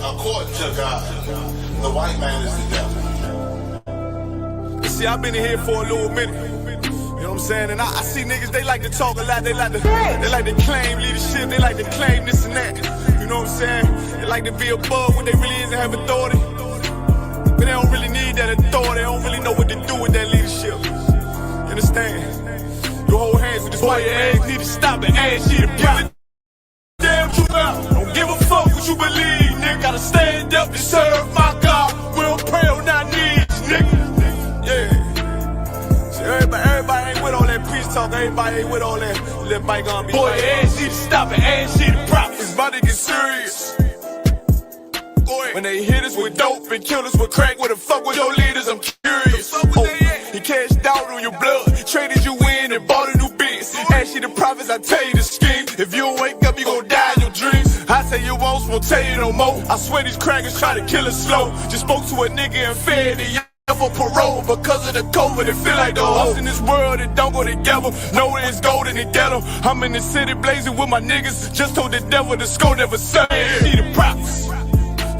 According to God, the white man is the devil. See, I've been in here for a little minute. You know what I'm saying? And I see niggas, they like to talk a lot. They like to claim leadership. They like to claim this and that. You know what I'm saying? They like to be above what they really is and have authority. But they don't really need that authority. They don't really know what to do with that leadership. You understand? You hold hands with this white man. Need to stop it. Ass you to give damn truth out. Don't give a fuck what you believe, nigga. Gotta stand up and serve my God. We don't pray on our knees, nigga. Yeah. See, everybody ain't with all that peace talk. Everybody ain't with all that bygone be. Boy, ass you to stop it. Ass you to prop. It's about to get serious. When they hit us with dope and kill us with crack, where the fuck with your leaders? I'm curious. He cashed out on your blood, traded you in and bought a new biz. Ask you the prophets, I tell you the scheme. If you don't wake up, you gon' die in your dreams. I say you won't tell you no more. I swear these crackers try to kill us slow. Just spoke to a nigga and fed the for parole because of the COVID. It feel like the hoes in this world that don't go together. Know where it's gold in the ghetto. I'm in the city blazing with my niggas. Just told the devil the skull never say. See the props.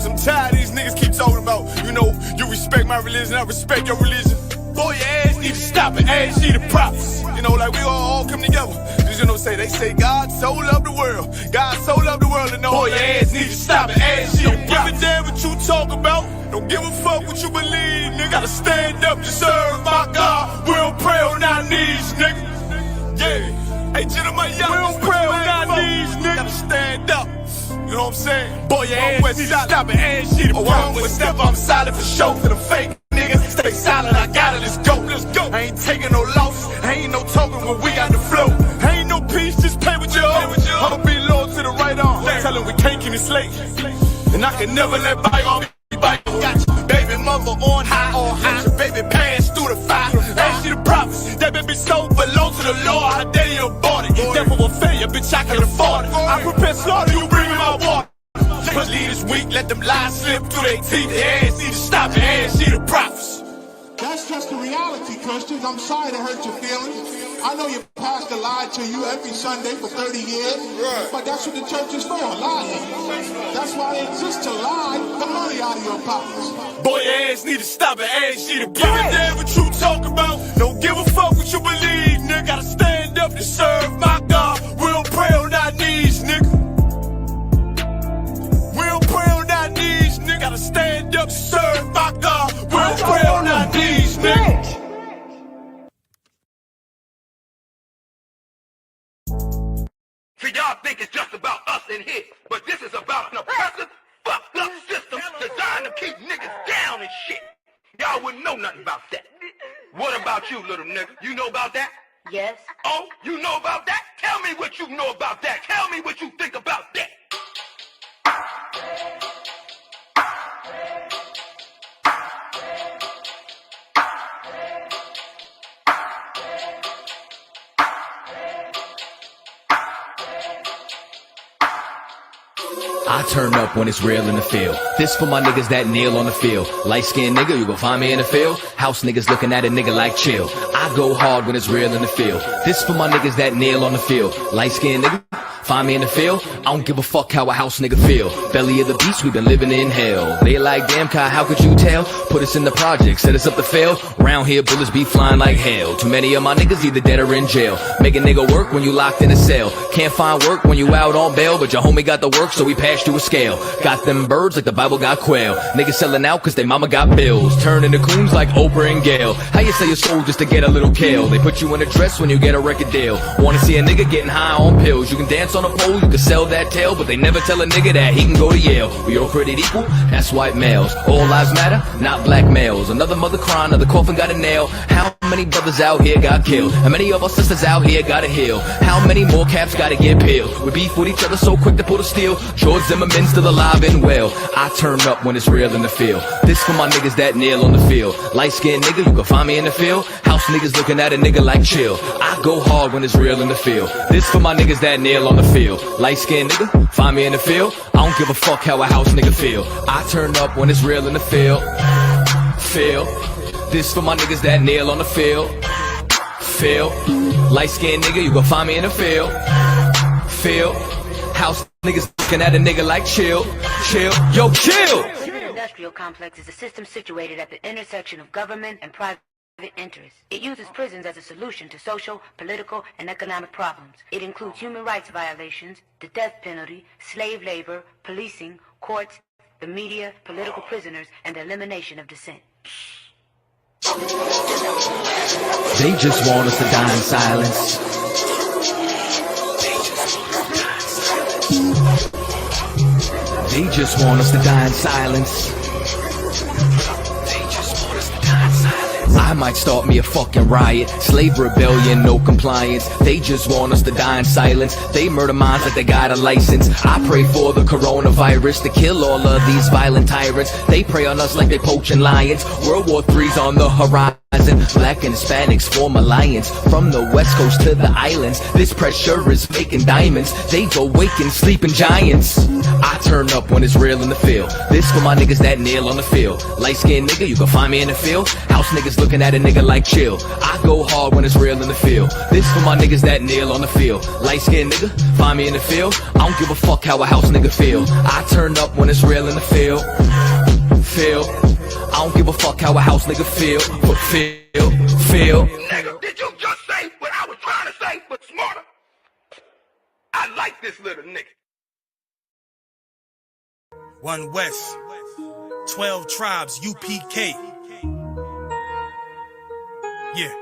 I'm tired of these niggas keep talking about, you know, you respect my religion, I respect your religion. Boy, your ass need to stop it, ass need the props. You know, like we all come together. Cause you know, they say God so loved the world. God so loved the world to know. Boy, your ass need to stop it, ass need the props. Don't give a damn what you talk about. Don't give a fuck what you believe, nigga. Gotta stand up to serve my God. We don't pray on our knees, nigga. Yeah. Hey, gentlemen, we don't pray on our knees, nigga. Gotta stand up. You know what I'm saying? Boy, your ass need to stop it, ass shit. Oh, I'm with step, I'm solid for show. For the fake niggas, stay silent, I got it, let's go, let's go. I ain't taking no loss, ain't no talking when we got the flow. Ain't no peace, just play with your own. I'ma be loyal to the right arm. Tell him we can't keep it slate. And I can never let bygone be bygone. Got your baby mother on high, your baby pants through the fire. Ask you the prophets, that baby soul belong to the Lord. How dare you abort it? Devil will fail you, bitch, I can afford it. I prepare slaughter, you bring me my water. But leaders weak, let them lies slip through their teeth. Their ass need to stop it, ass see the prophets. That's just the reality, Christians. I'm sorry to hurt your feelings. I know your pastor lied to you every Sunday for 30 years, but that's what the church is for, lying. That's why they exist, to lie the money out of your pockets. Boy, your ass need to stop it, ass see the prophets. Give a damn what you talk about. Don't give a fuck what you believe, nigga. Gotta stand up to serve my God. We don't pray on our knees, nigga. We don't pray on our knees, nigga. Gotta stand up to serve my God. We don't pray on our knees, nigga. See, y'all think it's just about us in here, but this is about an oppressive, fucked up system designed to keep niggas down and shit. Y'all wouldn't know nothing about that. What about you, little nigga? You know about that? Yes. Oh, you know about that? Tell me what you know about that. Tell me what you think about that. I turn up when it's real in the field. This for my niggas that kneel on the field. Light-skinned nigga, you gon' find me in the field. House niggas looking at a nigga like chill. I go hard when it's real in the field. This for my niggas that kneel on the field. Light-skinned nigga, find me in the field. I don't give a fuck how a house nigga feel. Belly of the beast, we been living in hell. They like, damn, Kai, how could you tell? Put us in the project, set us up to fail. Round here, bullets be flying like hell. Too many of my niggas either dead or in jail. Make a nigga work when you locked in a cell. Can't find work when you out on bail, but your homie got the work, so we passed through a scale. Got them birds like the Bible got quail. Niggas selling out cause they mama got bills. Turning to coons like Oprah and Gail. How you sell your soul just to get a little kale? They put you in a dress when you get a record deal. Wanna see a nigga getting high on pills? You can dance on a pole, you can sell that tail, but they never tell a nigga that he can go to Yale. We all created equal, that's white males. All lives matter, not black males. Another mother crying, another coffin got a nail. How many brothers out here got killed? How many of our sisters out here gotta heal? How many more caps gotta get peeled? We beef with each other so quick to pull the steel. George Zimmerman still alive and well. I turn up when it's real in the field. This for my niggas that kneel on the field. Light-skinned nigga, you can find me in the field. House niggas looking at a nigga like chill. I go hard when it's real in the field. This for my niggas that kneel on the field. Light-skinned nigga, find me in the field. I don't give a fuck how a house nigga feel. I turn up when it's real in the field. Feel. This for my niggas that kneel on the field. Feel. Light-skinned nigga, you gon' find me in the field. Feel. House niggas looking at a nigga like chill, chill, yo, chill. The prison industrial complex is a system situated at the intersection of government and private interests. It uses prisons as a solution to social, political, and economic problems. It includes human rights violations, the death penalty, slave labor, policing, courts, the media, political prisoners, and the elimination of dissent. They just want us to die in silence. They just want us to die in silence. I might start me a fucking riot. Slave rebellion, no compliance. They just want us to die in silence. They murder minds like they got a license. I pray for the coronavirus to kill all of these violent tyrants. They prey on us like they poaching lions. World War III's on the horizon. Black and Hispanics form alliance. From the west coast to the islands, this pressure is making diamonds. They go waking sleeping giants. I turn up when it's real in the field. This for my niggas that nail on the field. Light-skinned nigga, you can find me in the field. House niggas looking at a nigga like chill. I go hard when it's real in the field. This for my niggas that nail on the field. Light-skinned nigga, find me in the field. I don't give a fuck how a house nigga feel. I turn up when it's real in the field. I don't give a fuck how a house nigga feel. But feel. Nigga, did you just say what I was trying to say, but smarter? I like this little nigga. One West, 12 tribes, UPK. Yeah.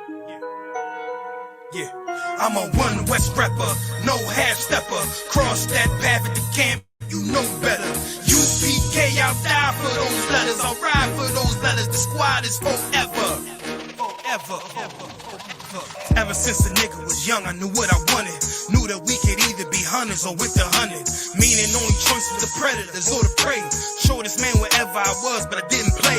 I'm a One West rapper, no half stepper. Cross that path at the camp, you know better. UPK, I'll die for those letters. I'll ride for those letters. The squad is forever. Ever since a nigga was young, I knew what I wanted. Knew that we could either be hunters or with the hunted. Meaning only choice was the predators or the prey. Shortest man wherever I was, but I didn't play.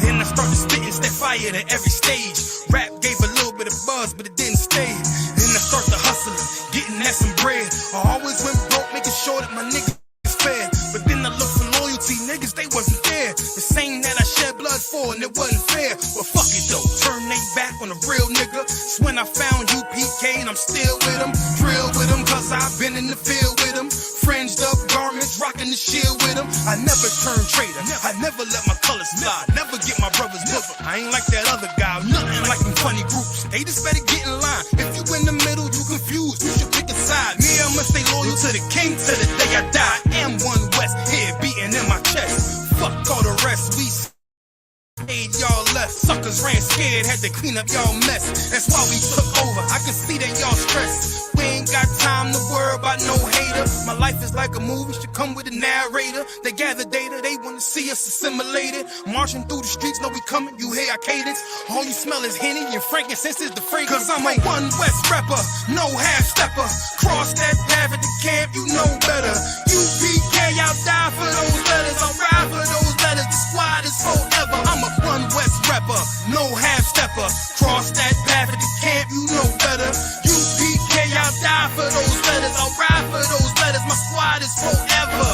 Then I started spitting, step fire to every stage. Rap gave a little bit of buzz, but it didn't stay. Then I started hustling, getting at some bread. I always went broke, making sure that my niggas fed. But then I looked for loyalty, niggas, they wasn't there. The same that I shed blood for, and it wasn't fair. Well, fuck it though, turn they back on a real nigga. It's when I found UPK and I'm still with them. Drill with them, cause I've been in the field with them. Fringed up garments, rocking the shield with them. I never turn traitor, I never let my colors fly. Never get my brother's book. I ain't like that other guy, nothing like them funny groups. They just better get in line. If you in the middle, you confused, you should pick a side. Me, I must stay loyal to the king till the day I die. I am One West, head beating in my chest. Fuck all the rest, we stayed, y'all left. Suckers ran scared, had to clean up y'all mess. That's why we took over, I can see that y'all stressed. We ain't got time to worry about no hater. My life is like a movie, should come with a narrator. They gather data, they wanna see us assimilated. Marching through the streets, know we coming, you hear our cadence. All you smell is Henny and frankincense is the fragrance. Cause I'm a One West rapper, no half stepper. Cross that path at the camp, you know better. UPK, I'll die for those letters, I'll ride for those letters. The squad is forever. I'm a One West rapper, no half stepper. Cross that path at the camp, you know better. UPK, I'll die for those letters, I'll ride for those letters. My squad is forever.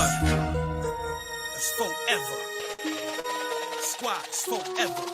It's forever. Squad is forever.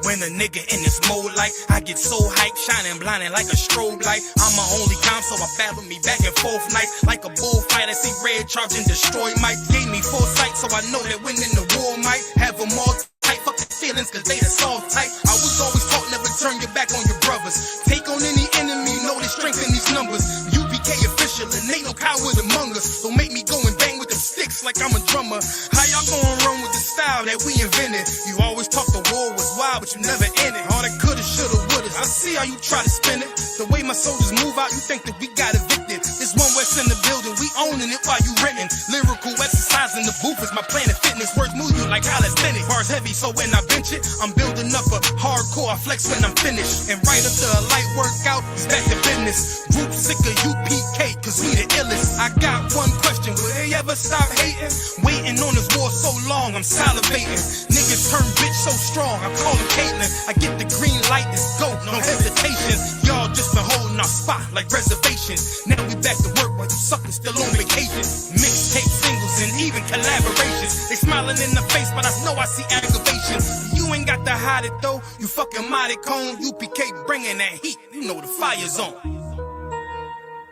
When a nigga in this mode like I get so hyped, shining blinding like a strobe light. I'm my only comp, so I battle me back and forth nights. Like a bullfight, I see red charge and destroy Mike. Gave me foresight, so I know that winning the war might have them all tight. Fuck the feelings, cause they the soft type. I was always taught never turn your back on your brothers. Take on any enemy, know the strength in these numbers. UPK official, and ain't no coward among us. Don't make me go and bang with them sticks like I'm a drummer. How y'all gonna run with the style that we invented? You always talk the war was wild, but you never in it. All that coulda, shoulda, woulda. I see how you try to spin it. The way my soldiers move out, you think that we got evicted. It's One West in the building, we owning it while you renting. Lyrical exercise in the booth is my plan of fitness. Words move you like calisthenics. Bars heavy, so when I bench it, I'm building up a hardcore. I flex when I'm finished. And right after a light workout, it's back to business. Group sick of UPK, cause we the illest. I got one question, will they ever stop hating? Waiting on this war so long, I'm salivating. Niggas turn bitch so strong, I call them Caitlyn. I get the green light, it's go, no hesitations. Y'all just been holding our spot like reservations. Now we back to work while you suckers still on vacation. Mixtape singles and even collaborations. They smiling in the face, but I know I see aggravation. You ain't got to hide it though, you fucking mighty cone. UPK bringing that heat, you know the fire's on.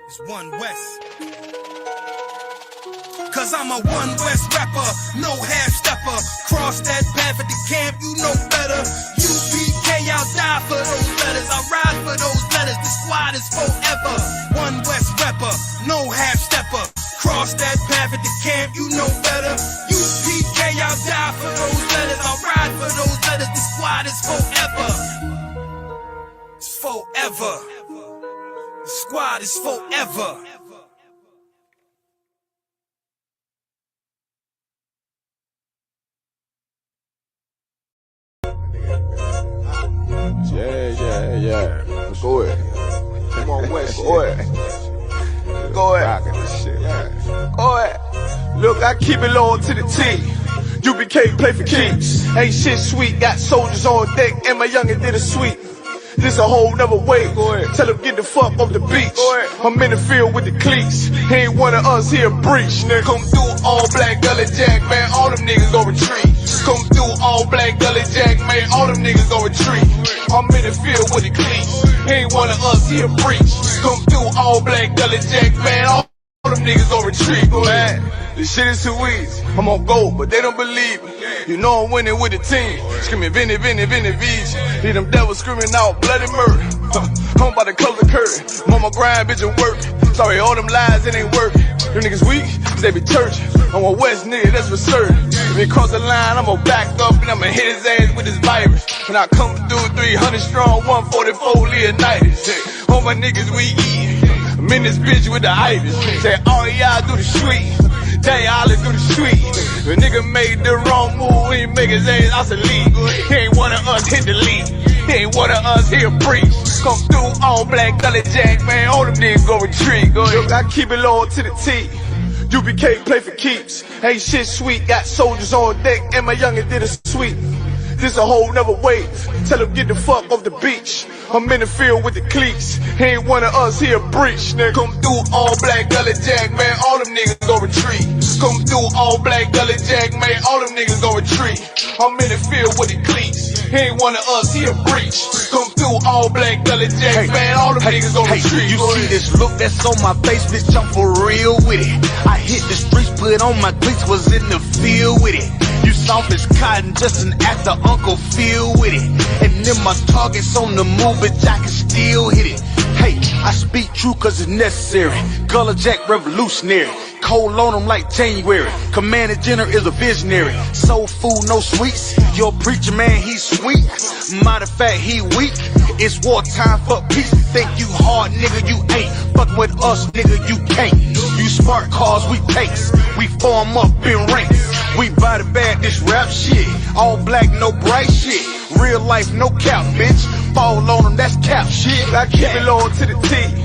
It's One West. cause I'm a One West rapper, no half stepper. Cross that path at the camp, you know better. UPK, I'll die for those letters. I ride for those letters, the squad is forever. One West rapper, no half stepper. Cross that path at the camp, you know better. UPK, I'll die for those letters. I'll ride for those letters, the squad is forever. It's forever. The squad is forever. Yeah. Go ahead. Come on, West. Go ahead. Go ahead. Go ahead. Look, I keep it low to the T. UBK play for keeps. Ain't shit sweet. Got soldiers on deck, and my youngin' did a sweep. This a whole nother way. Go ahead. Tell him get the fuck off the beach. Go ahead. I'm in the field with the cleats. He ain't one of us here breach. Nigga, come through all black gully jack, man. All them niggas gon' retreat. Come through all black gully jack, man. All them niggas gon' retreat. I'm in the field with the cleats. He ain't one of us here breach. Come through all black gully jack, man. All them niggas gon' retreat. Go ahead. This shit is too easy. I'm on gold, but they don't believe me. You know I'm winning with the team. Screaming Vinny, Vinny, Vinny, Vij. Hear them devils screaming out bloody murder. I'm about to close the curtain. Mama grind, bitch, and work. Sorry, all them lies, it ain't working. Them niggas weak, cause they be churching. I'm a West nigga, that's for certain. If he cross the line, I'ma back up and I'ma hit his ass with this virus. And I come through 300 strong, 144 Leonidas. All my niggas we eat. I'm in this bitch with the itis. Say, all y'all do the sweet. They all do the street. If a nigga made the wrong move, he make his ass obsolete. He ain't one of us hit the lead. He ain't one of us here preach. Come through all black gully jack, man. All them niggas go retreat. Go ahead. I keep it low to the T. UBK play for keeps. Ain't shit sweet. Got soldiers on deck, and my youngin' did a sweep. This a whole nother wave. Tell him get the fuck off the beach. I'm in the field with the cleats. He ain't one of us here breach. Nigga, come through all black gully jack, man. All them niggas go retreat. Come through all black gully jack, man. All them niggas go retreat. I'm in the field with the cleats. He ain't one of us here breach. Come through all black gully jack, man. All them niggas go retreat. You see this look that's on my face, bitch, I'm for real with it. I hit the streets, put on my cleats, was in the field with it. You soft as cotton, just an actor, Uncle Phil with it. And then my targets on the move, but I can still hit it. Hey, I speak true cause it's necessary. Gullah Jack revolutionary. Cold on them like January. Commander General is a visionary. Soul food, no sweets. Your preacher man, he's sweet. Matter of fact, he weak. It's wartime for peace. Think you hard, nigga, you ain't. Fuck with us, nigga, you can't. You smart cars, we takes. We form up in ranks. We body bag this rap shit. All black, no bright shit. Real life, no cap, bitch. Fall on them, that's cap shit. I keep it low to the T.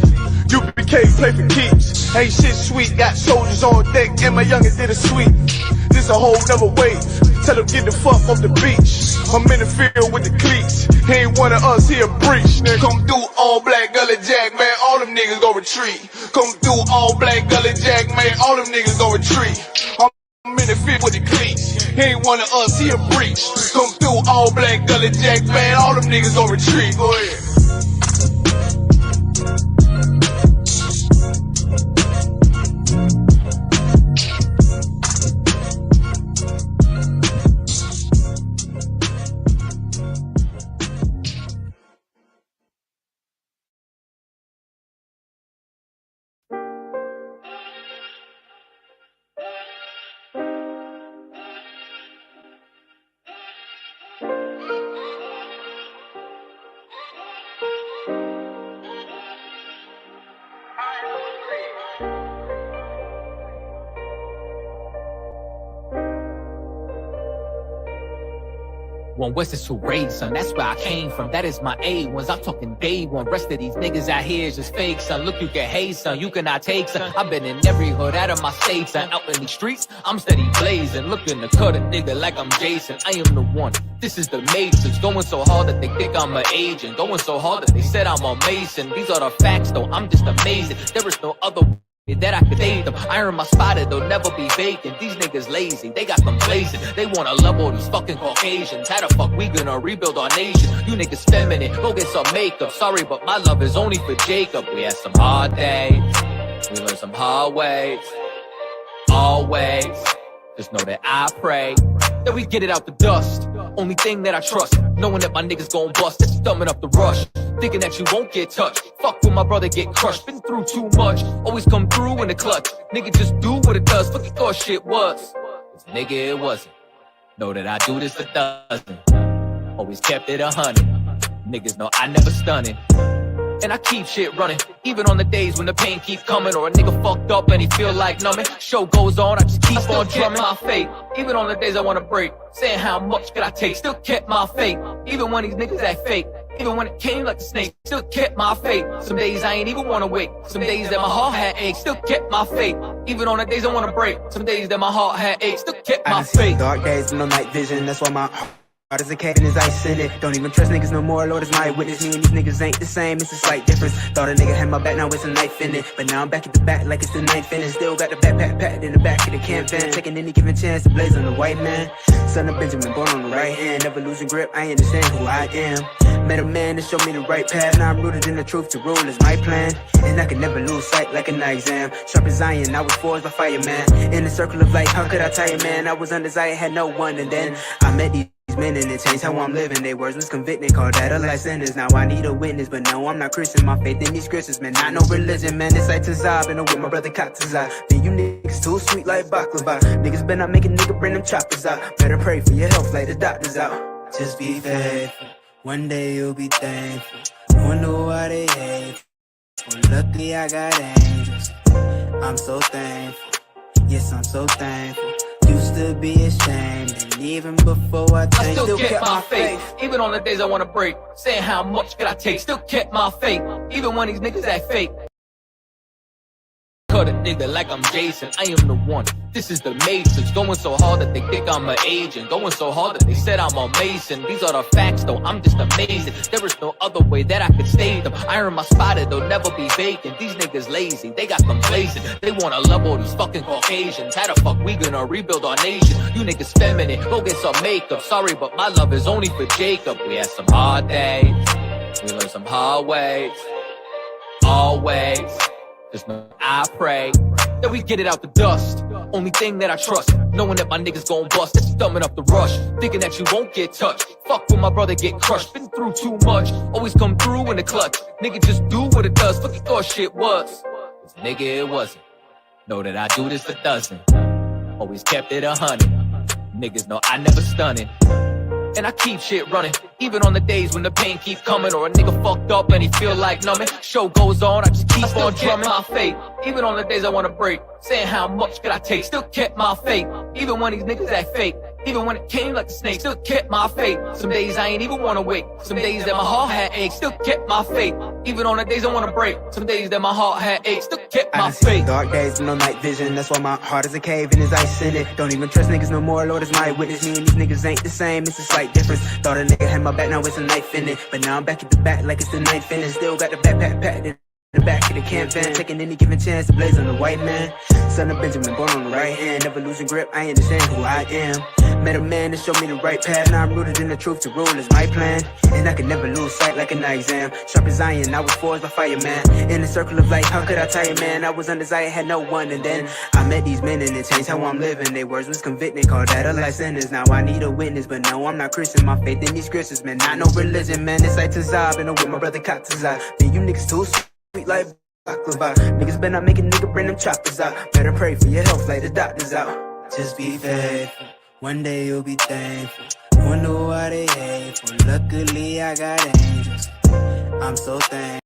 UBK play for keeps. Ain't shit sweet. Got soldiers on deck, and my youngin' did a sweep. This a whole nother wave. Tell him get the fuck off the beach. I'm in the field with the cleats. He ain't one of us here breach. Nigga, come through all black gully jack, man. All them niggas go retreat. Come through all black gully jack, man. All them niggas go retreat. I'm in the field with the cleats. He ain't one of us here breach. Come through all black gully jack, man. All them niggas go retreat. Go ahead. One West is to raise, son. That's where I came from. That is my A1s. I'm talking day one. Rest of these niggas out here is just fake, son. Look, you can hate, son. You cannot take, son. I've been in every hood out of my state, son. Out in these streets, I'm steady blazing. Looking to cut a nigga like I'm Jason. I am the one. This is the Matrix. Going so hard that they think I'm an agent. Going so hard that they said I'm a Mason. These are the facts, though. I'm just amazing. There is no other that I could save them. Iron my spot, they'll never be vacant. These niggas lazy, they got complacent. They wanna level these fucking Caucasians. How the fuck we gonna rebuild our nation? You niggas feminine, go get some makeup. Sorry, but my love is only for Jacob. We had some hard days, we learned some hard ways. Always always. Just know that I pray that we get it out the dust. Only thing that I trust, knowing that my niggas gon' bust. That's thumbing up the rush, thinking that you won't get touched. Fuck when my brother get crushed, been through too much. Always come through in the clutch. Nigga just do what it does, fuck you thought shit was. Cause nigga it wasn't. Know that I do this a dozen. Always kept it 100. Niggas know I never stunning. And I keep shit running, even on the days when the pain keep coming, or a nigga fucked up and he feel like numbing. Show goes on, I just keep on drumming my fate. Even on the days I wanna break, saying how much could I take, still kept my fate. Even when these niggas act fake, even when it came like a snake, still kept my fate. Some days I ain't even wanna wake, some days that my heart had aches, still kept my fate. Even on the days I wanna break, some days that my heart had aches, still kept my fate. Dark days with no night vision, that's why my heart is a cave and his ice in it. Don't even trust niggas no more, Lord is my witness. Me and these niggas ain't the same, it's a slight difference. Thought a nigga had my back, now it's a knife in it. But now I'm back at the back like it's the ninth inning. Still got the backpack packed in the back of the camp van. Taking any given chance to blaze on the white man. Son of Benjamin, born on the right hand. Never losing grip, I understand who I am. Met a man to show me the right path. Now I'm rooted in the truth, to rule is my plan. And I can never lose sight like an exam. Sharp as iron, I was forged by fireman. In the circle of life, how could I tire, man? I was undesired, had no one. And then I met these men and it changed how I'm living. They words was convicted, called that a life sentence. Now I need a witness, but no, I'm not Christian. My faith in these scriptures, man, not no religion, man. It's like Tazab and with my brother Katazai. Then you niggas too sweet like baklava. Niggas better not make a nigga bring them choppers out. Better pray for your health like the doctors out. Just be faithful, one day you'll be thankful. Wonder why they hate. Well, luckily I got angels. I'm so thankful, yes I'm so thankful. Used to be ashamed, and even before I changed, still kept my faith. Even on the days I wanna break, saying how much could I take, still kept my faith. Even when these niggas act fake. Cut a nigga like I'm Jason, I am the one. This is the Matrix, going so hard that they think I'm an agent. Going so hard that they said I'm a Mason. These are the facts though, I'm just amazing. There is no other way that I could stay them. Iron my spot, they'll never be vacant. These niggas lazy, they got them blazing. They wanna love all these fucking Caucasians. How the fuck we gonna rebuild our nation? You niggas feminine, go get some makeup. Sorry, but my love is only for Jacob. We had some hard days, we learned some hard ways. Always, just know I pray that we get it out the dust. Only thing that I trust, knowing that my niggas gon' bust. That's thumbing up the rush, thinking that you won't get touched. Fuck when my brother get crushed, been through too much. Always come through in the clutch. Nigga just do what it does, fuck you thought shit was. Cause nigga it wasn't. Know that I do this a dozen. Always kept it 100. Niggas know I never stunning. And I keep shit running, even on the days when the pain keep coming, or a nigga fucked up and he feel like numbing. Show goes on, I just keep on drumming my fate. Even on the days I wanna break, saying how much could I take, still kept my fate. Even when these niggas act fake, even when it came like a snake, still kept my fate. Some days I ain't even wanna wake, some days that my heart had aches, still kept my fate. Even on the days I wanna break, some days that my heart had aches, still kept my fate. Dark days with no night vision, that's why my heart is a cave and his ice in it. Don't even trust niggas no more, Lord is my witness. Me and these niggas ain't the same, it's a slight difference. Thought a nigga had my back, now it's a knife in it. But now I'm back at the back like it's the ninth inning. Still got the backpack packed in the back of the camp van. Taking any given chance to blaze on the white man. Son of Benjamin, born on the right hand. Never losing grip, I understand who I am. Met a man to show me the right path. Now I'm rooted in the truth, to rule is my plan. And I can never lose sight like an exam. Sharp as iron, I was forged by fireman. In the circle of life, how could I tire, man? I was undesired, had no one. And then I met these men and it changed how I'm living. They words was convicted, called that a life sentence. Now I need a witness, but no, I'm not Christian. My faith in these scriptures, man, not no religion, man. It's like Tazab and with my brother Katazai. Then you niggas too sweet like baklava. Niggas better not make a nigga bring them choppers out. Better pray for your health like the doctors out. Just be faithful, one day you'll be thankful. Wonder why they hateful. Luckily I got angels. I'm so thankful.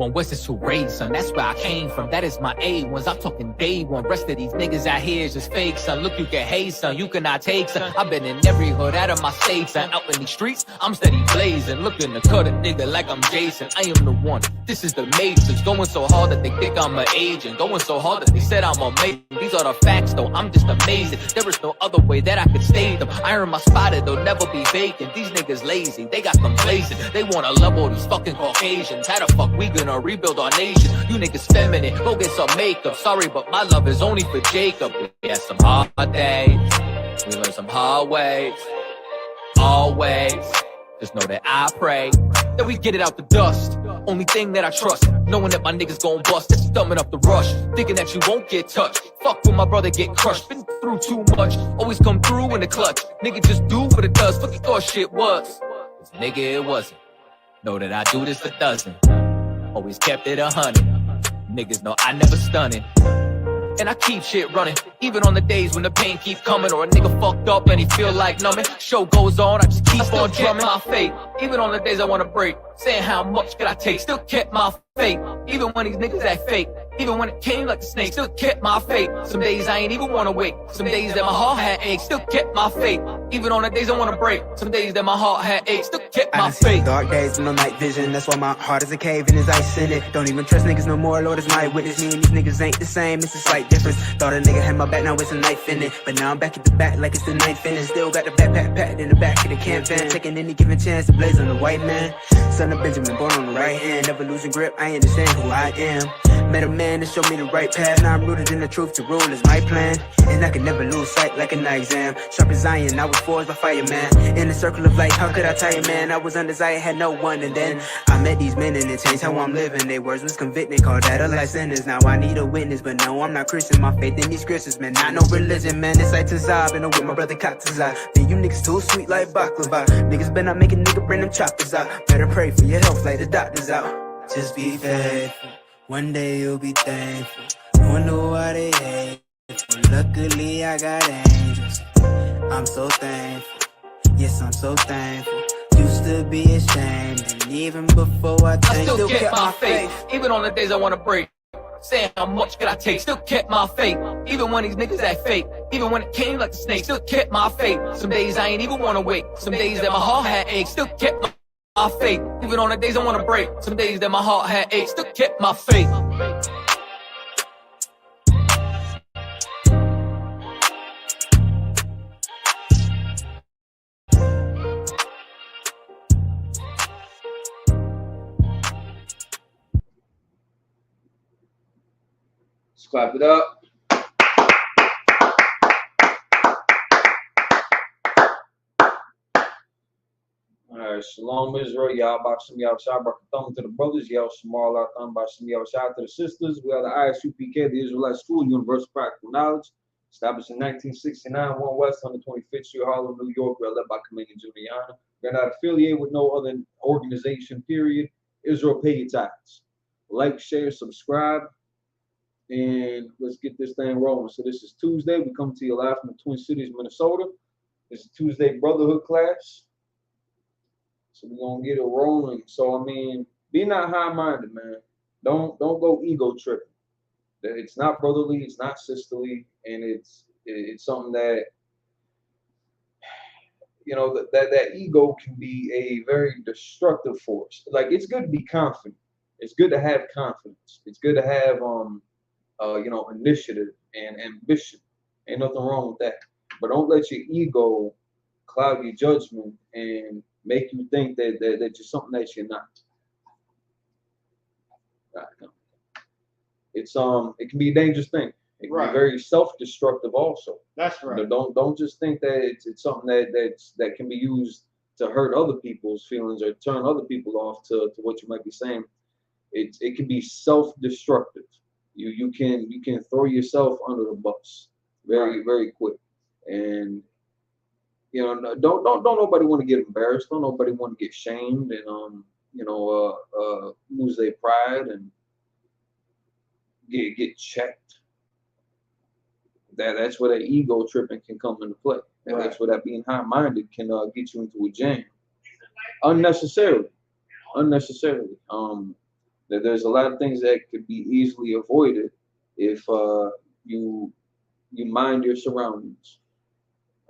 One West is too raised, son. That's where I came from. That is my A1s. I'm talking day one. Rest of these niggas out here is just fake, son. Look, you can hate, son. You cannot take, son. I've been in every hood out of my state, son. Out in these streets, I'm steady blazing. Looking to cut a nigga like I'm Jason. I am the one. This is the Matrix. Going so hard that they think I'm an agent. Going so hard that they said I'm amazing. These are the facts, though. I'm just amazing. There is no other way that I could stay them. I earn my spot, it'll never be vacant. These niggas lazy. They got complacent. They wanna level these fucking Caucasians. How the fuck we gonna rebuild our nation? You niggas feminine. Go get some makeup. Sorry, but my love is only for Jacob. We had some hard days. We learned some hard ways. Always. Just know that I pray that we get it out the dust. Only thing that I trust, knowing that my niggas gon' bust. That's thumbing up the rush, thinking that you won't get touched. Fuck when my brother get crushed. Been through too much, always come through in the clutch. Nigga just do what it does. Fuck you thought shit was. 'Cause nigga it wasn't. Know that I do this a dozen. Always kept it 100. Niggas know I never stunning. And I keep shit running, even on the days when the pain keep coming, or a nigga fucked up and he feel like numbing. Show goes on, I just keep on drumming my fate. Even on the days I wanna break, saying how much could I take, still kept my fate. Even when these niggas act fake, even when it came like a snake, still kept my fate. Some days I ain't even wanna wake, some days that my heart had aches, still kept my fate. Even on the days I wanna break, some days that my heart had aches, still kept my fate. Dark days with no night vision, that's why my heart is a cave and there's ice in it. Don't even trust niggas no more, Lord is my witness. Me and these niggas ain't the same, it's a slight difference. Thought a nigga had my back, now it's a knife in it. But now I'm back at the back like it's the ninth inning. Still got the backpack packed in the back of the camp van, taking any given chance to blaze on the white man. Son of Benjamin, born on the right hand, never losing grip, I understand who I am. Met a man to show me the right path, now I'm rooted in the truth, to rule is my plan. And I can never lose sight like an exam. Sharp as iron, I was forged by fireman. In the circle of life, how could I tell you, man? I was undesired, had no one, and then I met these men and it changed how I'm living. Their words was convicting, called that a life sentence. Now I need a witness, but no, I'm not Christian. My faith in these scriptures, man, not no religion, man. It's like Tazab, and I'm with my brother Katazab. Then you niggas too sweet like baklava. Niggas better not make a nigga bring them choppers out. Better pray for your health like the doctors out. Just be faithful, one day you'll be thankful. Wonder why they hate. Luckily I got angels. I'm so thankful. Yes, I'm so thankful. Used to be ashamed, and even before I still kept my faith. Even on the days I wanna break, saying how much could I take, still kept my faith. Even when these niggas act fake, even when it came like a snake, still kept my faith. Some days I ain't even wanna wake, some days that my heart had aches, still kept my faith. Even on the days I wanna break, some days that my heart had aches, still kept my faith. Let's clap it up. Alright, Shalom Israel, y'all Bashim Yahushua, Barakatham to the brothers, Yahushua Malatham, Bashim Yahushua to the sisters. We are the ISUPK, the Israelite School, Universal Practical Knowledge, established in 1969, 1 West, 125th Street, Harlem, New York. We are led by Commander Juliana. We're not affiliated with no other organization, period. Israel, pay your tithes. Like, share, subscribe, and let's get this thing rolling. So this is Tuesday. We come to you live from the Twin Cities, Minnesota. This is Tuesday Brotherhood class. So we're gonna get it rolling. So I mean, be not high-minded, man. Don't go ego tripping. It's not brotherly, it's not sisterly, and it's something that, you know, that ego can be a very destructive force. Like, it's good to be confident. It's good to have confidence. It's good to have you know, initiative and ambition. Ain't nothing wrong with that. But don't let your ego cloud your judgment and make you think that you're something that you're not. It's it can be a dangerous thing. It can be very self-destructive also. That's right. Don't just think that it's something that can be used to hurt other people's feelings or turn other people off to what you might be saying. It can be self-destructive. You can throw yourself under the bus very quick. And you know, don't nobody want to get embarrassed. Don't nobody want to get shamed and you know, lose their pride and get checked. That's where that ego tripping can come into play. And that's where that being high-minded can get you into a jam unnecessarily. There's a lot of things that could be easily avoided if you mind your surroundings.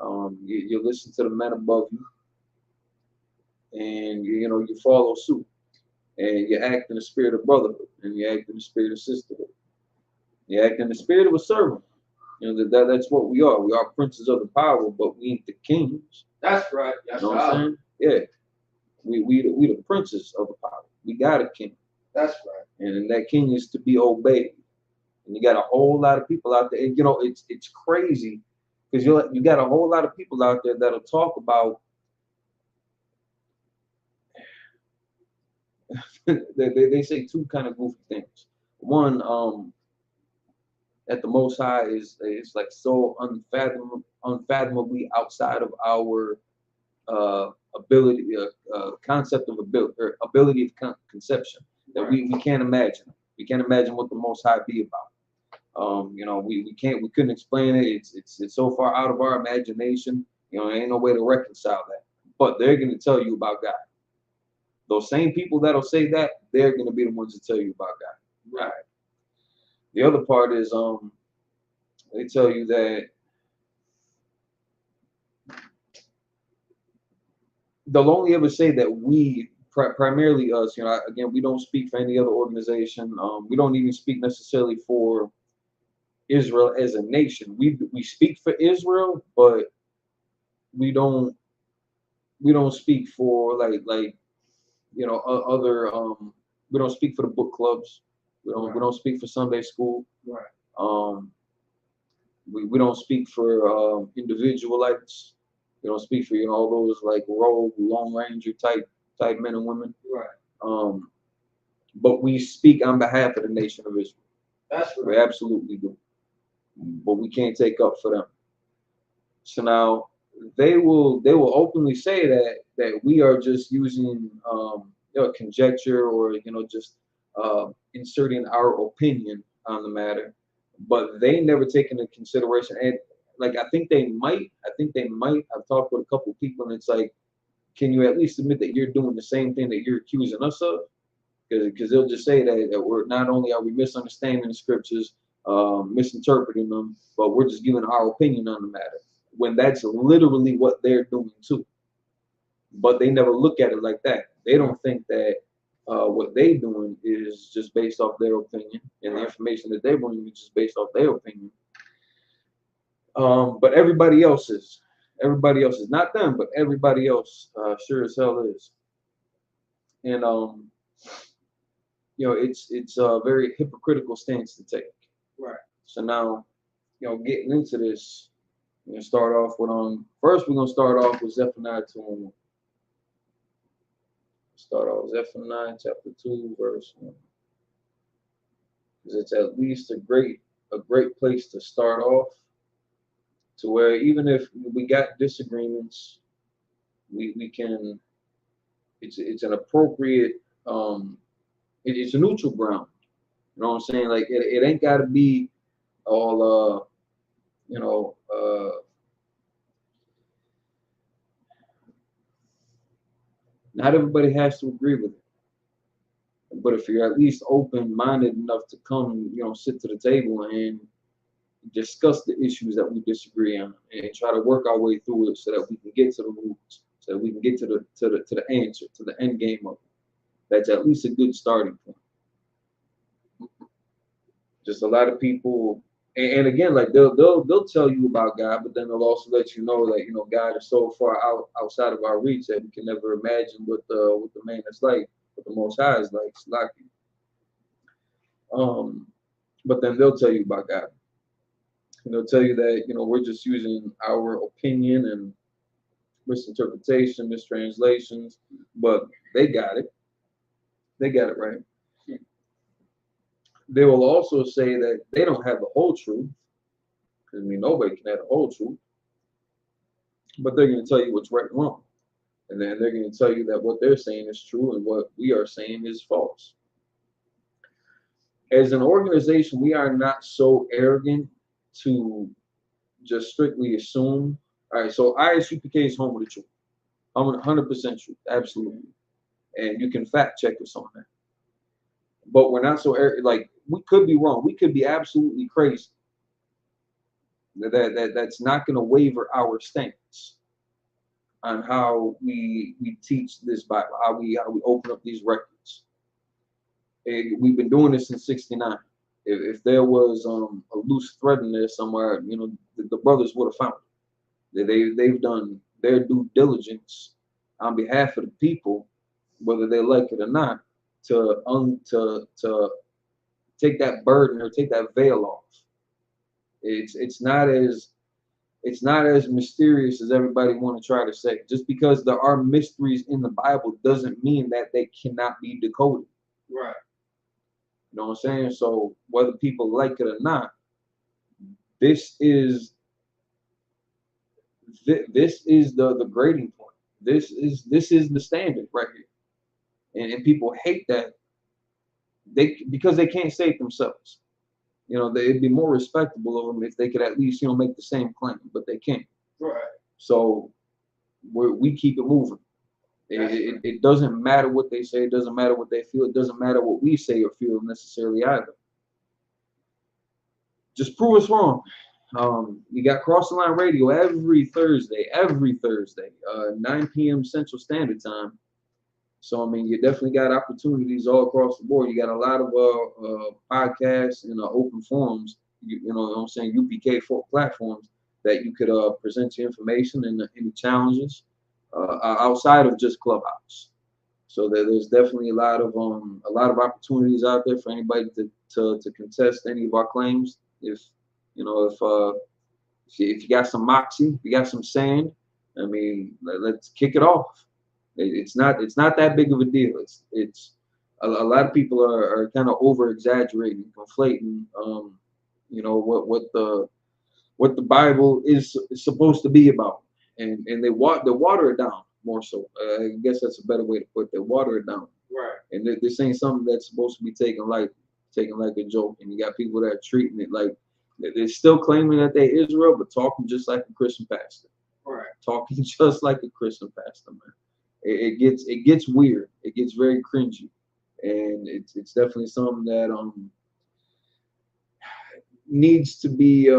You listen to the men above you, and you follow suit, and you act in the spirit of brotherhood, and you act in the spirit of sisterhood. You act in the spirit of a servant. That's what we are. We are princes of the power, but we ain't the kings. That's right. That's what I'm saying? Yeah. We the princes of the power. We got a king. That's right. And that king is to be obeyed. And you got a whole lot of people out there. And, it's crazy because you got a whole lot of people out there that'll talk about they say two kind of goofy things. One, that the Most High is like so unfathomably outside of our ability, concept of ability, or ability of conception that we can't imagine. We can't imagine what the Most High be about. We couldn't explain it. It's so far out of our imagination. There ain't no way to reconcile that. But they're going to tell you about God. Those same people that'll say that, they're going to be the ones to tell you about God. Right. The other part is they tell you that they'll only ever say that we, primarily us, again, we don't speak for any other organization. We don't even speak necessarily for Israel as a nation. We speak for Israel, but we don't speak for like other we don't speak for the book clubs. We don't speak for Sunday school. Right. We don't speak for individualites. We don't speak for all those like rogue, Lone Ranger type men and women. Right. But we speak on behalf of the nation of Israel. That's right. We absolutely do. But we can't take up for them. So now they will openly say that we are just using conjecture or just inserting our opinion on the matter, but they never take into consideration. And like I think they might. I've talked with a couple of people, and it's like, can you at least admit that you're doing the same thing that you're accusing us of? Because they'll just say that we're not only are we misunderstanding the scriptures, misinterpreting them, but we're just giving our opinion on the matter, when that's literally what they're doing too. But they never look at it like that. They don't think that what they're doing is just based off their opinion, and the information that they're bringing is just based off their opinion. But everybody else is. Everybody else is, not them, but everybody else sure as hell is. And it's a very hypocritical stance to take. Right. So now, getting into this, we're gonna start off with first we're gonna start off with Zephaniah 2:1. Start off with Zephaniah chapter 2, verse 1. Because it's at least a great place to start off, to where even if we got disagreements, we can, it's an appropriate, it's a neutral ground. You know what I'm saying? Like it ain't gotta be all not everybody has to agree with it. But if you're at least open-minded enough to come, sit to the table and discuss the issues that we disagree on, and try to work our way through it, so that we can get to the roots, so that we can get to the answer, to the end game of it. That's at least a good starting point. Just a lot of people, and again, like they'll tell you about God, but then they'll also let you know that God is so far outside of our reach that we can never imagine what the man is like, what the Most High is like. It's lucky. But then they'll tell you about God. And they'll tell you that we're just using our opinion and misinterpretation, mistranslations, but they got it. They got it right. They will also say that they don't have the whole truth, because nobody can have the whole truth. But they're going to tell you what's right and wrong, and then they're going to tell you that what they're saying is true and what we are saying is false. As an organization, we are not so arrogant to just strictly assume. All right, so ISUPK is home with the truth. 100% truth, absolutely. And you can fact check us on that. but we're not so like we could be wrong. We could be absolutely crazy. That's not going to waver our stance on how we teach this Bible, how we open up these records. We've been doing this since '69. If there was a loose thread in there somewhere, you know, the brothers would have found it. They've done their due diligence on behalf of the people, whether they like it or not, to take that burden or take that veil off. It's not as mysterious as everybody want to try to say. Just because there are mysteries in the Bible doesn't mean that they cannot be decoded. Right. You know what I'm saying? So whether people like it or not, this is the grading point. This is the standard right here. And people hate that because they can't say it themselves. You know, it'd be more respectable of them if they could at least, you know, make the same claim, but they can't. Right. So we keep it moving. It doesn't matter what they say. It doesn't matter what they feel. It doesn't matter what we say or feel necessarily either. Just prove us wrong. We got Cross the Line Radio every Thursday, 9 p.m. Central Standard Time. So, I mean, you definitely got opportunities all across the board. You got a lot of podcasts and open forums, you know what I'm saying, UPK platforms that you could present your information and any challenges outside of just Clubhouse. So there's definitely a lot of opportunities out there for anybody to contest any of our claims. If you got some moxie, if you got some sand, I mean, let's kick it off. It's not that big of a deal. It's a lot of people are kind of over exaggerating, conflating, what the Bible is supposed to be about, and they water it down more so. I guess that's a better way to put it. They water it down. Right. And this ain't something that's supposed to be taken like a joke. And you got people that are treating it like they're still claiming that they're Israel, but talking just like a Christian pastor. Right. Talking just like a Christian pastor, man. It gets weird. It gets very cringy, and it's definitely something that needs to be.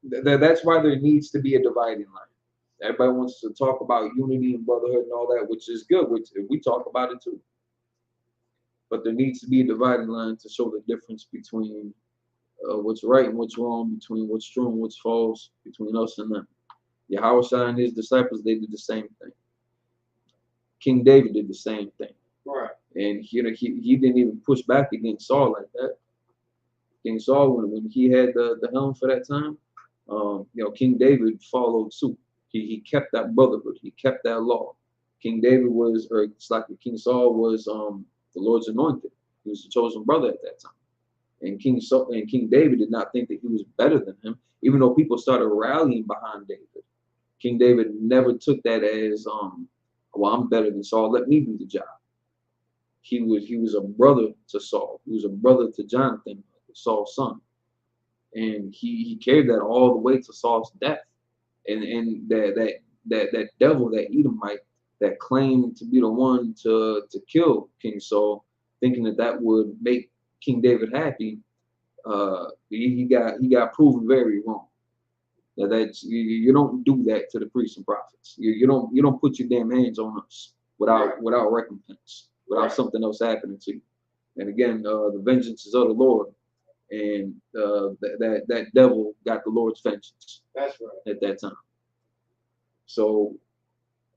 That's why there needs to be a dividing line. Everybody wants to talk about unity and brotherhood and all that, which is good. Which we talk about it too. But there needs to be a dividing line to show the difference between what's right and what's wrong, between what's true and what's false, between us and them. Yahushua and his disciples, they did the same thing. King David did the same thing. Right. And he didn't even push back against Saul like that. King Saul, when he had the helm for that time, King David followed suit. He kept that brotherhood. He kept that law. King David was, or it's like King Saul was the Lord's anointed. He was the chosen brother at that time. And King David did not think that he was better than him, even though people started rallying behind David. King David never took that as well, I'm better than Saul. Let me do the job. He was a brother to Saul. He was a brother to Jonathan, Saul's son, and he carried that all the way to Saul's death. And that devil, that Edomite, that claimed to be the one to kill King Saul, thinking that would make King David happy, he got proven very wrong. That you don't do that to the priests and prophets. You don't put your damn hands on us without recompense, without something else happening to you. And again, the vengeance is of the Lord, and that devil got the Lord's vengeance. That's right. At that time. So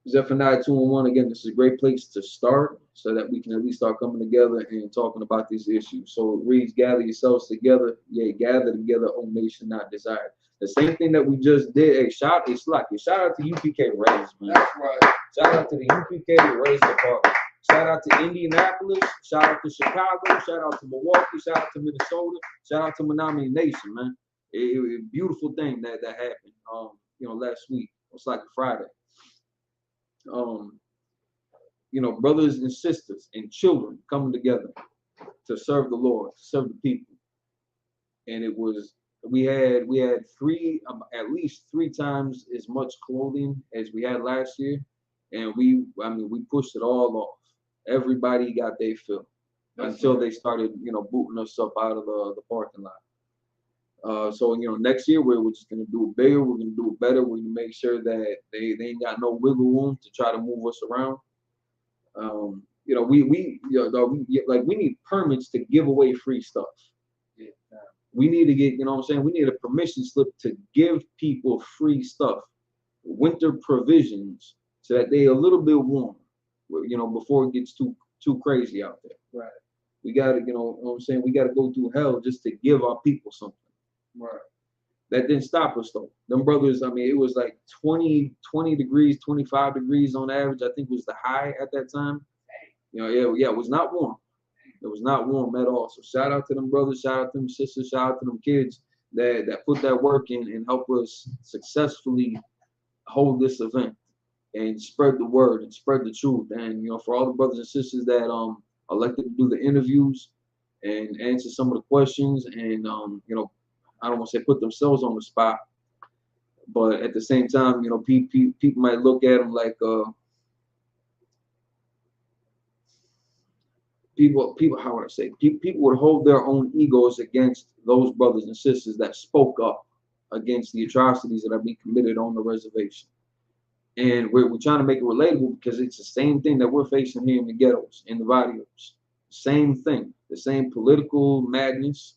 Zephaniah 2:1, again, this is a great place to start so that we can at least start coming together and talking about these issues. So it reads, gather yourselves together, yea, gather together, O nation not desired. The same thing that we just did. Shout out to UPK Rays, man. That's right. Shout out to the UPK Rays department. Shout out to Indianapolis. Shout out to Chicago. Shout out to Milwaukee. Shout out to Minnesota. Shout out to Menominee Nation, man. It was a beautiful thing that happened. Last week. It's like a Friday. Brothers and sisters and children coming together to serve the Lord, to serve the people. And we had at least three times as much clothing as we had last year, and we pushed it all off. Everybody got their fill. until they started, booting us up out of the parking lot. So next year we're just gonna do it bigger. We're gonna do it better. We're gonna make sure that they ain't got no wiggle room to try to move us around. We need permits to give away free stuff. Yeah. We need to get, we need a permission slip to give people free stuff, winter provisions, so that they a little bit warm, before it gets too crazy out there. Right. We gotta, we gotta go through hell just to give our people something. Right. That didn't stop us though. Them brothers, it was like 20 degrees, 25 degrees on average, I think was the high at that time. It was not warm. It was not warm at all. So shout out to them brothers, shout out to them sisters, shout out to them kids that put that work in and help us successfully hold this event and spread the word and spread the truth. And for all the brothers and sisters that elected to do the interviews and answer some of the questions, and I don't want to say put themselves on the spot, but at the same time, people might look at them like people, how would I say, people would hold their own egos against those brothers and sisters that spoke up against the atrocities that are being committed on the reservation. And we're trying to make it relatable because it's the same thing that we're facing here in the ghettos, in the barrios. Same thing, the same political madness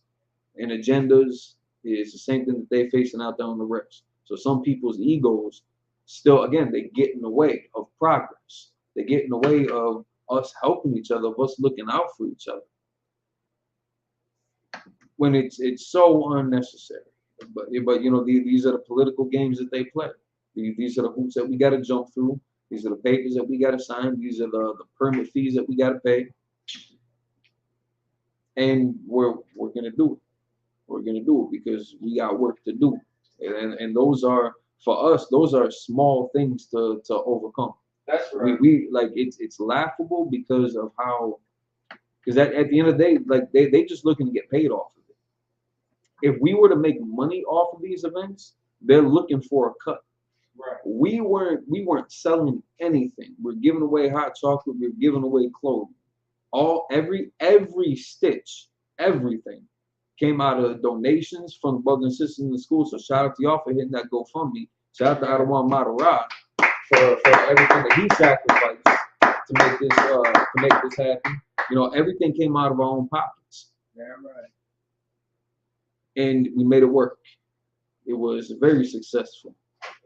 and agendas is the same thing that they're facing out there on the rest. So some people's egos still, again, they get in the way of progress. They get in the way of us helping each other, of us looking out for each other, when it's so unnecessary. But these are the political games that they play. These are the hoops that we got to jump through. These are the papers that we got to sign. These are the permit fees that we got to pay. And we're gonna do it. We're gonna do it because we got work to do. And those are, for us, those are small things to overcome. That's right. We like it's laughable because of how, because at the end of the day, like they just looking to get paid off of it. If we were to make money off of these events, they're looking for a cut. Right. We weren't selling anything. We're giving away hot chocolate. We're giving away clothing. Every stitch, everything came out of donations from brothers and sisters in the school. So shout out to y'all for hitting that GoFundMe. Shout out to Adawan Matarad for everything that he sacrificed to make this happen. Everything came out of our own pockets. Yeah, right. And we made it work. It was very successful.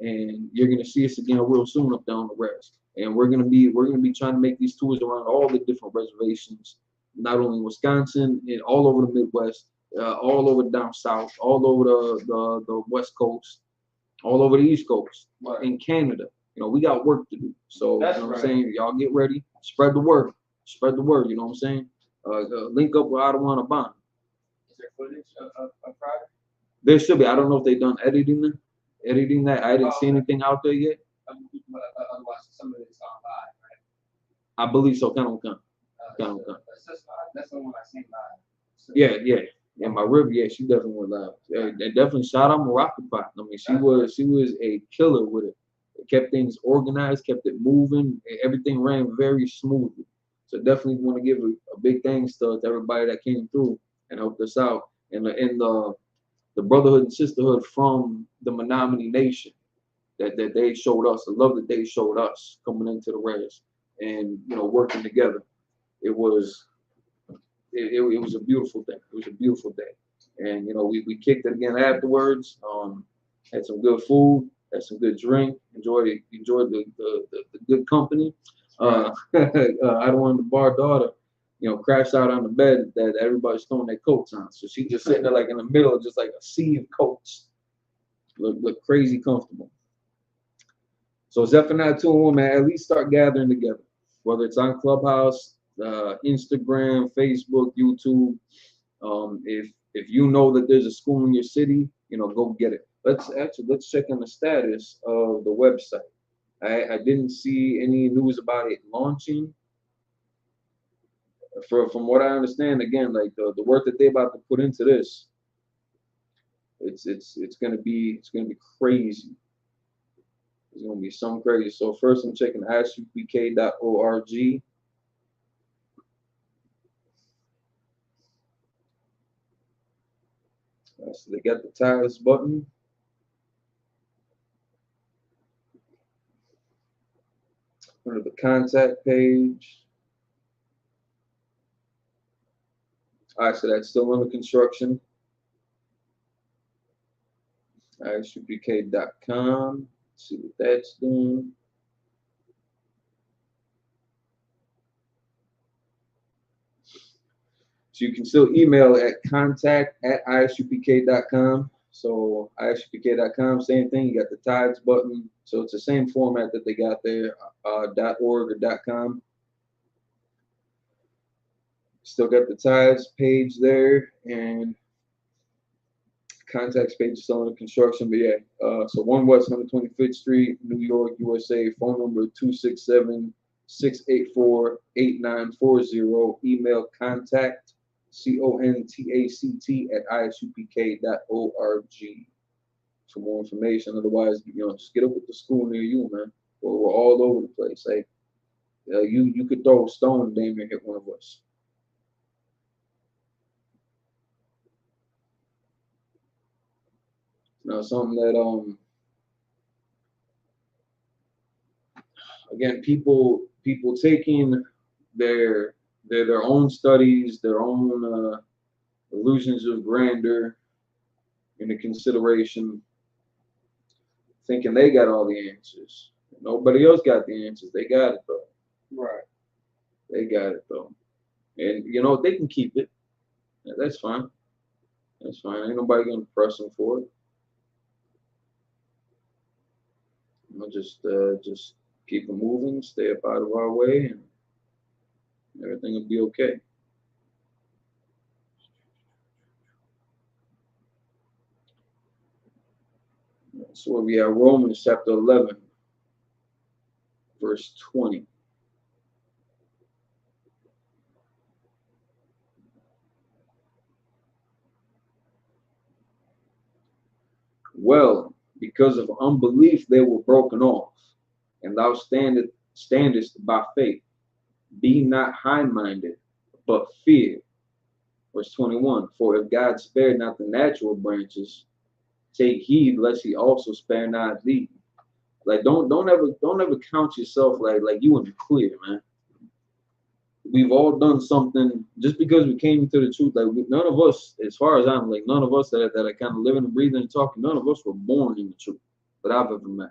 And you're gonna see us again real soon up down the rest. And we're gonna be trying to make these tours around all the different reservations, not only in Wisconsin, and all over the Midwest, all over down south, all over the West Coast, all over the East Coast, in Canada. We got work to do. So That's what right. I'm saying, y'all get ready, spread the word, you know what I'm saying? Link up with Ottawa and Bond. Is there footage of Friday? There should be. I don't know if they done editing that. I didn't see anything out there yet. Otherwise, some of it's online, right? I believe so. Kind of. That's the one I seen live. So, Yeah. My rib, she definitely went live. And definitely shout out Morocco Pot. She was a killer with it. It kept things organized, kept it moving. Everything ran very smoothly. So definitely want to give a big thanks to everybody that came through and helped us out. And the brotherhood and sisterhood from the Menominee Nation that they showed us, the love that they showed us coming into the res and working together. It was a beautiful thing. It was a beautiful day. And we kicked it again afterwards. Had some good food, had some good drink, enjoyed the good company. I don't want the bar daughter, crashed out on the bed that everybody's throwing their coats on. So she just sitting there like in the middle, just like a sea of coats. Look crazy comfortable. So Zephaniah 2-1, man, at least start gathering together, whether it's on Clubhouse, Instagram, Facebook, YouTube. If you know that there's a school in your city, go get it. Let's check on the status of the website. I didn't see any news about it launching. From what I understand, again, like the work that they're about to put into this, it's gonna be crazy. It's gonna be some crazy. So first, I'm checking isupk.org. So they got the titles button. Under the contact page. All right, so that's still under construction. ISUPK.com. See what that's doing. So you can still email at contact@isupk.com. So isupk.com, same thing. You got the tides button. So it's the same format that they got there, .org or .com. Still got the tides page there, and contacts page is still under construction. But yeah, so 1 West 125th Street, New York, USA. Phone number 267-684-8940. Email contact contact@isupk.org for more information. Otherwise, just get up with the school near you, man. We're all over the place. Like, you could throw a stone and damn near hit one of us. Now, something that again, people taking their own studies, their own illusions of grandeur into consideration, thinking they got all the answers. Nobody else got the answers. They got it though. Right. They got it though. And they can keep it. Yeah, that's fine. That's fine. Ain't nobody gonna press them for it. Just keep it moving, stay up out of our way, and everything will be okay. So where we are, Romans chapter 11, verse 20. Well, because of unbelief they were broken off, and thou standest by faith. Be not high-minded, but fear. Verse 21. For if God spared not the natural branches, take heed lest he also spare not thee. Like don't ever count yourself like you in the clear, man. We've all done something just because we came to the truth. Like none of us, as far as I'm none of us that are kind of living and breathing and talking, none of us were born in the truth that I've ever met.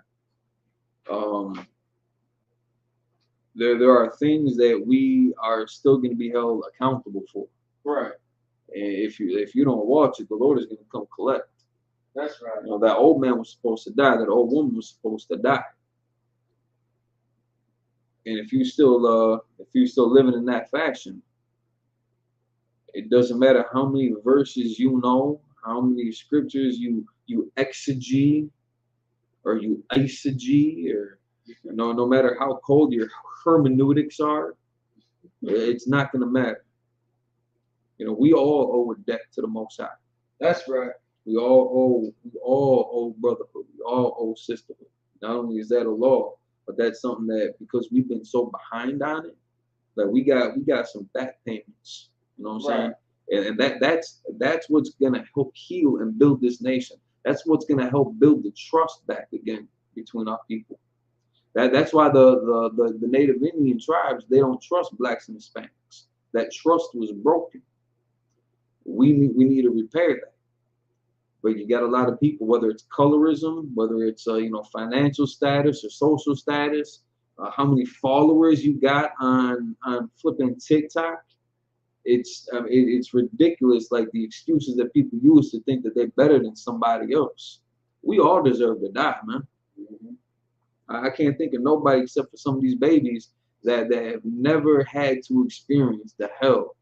There are things that we are still going to be held accountable for. Right. And if you don't watch it, the Lord is going to come collect. That's right. That old man was supposed to die. That old woman was supposed to die. And if you still living in that fashion, it doesn't matter how many verses you know, how many scriptures you exegete or you eisegete, or no matter how cold your hermeneutics are, it's not going to matter. We all owe a debt to the Most High. That's right. We all owe brotherhood. We all owe sisterhood. Not only is that a law, but that's something that because we've been so behind on it, that we got some back payments. You know what I'm saying? And that's what's gonna help heal and build this nation. That's what's gonna help build the trust back again between our people. That's why the Native Indian tribes, they don't trust blacks and Hispanics. That trust was broken. We need to repair that. But you got a lot of people, whether it's colorism, whether it's financial status or social status, how many followers you got on flipping TikTok. It's ridiculous, like the excuses that people use to think that they're better than somebody else. We all deserve to die, man. Mm-hmm. I can't think of nobody except for some of these babies that have never had to experience the hell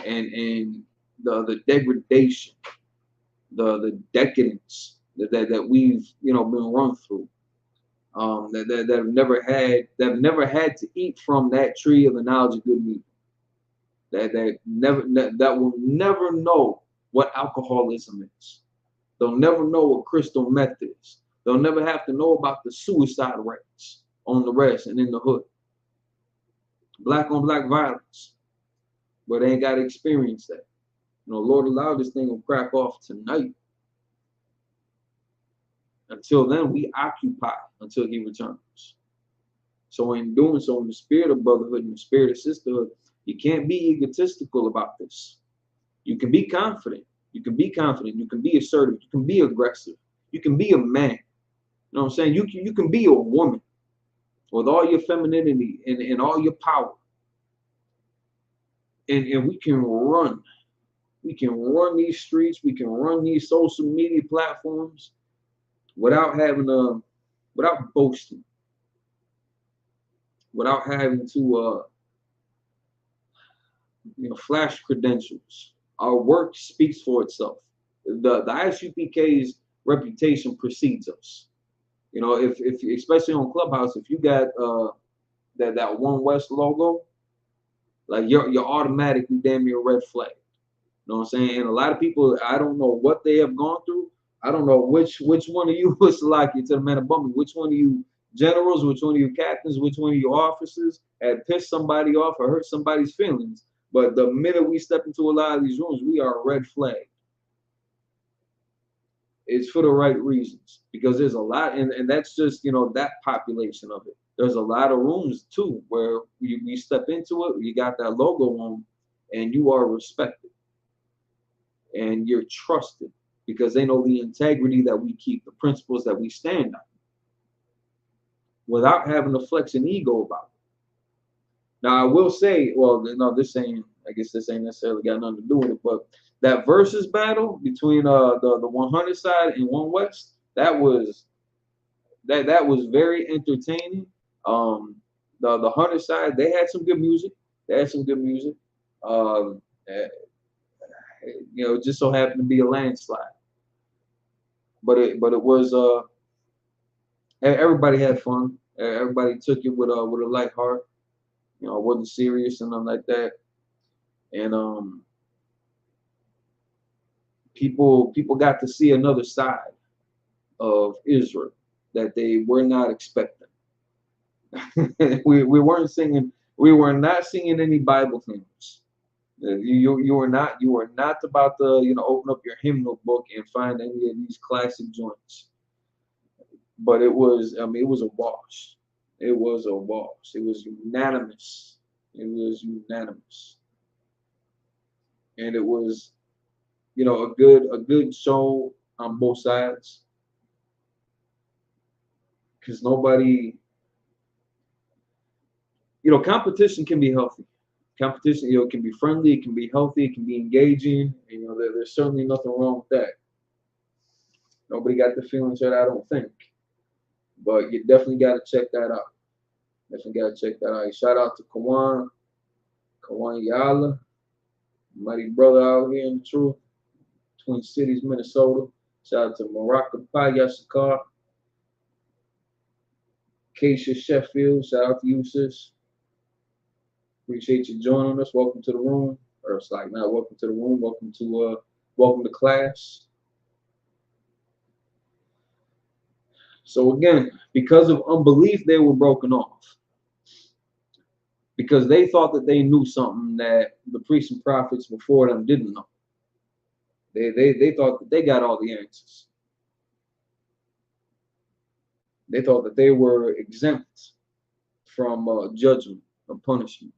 and the degradation, the decadence that we've been run through. That have never had to eat from that tree of the knowledge of good and evil. That will never know what alcoholism is. They'll never know what crystal meth is. They'll never have to know about the suicide rates on the rest and in the hood. Black on black violence, but they ain't got to experience that. You know, Lord allow this thing will crack off tonight. Until then, we occupy until he returns. So in doing so, in the spirit of brotherhood and the spirit of sisterhood, you can't be egotistical about this. You can be confident. You can be confident. You can be assertive. You can be aggressive. You can be a man. You know what I'm saying? You can be a woman with all your femininity and all your power. And we can run. We can run these streets. We can run these social media platforms without having without boasting, without having to flash credentials. Our work speaks for itself. The ISUPK's reputation precedes us. You know, if especially on Clubhouse, if you got that One West logo, like you're automatically damn near a red flag. You know what I'm saying? And a lot of people, I don't know what they have gone through. I don't know which one of you was like it to the man above me. Which one of you generals, which one of you captains, which one of you officers had pissed somebody off or hurt somebody's feelings. But the minute we step into a lot of these rooms, we are a red flag. It's for the right reasons, because there's a lot, and that's just, that population of it. There's a lot of rooms too where you step into it, you got that logo on, and you are respected, and you're trusted because they know the integrity that we keep, the principles that we stand on, without having to flex an ego about it. Now I will say, well, no, I guess this ain't necessarily got nothing to do with it, but that versus battle between the 100 side and One West, that was very entertaining. The 100 side, they had some good music. It just so happened to be a landslide. But it was everybody had fun. Everybody took it with a light heart. It wasn't serious and nothing like that. And people got to see another side of Israel that they were not expecting. we were not singing any Bible hymns. You were not about to open up your hymnal book and find any of these classic joints. But it was a wash. It was a wash. It was unanimous. And it was a good show on both sides, because nobody, competition can be healthy. Competition, can be friendly, it can be healthy, it can be engaging. There's certainly nothing wrong with that. Nobody got the feelings that, I don't think, but you definitely got to check that out. Shout out to Kawan Yala, mighty brother out here in the truth, Twin Cities, Minnesota. Shout out to Morocco Yashikar, Keisha Sheffield. Shout out to you, sis. Appreciate you joining us. Welcome to the room. Or it's like, not welcome to the room. Welcome to class. So again, because of unbelief, they were broken off. Because they thought that they knew something that the priests and prophets before them didn't know. They thought that they got all the answers. They thought that they were exempt from judgment or punishment.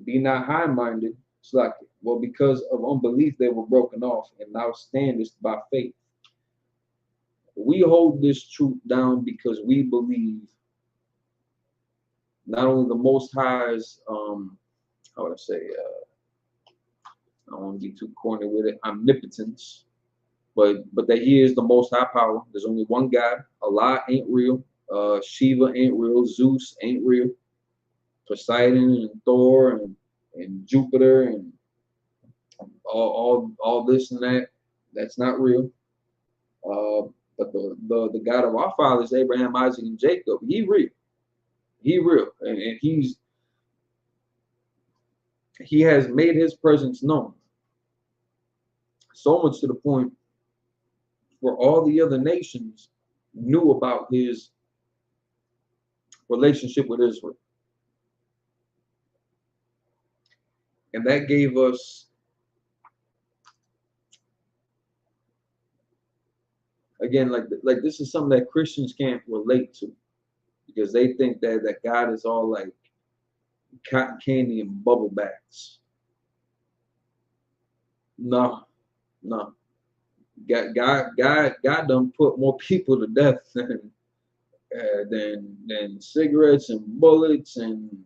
Be not high-minded. It's like, well, because of unbelief, they were broken off, and now standest by faith. We hold this truth down because we believe not only the Most High's, how would I say, I don't want to be too corny with it, omnipotence, but that He is the Most High power. There's only one God. Allah ain't real. Shiva ain't real. Zeus ain't real. Poseidon and Thor and Jupiter and all this and that, that's not real. But the God of our fathers, Abraham, Isaac, and Jacob, He real. And He has made His presence known. So much to the point where all the other nations knew about His relationship with Israel. And that gave us, again, like this is something that Christians can't relate to, because they think that God is all like cotton candy and bubble baths. No, no. God done put more people to death than cigarettes and bullets and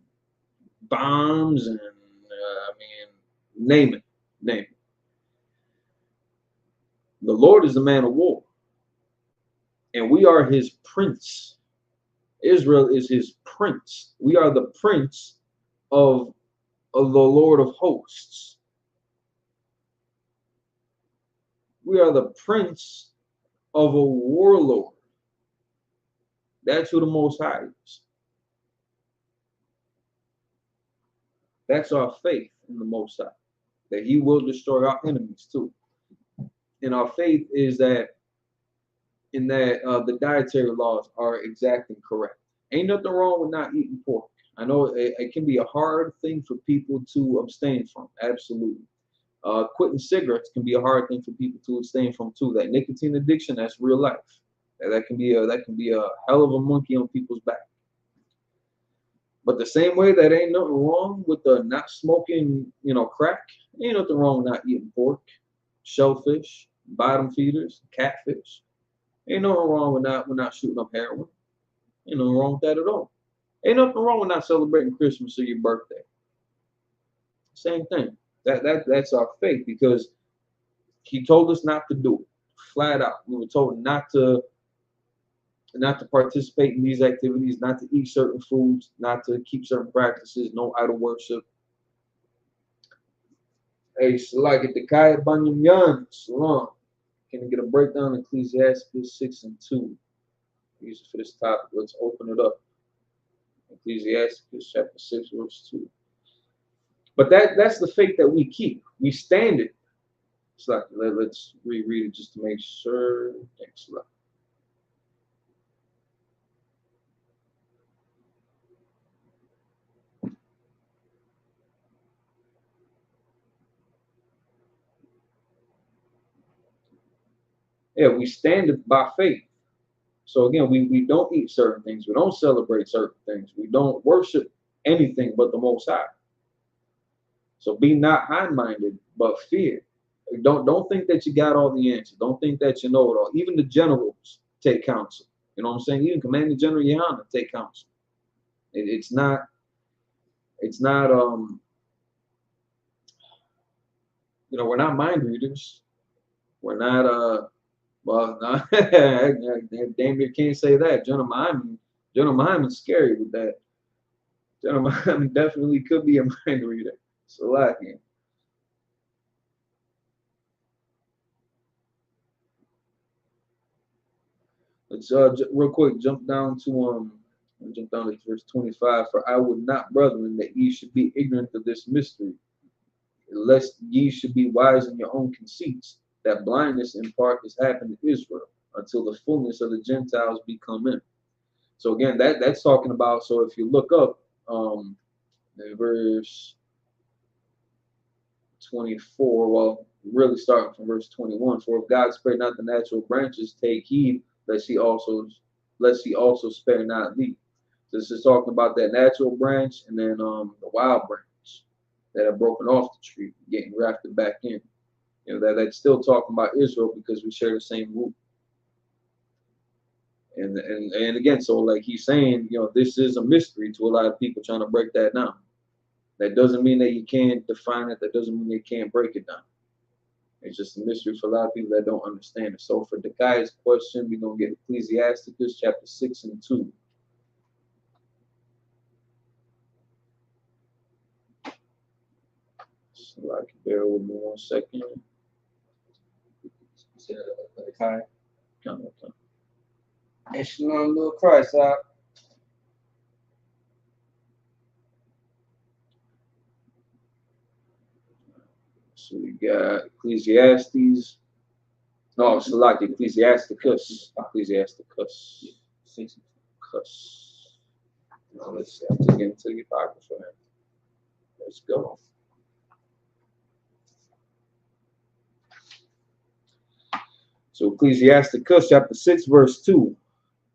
bombs and I mean, name it, name it. The Lord is a man of war, and we are his prince. Israel is his prince. We are the prince of the Lord of hosts. We are the prince of a warlord. That's who the Most High is. That's our faith in the Most High, that he will destroy our enemies too. And our faith is that the dietary laws are exactly correct. Ain't nothing wrong with not eating pork. I know it can be a hard thing for people to abstain from. Absolutely. Quitting cigarettes can be a hard thing for people to abstain from too. That nicotine addiction, that's real life. That can be a hell of a monkey on people's back. But the same way that ain't nothing wrong with not smoking, crack, ain't nothing wrong with not eating pork, shellfish, bottom feeders, catfish. Ain't nothing wrong with not shooting up heroin. Ain't nothing wrong with that at all. Ain't nothing wrong with not celebrating Christmas or your birthday. Same thing. That's our faith, because he told us not to do it. Flat out. We were told not to participate in these activities, not to eat certain foods, not to keep certain practices, no idol worship. Hey, Salah, get the Kaya Banyam Yan. Salam. Can I get a breakdown of Ecclesiastes 6 and 2? Use it for this topic. Let's open it up. Ecclesiastes chapter 6, verse 2. But that's the faith that we keep. We stand it. Salah, let's reread it just to make sure. Thanks, Salah. Yeah, we stand it by faith. So again, we don't eat certain things. We don't celebrate certain things. We don't worship anything but the Most High. So be not high-minded, but fear. Don't think that you got all the answers. Don't think that you know it all. Even the generals take counsel. You know what I'm saying? Even Commanding General Yohana take counsel. It's not we're not mind readers. We're not well, no, damn, you can't say that. General Muhammad's scary with that. General Muhammad definitely could be a mind reader. So lacking. Let's real quick jump down to verse 25. For I would not, brethren, that ye should be ignorant of this mystery, lest ye should be wise in your own conceits, that blindness in part is happened to Israel, until the fullness of the Gentiles be come in. So again, that's talking about. So if you look up verse 24, well, really starting from verse 21. For if God spare not the natural branches, take heed lest he also spare not thee. This is talking about that natural branch and then the wild branch that are broken off the tree, getting grafted back in. That's still talking about Israel, because we share the same root. And again, so like he's saying, this is a mystery to a lot of people trying to break that down. That doesn't mean that you can't define it. That doesn't mean they can't break it down. It's just a mystery for a lot of people that don't understand it. So for Dekai's question, we're going to get Ecclesiasticus chapter 6 and 2. So I can bear with me 1 second. Dekai. Come. Hey, Shalom, little Christ out. So we got Ecclesiastes. No, it's like Ecclesiasticus. Ecclesiasticus. Now let's see. I'm to get into the Apocrypha. Let's go. So Ecclesiasticus chapter 6, verse 2.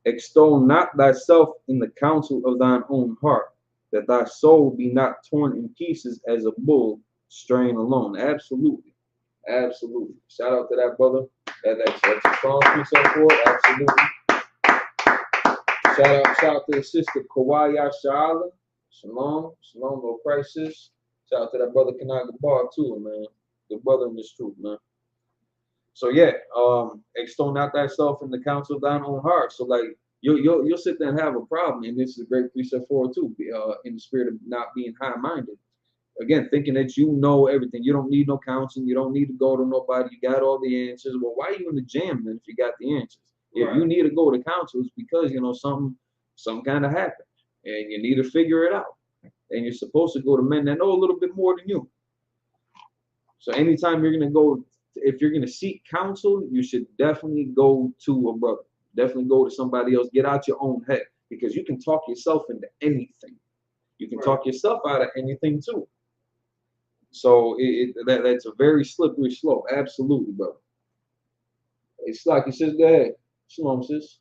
Extol not thyself in the counsel of thine own heart, that thy soul be not torn in pieces as a bull straying alone. Absolutely. Absolutely. Shout out to that brother. That's a strong precept for it. Absolutely. Shout out to the sister Kawaya Shala. Shalom. Shalom, no crisis. Shout out to that brother Kanaga Bar too, man. Good brother in this truth, man. So yeah, extol not thyself in the counsel of thine own heart. So like you'll sit there and have a problem, and this is a great precept for it too, in the spirit of not being high-minded. Again, thinking that you know everything. You don't need no counseling. You don't need to go to nobody. You got all the answers. Well, why are you in the jam then if you got the answers? If you need to go to counsel, it's because you know something kind of happened, and you need to figure it out. And you're supposed to go to men that know a little bit more than you. So anytime you're gonna go, if you're gonna seek counsel, you should definitely go to a brother. Definitely go to somebody else. Get out your own head, because you can talk yourself into anything. You can talk yourself out of anything too. So that's a very slippery slope. Absolutely, bro. It's like he says, go ahead. Shalom, sis.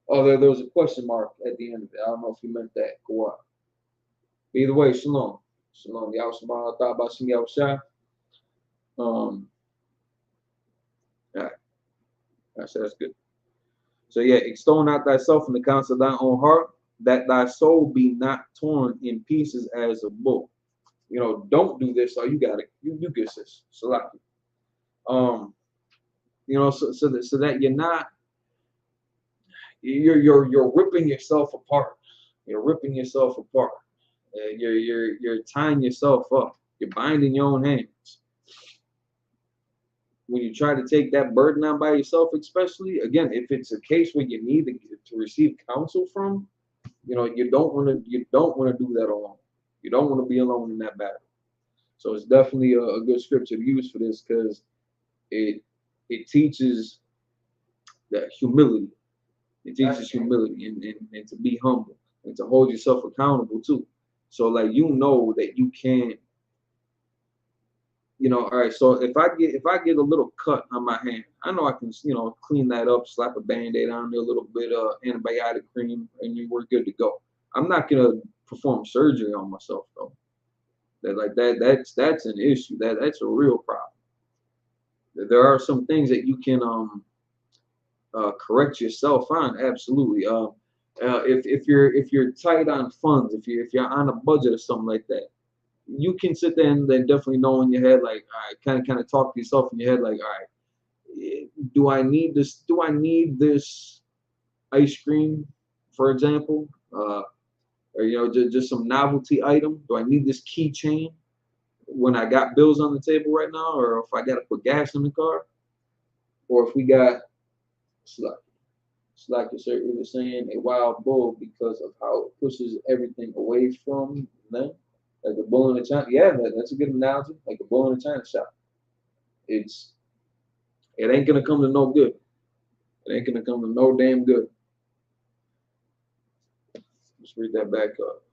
Oh, there was a question mark at the end of it. I don't know if you meant that. Go on. Either way, shalom. Shalom. Y'all subhanahu wa ta'ala bashim y'all shah. All right. That's good. So yeah, extol not thyself in the counsel of thine own heart, that thy soul be not torn in pieces as a bull. You know, don't do this, or you got it. You get this. Salaki. You know, so that you're not, you're ripping yourself apart. You're ripping yourself apart. You're tying yourself up. You're binding your own hands. When you try to take that burden on by yourself, especially, again, if it's a case where you need to receive counsel from, you know, you don't want to do that alone. You don't want to be alone in that battle. So it's definitely a good scripture to use for this, because it teaches that humility. It teaches humility and to be humble and to hold yourself accountable too. So like, you know that you can't, you know, all right, so if I get a little cut on my hand, I know I can, you know, clean that up, slap a Band-Aid on there, a little bit of antibiotic cream, and we're good to go. I'm not gonna perform surgery on myself though. That's an issue. That's a real problem. There are some things that you can correct yourself on, absolutely. If you're tight on funds, if you're on a budget or something like that, you can sit there and then definitely know in your head, like, all right, kind of talk to yourself in your head, like, all right, do I need this? Do I need this ice cream, for example, or you know, just some novelty item? Do I need this keychain when I got bills on the table right now, or if I got to put gas in the car, or if we got like you were saying, a wild bull, because of how it pushes everything away from them. Like a bull in a china. Yeah, that's a good analogy. Like a bull in a china shop. It ain't gonna come to no good. It ain't gonna come to no damn good. Let's read that back up.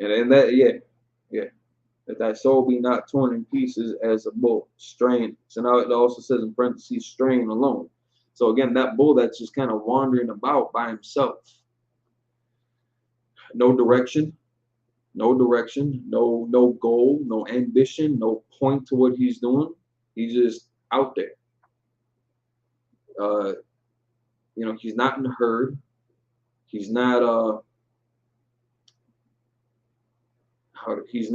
And then that thy soul be not torn in pieces as a bull, strain. So now it also says in parentheses, strain alone. So again, that bull that's just kind of wandering about by himself. No direction, no goal, no ambition, no point to what he's doing. He's just out there. You know, he's not in the herd. He's not he's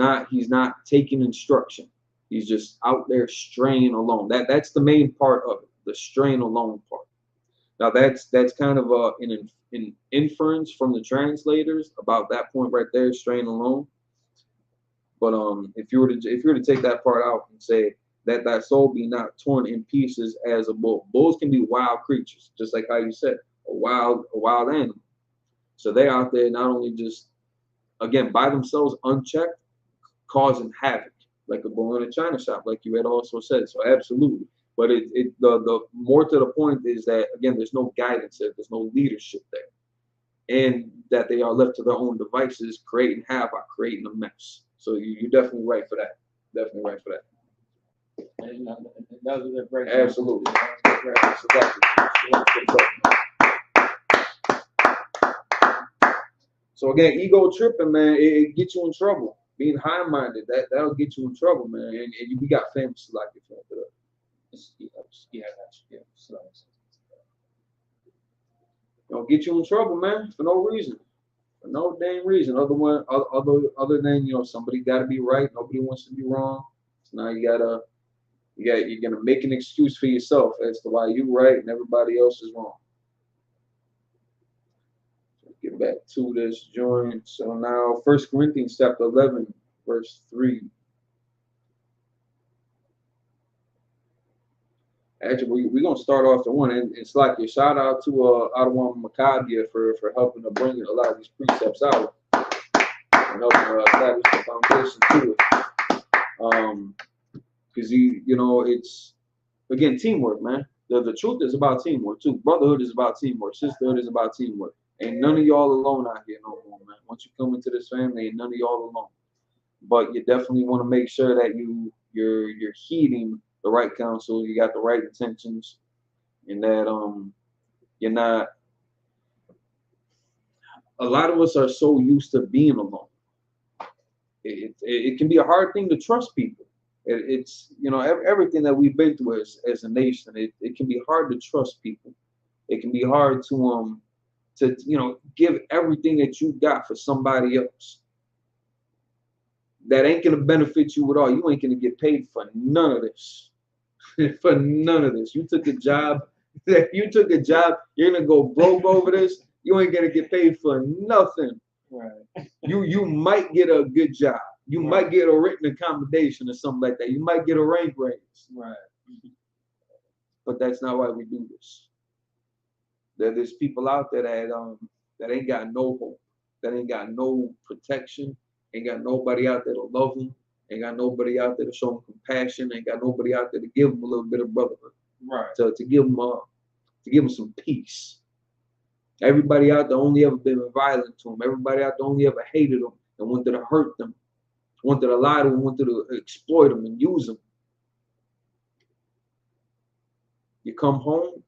not taking instruction. He's just out there straying alone. That's the main part of it, the straying alone part. Now that's kind of an inference from the translators about that point right there, straying alone. But if you were to take that part out and say that thy soul be not torn in pieces as a bull. Bulls can be wild creatures, just like how you said, a wild animal. So they're out there not only just, again, by themselves, unchecked, causing havoc, like a bull in a china shop, like you had also said. So absolutely. But the more to the point is that, again, there's no guidance there, there's no leadership there, and that they are left to their own devices, creating havoc, creating a mess. So you're definitely right for that. Definitely right for that. That was a good break. Absolutely. So again, ego tripping, man, it gets you in trouble. Being high-minded, that'll get you in trouble, man. And we got famous like it. It'll get you in trouble, man, for no reason. For no dang reason. Other than, you know, somebody gotta be right, nobody wants to be wrong. So now you're gonna make an excuse for yourself as to why you're right and everybody else is wrong. Get back to this joint. So now 1 Corinthians chapter 11, verse 3. Actually, we're going to start off the one. And it's like a shout out to Adawan Maccadia for helping to bring a lot of these precepts out and helping establish the foundation to it. Because, you know, it's, again, teamwork, man. The truth is about teamwork, too. Brotherhood is about teamwork. Sisterhood is about teamwork. Ain't none of y'all alone out here no more, man. Once you come into this family, ain't none of y'all alone. But you definitely want to make sure that you're heeding the right counsel, you got the right intentions, and that you're not. A lot of us are so used to being alone. It can be a hard thing to trust people. It's, you know, everything that we've been through as a nation. It can be hard to trust people. It can be hard to you know, give everything that you got for somebody else that ain't gonna benefit you at all. You ain't gonna get paid for none of this. For none of this. You took a job, you're gonna go broke over this. You ain't gonna get paid for nothing. Right. You might get a good job. You might get a written accommodation or something like that. You might get a rank raise. Right. But that's not why we do this. There's people out there that ain't got no hope, that ain't got no protection, ain't got nobody out there to love them, ain't got nobody out there to show them compassion, ain't got nobody out there to give them a little bit of brotherhood, right? To give them some peace. Everybody out there only ever been violent to them. Everybody out there only ever hated them and wanted to hurt them, wanted to lie to them, wanted to exploit them and use them. You come home.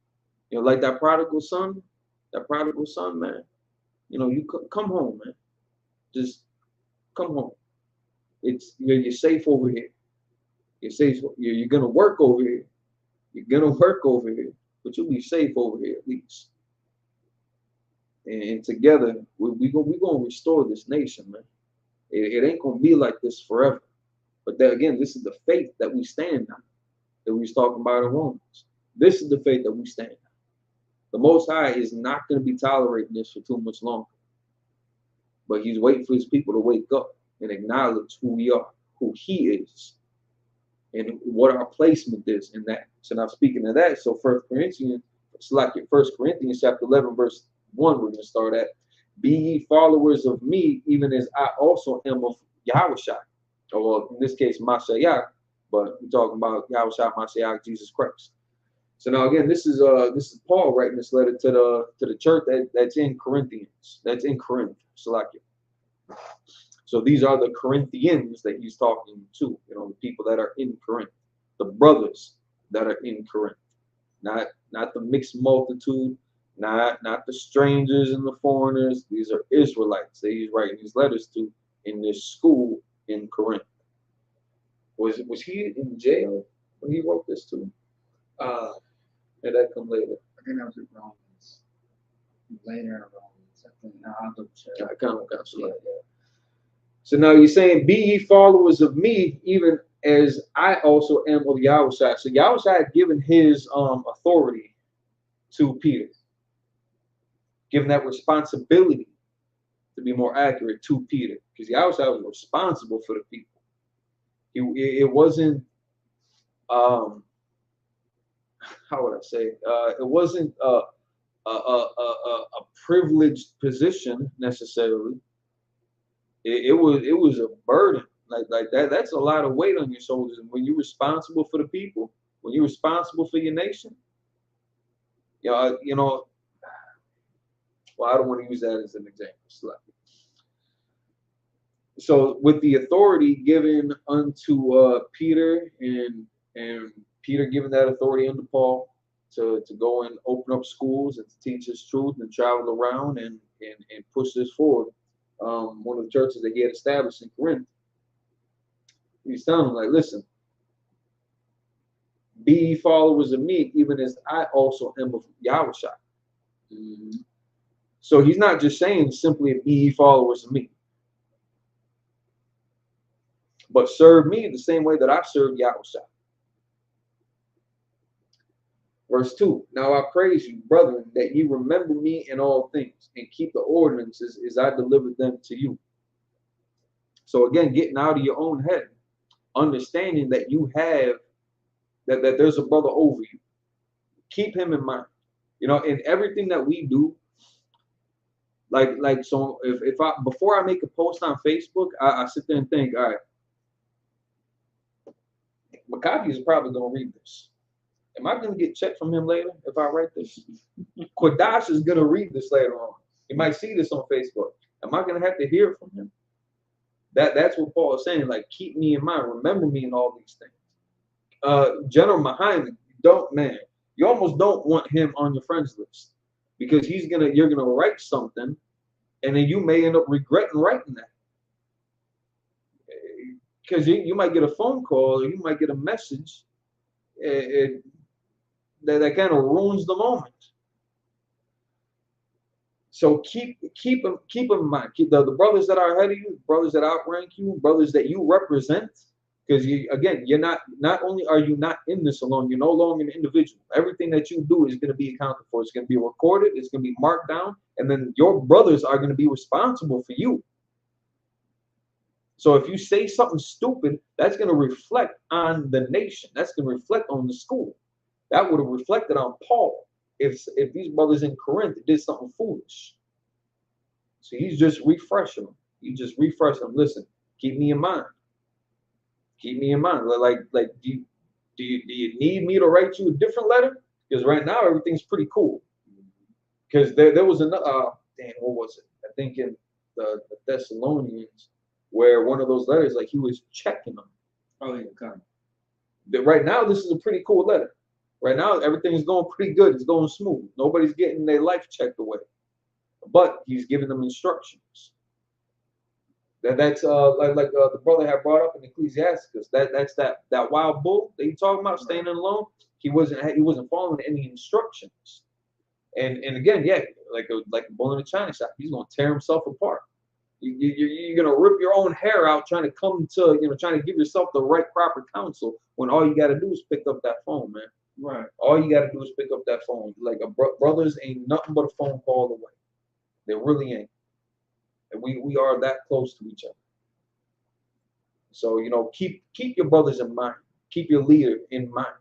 You know, like that prodigal son, man. You know, you come home, man. Just come home. You're safe over here. You're safe. You're gonna work over here. You're gonna work over here, but you'll be safe over here at least. And together, we gonna restore this nation, man. It ain't gonna be like this forever. But then again, this is the faith that we stand on, that we was talking about in Romans. This is the faith that we stand on. The Most High is not going to be tolerating this for too much longer. But he's waiting for his people to wake up and acknowledge who we are, who he is, and what our placement is in that. So now speaking of that, so 1 Corinthians chapter 11, verse 1, we're going to start at. Be ye followers of me, even as I also am of Yahushua. Or in this case, Mashiach, but we're talking about Yahushua, Mashiach, Jesus Christ. So now again, this is Paul writing this letter to the church that's in Corinthians, that's in Corinth, Salakia. So these are the Corinthians that he's talking to, you know, the people that are in Corinth, the brothers that are in Corinth, not the mixed multitude, not the strangers and the foreigners. These are Israelites that he's writing these letters to in this school in Corinth. Was he in jail when he wrote this to? Did that come later? I think that was in Romans. Later in Romans. I think I'll double check. I kind of like that. So now you're saying, be ye followers of me, even as I also am of Yahushua. So Yahushua had given his authority to Peter, given that responsibility, to be more accurate, to Peter, because Yahushua was responsible for the people. It wasn't how would I say? It wasn't a privileged position necessarily. It was a burden like that. That's a lot of weight on your shoulders. And when you're responsible for the people, when you're responsible for your nation, you know. Well, I don't want to use that as an example. So with the authority given unto Peter and And Peter giving that authority unto Paul to go and open up schools and to teach his truth and travel around and push this forward. One of the churches that he had established in Corinth, he's telling them, like, listen, be ye followers of me, even as I also am of Yahushua. So he's not just saying simply be ye followers of me, but serve me the same way that I served Yahushua. Verse 2, now I praise you, brethren, that ye remember me in all things, and keep the ordinances as I delivered them to you. So again, getting out of your own head, understanding that you have, that there's a brother over you. Keep him in mind. You know, in everything that we do, so if I, before I make a post on Facebook, I sit there and think, all right, Maccabi is probably going to read this. Am I going to get checked from him later if I write this? Quadash is going to read this later on. He might see this on Facebook. Am I going to have to hear from him? That's what Paul is saying. Like, keep me in mind. Remember me in all these things. General Highminded, you almost don't want him on your friends list because you're gonna write something, and then you may end up regretting writing that. Because you might get a phone call, or you might get a message that kind of ruins the moment. So keep them in mind. Keep the brothers that are ahead of you, brothers that outrank you, brothers that you represent. Because you're not only are you not in this alone, you're no longer an individual. Everything that you do is going to be accounted for. It's going to be recorded. It's going to be marked down, and then your brothers are going to be responsible for you. So if you say something stupid, that's going to reflect on the nation. That's going to reflect on the school. That would have reflected on Paul if these brothers in Corinth did something foolish. So he's just refreshing them. He just refreshed them. Listen, keep me in mind. Keep me in mind. Like, do you need me to write you a different letter? Because right now everything's pretty cool. Because there was another, what was it? I think in the Thessalonians, where one of those letters, like he was checking them. Oh, yeah, come. Right now, this is a pretty cool letter. Right now, everything's going pretty good. It's going smooth. Nobody's getting their life checked away. But he's giving them instructions. That's like the brother had brought up in Ecclesiasticus. That's that wild bull that you talking about, staying alone. He wasn't following any instructions. And again, yeah, like a bull in a china shop. He's gonna tear himself apart. You're gonna rip your own hair out trying to give yourself the right proper counsel when all you gotta do is pick up that phone, man. Right. All you gotta do is pick up that phone. Like brothers ain't nothing but a phone call away. They really ain't. And we are that close to each other. So, keep your brothers in mind. Keep your leader in mind.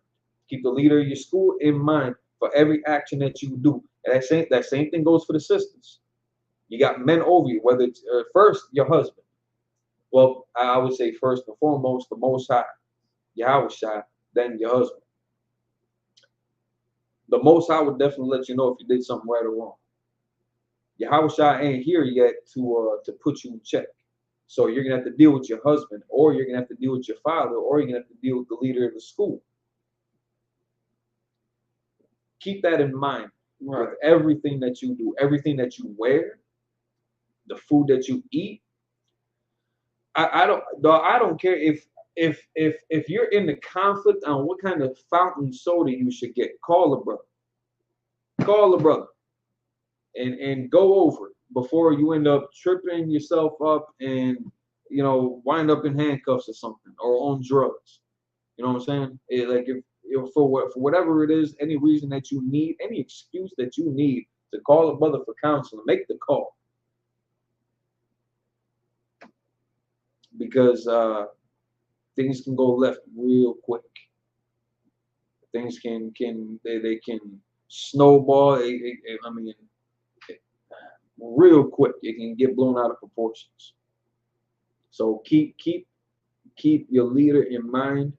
Keep the leader of your school in mind for every action that you do. And that same thing goes for the sisters. You got men over you, whether it's first your husband. Well, I would say first and foremost, the Most High, Yahushua, then your husband. The Most High would definitely let you know if you did something right or wrong. Yahushua ain't here yet to put you in check. So you're gonna have to deal with your husband, or you're gonna have to deal with your father, or you're gonna have to deal with the leader of the school. Keep that in mind with everything that you do, everything that you wear, the food that you eat. I don't care if you're in the conflict on what kind of fountain soda you should get. Call a brother. Call a brother. And go over it before you end up tripping yourself up and wind up in handcuffs or something, or on drugs. You know what I'm saying? For whatever it is, any reason that you need, any excuse that you need to call a brother for counseling, make the call. Because things can go left real quick. Things can snowball. Real quick, it can get blown out of proportions. So keep your leader in mind,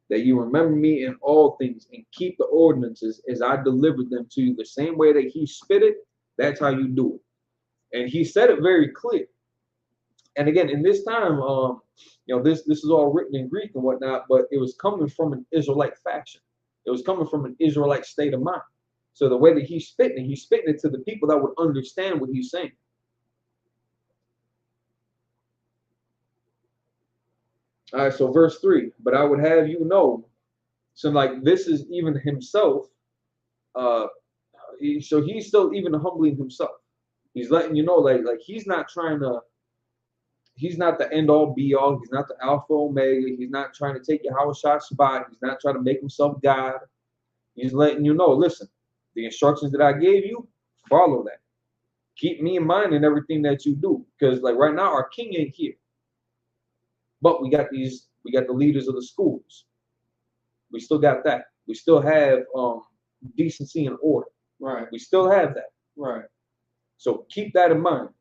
that you remember me in all things, and keep the ordinances as I delivered them to you. The same way that he spit it, that's how you do it. And he said it very clear. And again, in this time, this is all written in Greek and whatnot, but it was coming from an Israelite faction. It was coming from an Israelite state of mind. So the way that he's spitting it to the people that would understand what he's saying. All right, so verse 3, but I would have you know, so like this is even himself, so he's still even humbling himself. He's letting you know, like he's not the end all be all. He's not the Alpha Omega. He's not trying to take your house shot spot. He's not trying to make himself God. He's letting you know, listen, the instructions that I gave you, follow that. Keep me in mind in everything that you do. Because like right now, our king ain't here. But we got the leaders of the schools. We still got that. We still have decency and order. Right. We still have that. Right. So keep that in mind.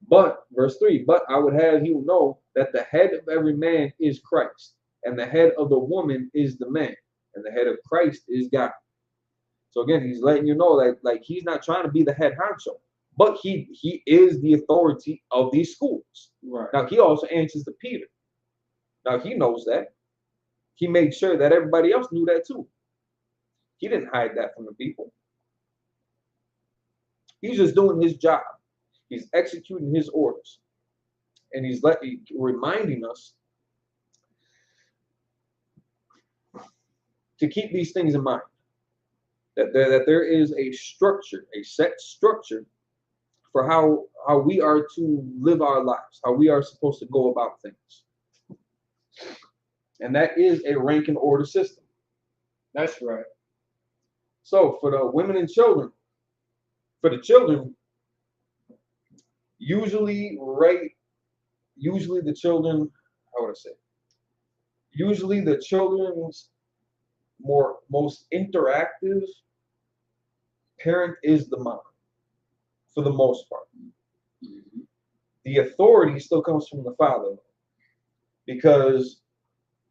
But, verse 3, but I would have you know that the head of every man is Christ, and the head of the woman is the man, and the head of Christ is God. So again, he's letting you know that like he's not trying to be the head honcho, but he is the authority of these schools. Right. Now he also answers to Peter. Now he knows that. He made sure that everybody else knew that too. He didn't hide that from the people. He's just doing his job. He's executing his orders. And he's reminding us to keep these things in mind. That there is a structure, a set structure for how we are to live our lives, how we are supposed to go about things. And that is a rank and order system. That's right. So for the women and children, for the children, usually the children, how would I say? Usually the children's most interactive parent is the mom, for the most part. Mm-hmm. The authority still comes from the father, because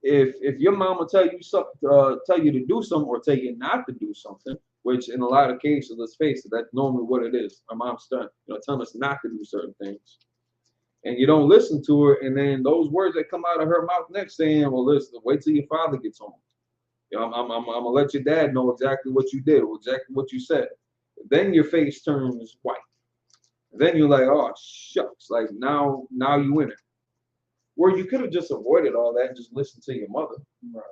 if your mom will tell you something, tell you to do something, or tell you not to do something, which in a lot of cases, let's face it, that's normally what it is. Our mom's telling us not to do certain things, and you don't listen to her, and then those words that come out of her mouth next saying, "Well, listen, wait till your father gets home. I'm gonna let your dad know exactly what you did, or exactly what you said." Then your face turns white. Then you're like, "Oh shucks!" Like now you in it. Where you could have just avoided all that and just listened to your mother. Right.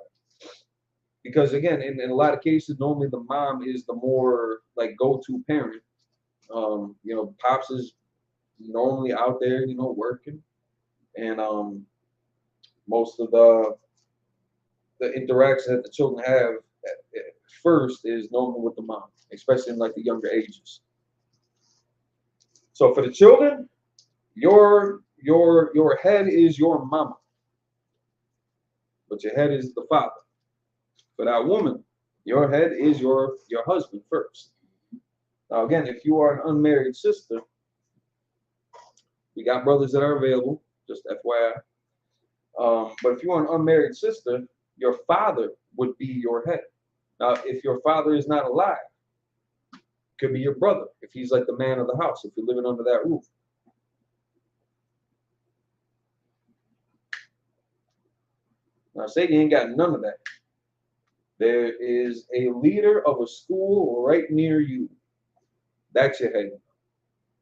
Because again, in a lot of cases, normally the mom is the more like go-to parent. Pops is normally out there, working, and most of the interaction that the children have at first is normally with the mom, especially in like the younger ages. So for the children, your head is your mama, but your head is the father. For that woman, your head is your husband first. Now again, if you are an unmarried sister, we got brothers that are available, just FYI. But if you are an unmarried sister, your father would be your head. Now, if your father is not alive, it could be your brother, if he's like the man of the house, if you're living under that roof. Now, say you ain't got none of that. There is a leader of a school right near you. That's your head.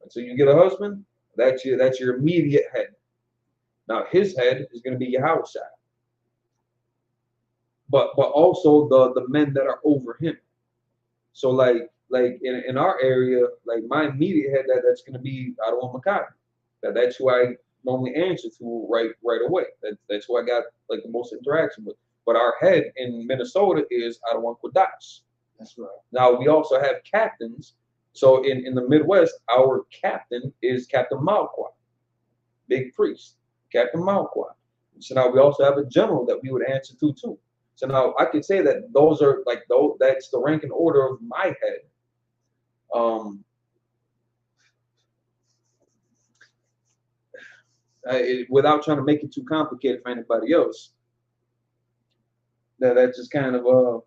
Until you get a husband, that's your immediate head. Now, his head is going to be your house child. But also the men that are over him. So like in our area, like my immediate head, that's going to be Adawan Makai. That's who I normally answer to right away. That's who I got like the most interaction with. But our head in Minnesota is Adawan Kodash. That's right. Now we also have captains. So in the Midwest, our captain is Captain Malquat, big priest, Captain Malquat. So now we also have a general that we would answer to too. So now I could say that those are like those. That's the rank and order of my head. Without trying to make it too complicated for anybody else, that's just kind of going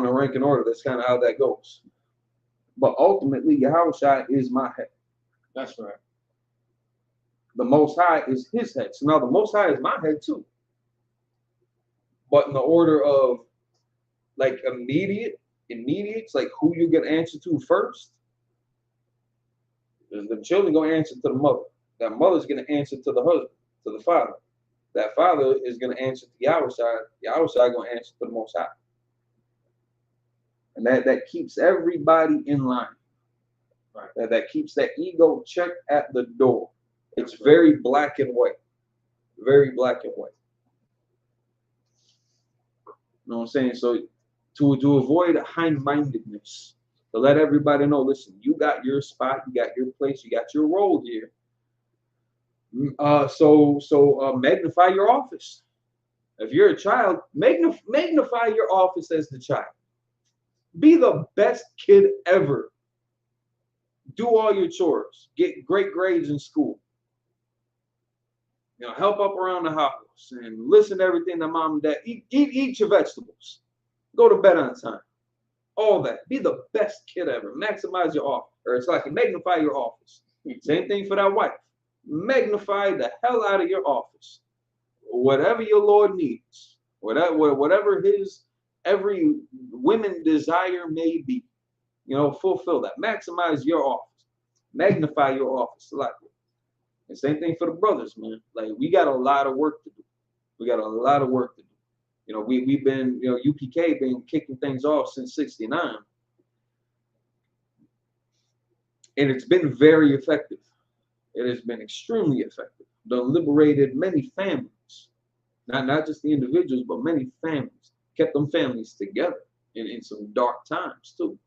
in rank and order. That's kind of how that goes. But ultimately, Yahushua is my head. That's right. The Most High is his head. So now the Most High is my head too. But in the order of like immediates, like who you get answer to first, the children gonna answer to the mother. That mother's gonna answer to the husband, to the father. That father is gonna answer to Yahweh Shai. Yahweh Shai gonna answer to the Most High. And that keeps everybody in line. Right. That keeps that ego checked at the door. It's very black and white. Very black and white. You know what I'm saying? So to avoid high-mindedness, to let everybody know, listen, you got your spot, you got your place, you got your role here. So magnify your office. If you're a child, magnify your office as the child. Be the best kid ever. Do all your chores. Get great grades in school. You know, help up around the house and listen to everything that mom and dad eat your vegetables. Go to bed on time. All that. Be the best kid ever. Maximize your office. Or it's like magnify your office. Same thing for that wife. Magnify the hell out of your office. Whatever your Lord needs. Whatever his every women desire may be. You know, fulfill that. Maximize your office. Magnify your office. Like and same thing for the brothers, man. Like we got a lot of work to do. We got a lot of work to do. You know, we've been, you know, UPK been kicking things off since '69. And it's been very effective. It has been extremely effective. Done liberated many families. Not just the individuals, but many families. Kept them families together in some dark times too.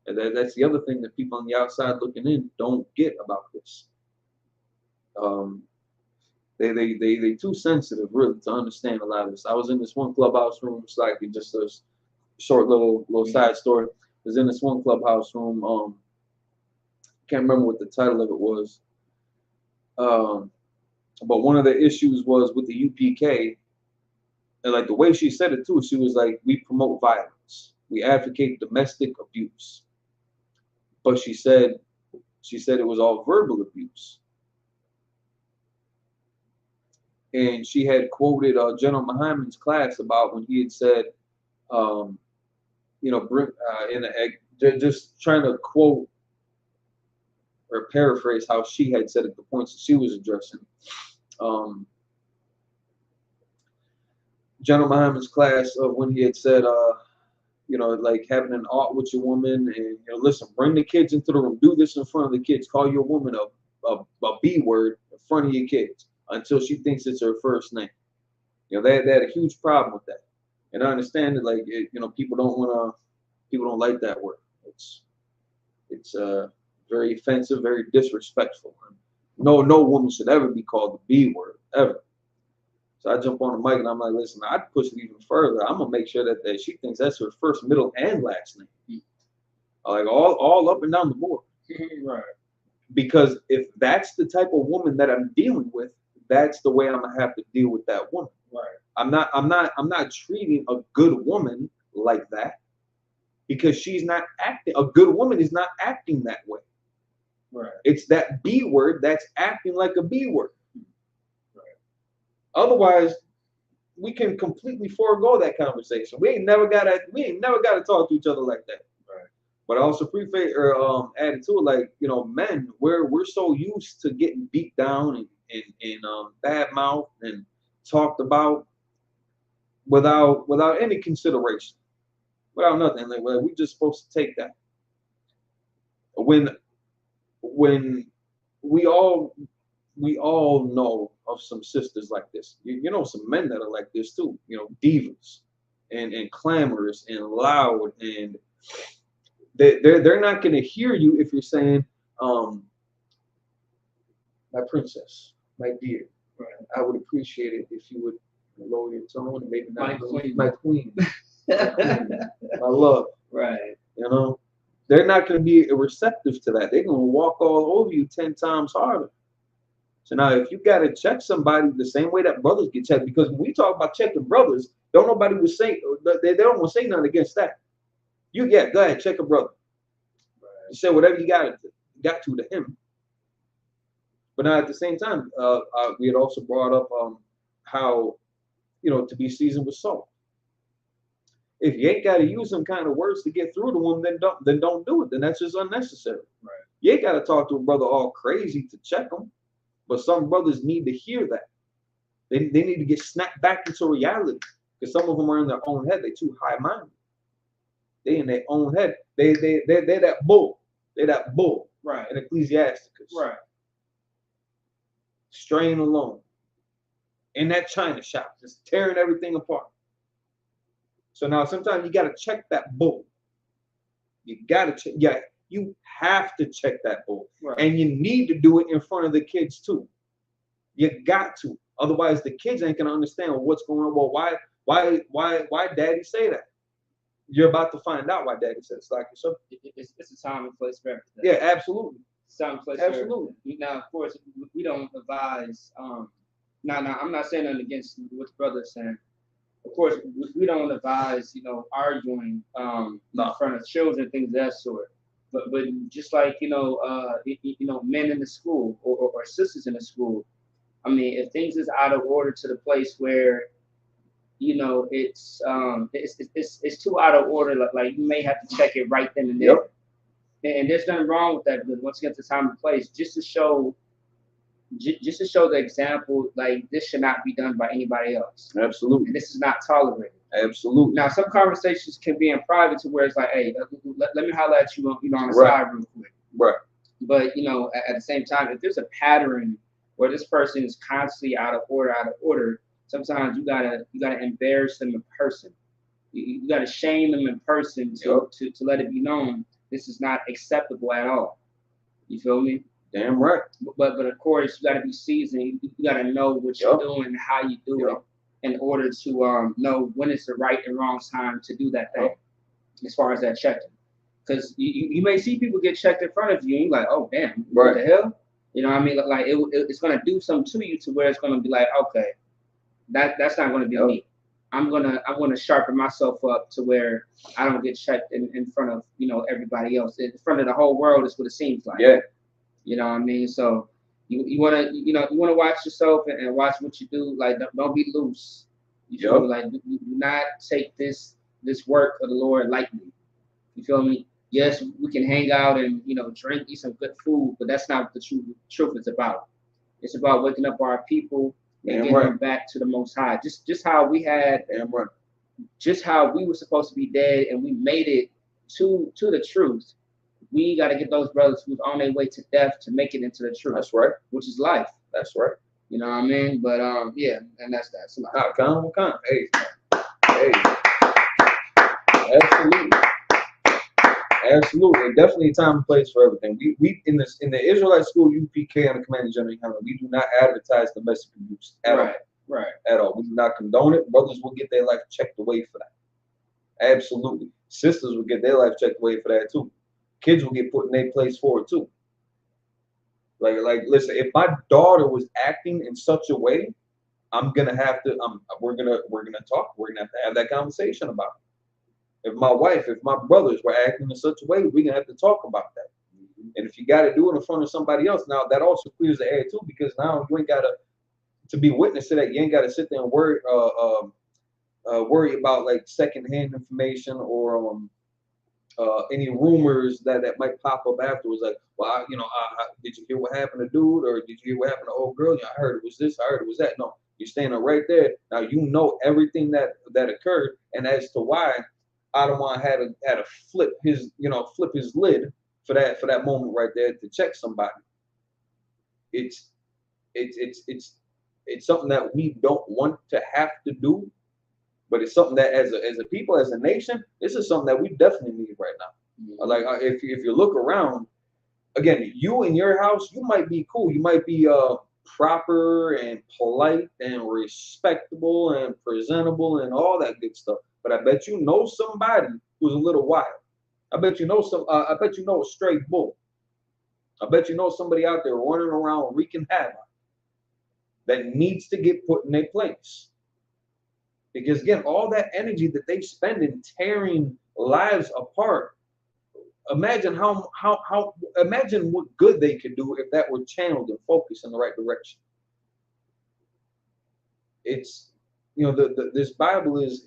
And that's the other thing that people on the outside looking in don't get about this. They too sensitive really to understand a lot of this. I was in this one clubhouse room. It's like just a short little side story. I was in this one clubhouse room. Can't remember what the title of it was. But one of the issues was with the UPK, and like the way she said it too, she was like, we promote violence. We advocate domestic abuse. But she said it was all verbal abuse. And she had quoted General Muhammad's class about when he had said, you know, just trying to quote or paraphrase how she had said it, the points that she was addressing. General Muhammad's class of when he had said, you know, like having an art with your woman and, you know, listen, bring the kids into the room, do this in front of the kids, call your woman a B word in front of your kids until she thinks it's her first name. You know, they had a huge problem with that. And I understand that, like, you know, people don't like that word. It's very offensive, very disrespectful. No woman should ever be called the B word, ever. So I jump on the mic and I'm like, listen, I'd push it even further. I'm gonna make sure that she thinks that's her first, middle, and last name. Like all up and down the board. Right. Because if that's the type of woman that I'm dealing with, that's the way I'm gonna have to deal with that woman. Right. I'm not treating a good woman like that because she's not acting. A good woman is not acting that way. Right. It's that B word that's acting like a B word. Otherwise, we can completely forego that conversation. We ain't never gotta talk to each other like that. Right. But I also added to it, like, you know, men, we're so used to getting beat down and bad mouth and talked about without any consideration, without nothing. Like, well, we just supposed to take that. When we all know of some sisters like this. You know some men that are like this too. You know, divas and clamorous and loud, and they're not going to hear you if you're saying, my princess, my dear, right. I would appreciate it if you would lower your tone and maybe not my queen, my love. Right. You know, they're not going to be receptive to that. They're going to walk all over you 10 times harder. So now, if you got to check somebody the same way that brothers get checked, because when we talk about checking brothers, don't nobody would say, they don't want to say nothing against that. Go ahead, check a brother. Right. You say whatever you got to him. But now at the same time, we had also brought up how, to be seasoned with salt. If you ain't got to use some kind of words to get through to them, then don't do it. Then that's just unnecessary. Right. You ain't got to talk to a brother all crazy to check them. But some brothers need to hear that. They need to get snapped back into reality. Because some of them are in their own head. They're too high-minded. They in their own head. They're that bull. They're that bull. Right. In Ecclesiasticus. Right. Straying alone. In that china shop. Just tearing everything apart. So now sometimes you got to check that bull. You got to check. Yeah, you have to check that bull. Right. And you need to do it in front of the kids too. You got to. Otherwise, the kids ain't going to understand what's going on. Well, why daddy say that? You're about to find out why daddy said it's like yourself. It's a time and place for everything. Yeah, absolutely. It's time and place Absolutely. for everything. Now, of course, we don't advise. Now, I'm not saying nothing against what the brother's saying. Of course, we don't advise, arguing in front of children, things of that sort. But just like men in the school or sisters in the school. I mean, if things is out of order to the place where, it's too out of order. Like you may have to check it right then and there. Yep. And there's nothing wrong with that. But once again, the time and place, just to show the example, like this should not be done by anybody else. Absolutely. And this is not tolerated. Absolutely. Now, some conversations can be in private to where it's like, hey, let me holler at you, on the Right. side real quick. Right. But at the same time, if there's a pattern where this person is constantly out of order, sometimes you gotta embarrass them in person. You gotta shame them in person to let it be known this is not acceptable at all. You feel me? Damn right. But of course, you gotta be seasoned. You gotta know what you're doing and how you do it in order to know when it's the right and wrong time to do that thing. As far as that checking, because you may see people get checked in front of you, and you're like, oh damn, what the hell? You know what I mean? Like it's gonna do something to you to where it's gonna be like, okay, that's not gonna be me. I'm gonna sharpen myself up to where I don't get checked in front of everybody else. In front of the whole world is what it seems like. Yeah. You know what I mean? So you wanna watch yourself and watch what you do. Like don't be loose. You feel me? Like do not take this work of the Lord lightly. You feel me? Yes, we can hang out and drink, eat some good food, but that's not what the truth is about. It's about waking up our people and getting them back to the Most High. Just how we had, just how we were supposed to be dead and we made it to the truth. We got to get those brothers who's on their way to death to make it into the truth. That's right. Which is life. That's right. You know what I mean? But yeah, and that's that. So, Hey. Absolutely. Absolutely. Definitely a time and place for everything. We in the Israelite school, UPK and the Command General, we do not advertise domestic abuse at all. Right. At all. We do not condone it. Brothers will get their life checked away for that. Absolutely. Sisters will get their life checked away for that too. Kids will get put in their place for it too. Like listen, if my daughter was acting in such a way, I'm gonna have to we're gonna talk. We're gonna have to have that conversation about it. If my wife, if my brothers were acting in such a way, we're gonna have to talk about that. And if you gotta do it in front of somebody else, now that also clears the air too, because now you ain't gotta to be witness to that, you ain't gotta sit there and worry about like secondhand information or any rumors that might pop up afterwards, like, well, did you hear what happened to dude, or did you hear what happened to old girl? I heard it was this, I heard it was that. No, you're standing right there. Now you know everything that occurred, and as to why Adawan had to flip his lid for that moment right there to check somebody. It's something that we don't want to have to do. But it's something that, as a people, as a nation, this is something that we definitely need right now. Like, if you look around, again, you in your house, you might be cool. You might be proper and polite and respectable and presentable and all that good stuff. But I bet you know somebody who's a little wild. I bet you know a straight bull. I bet you know somebody out there running around wreaking havoc that needs to get put in their place. Because again, all that energy that they spend in tearing lives apart, imagine imagine what good they could do if that were channeled and focused in the right direction. It's, you know, this Bible is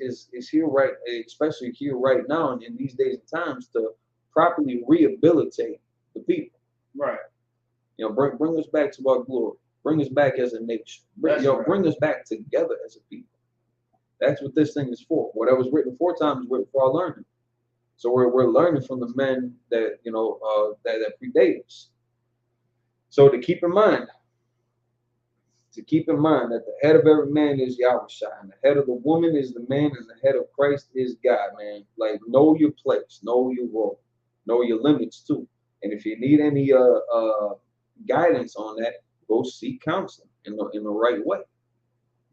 here right, especially here right now in these days and times, to properly rehabilitate the people. Right. You know, bring us back to our glory. Bring us back as a nation. Bring us back together as a people. That's what this thing is for. What was written 4 times is written for our learning. So we're learning from the men that, you know, that predate us. So to keep in mind that the head of every man is Yahushua, and the head of the woman is the man, and the head of Christ is God, man. Like, know your place, know your role, know your limits too. And if you need any guidance on that, go seek counseling in the right way.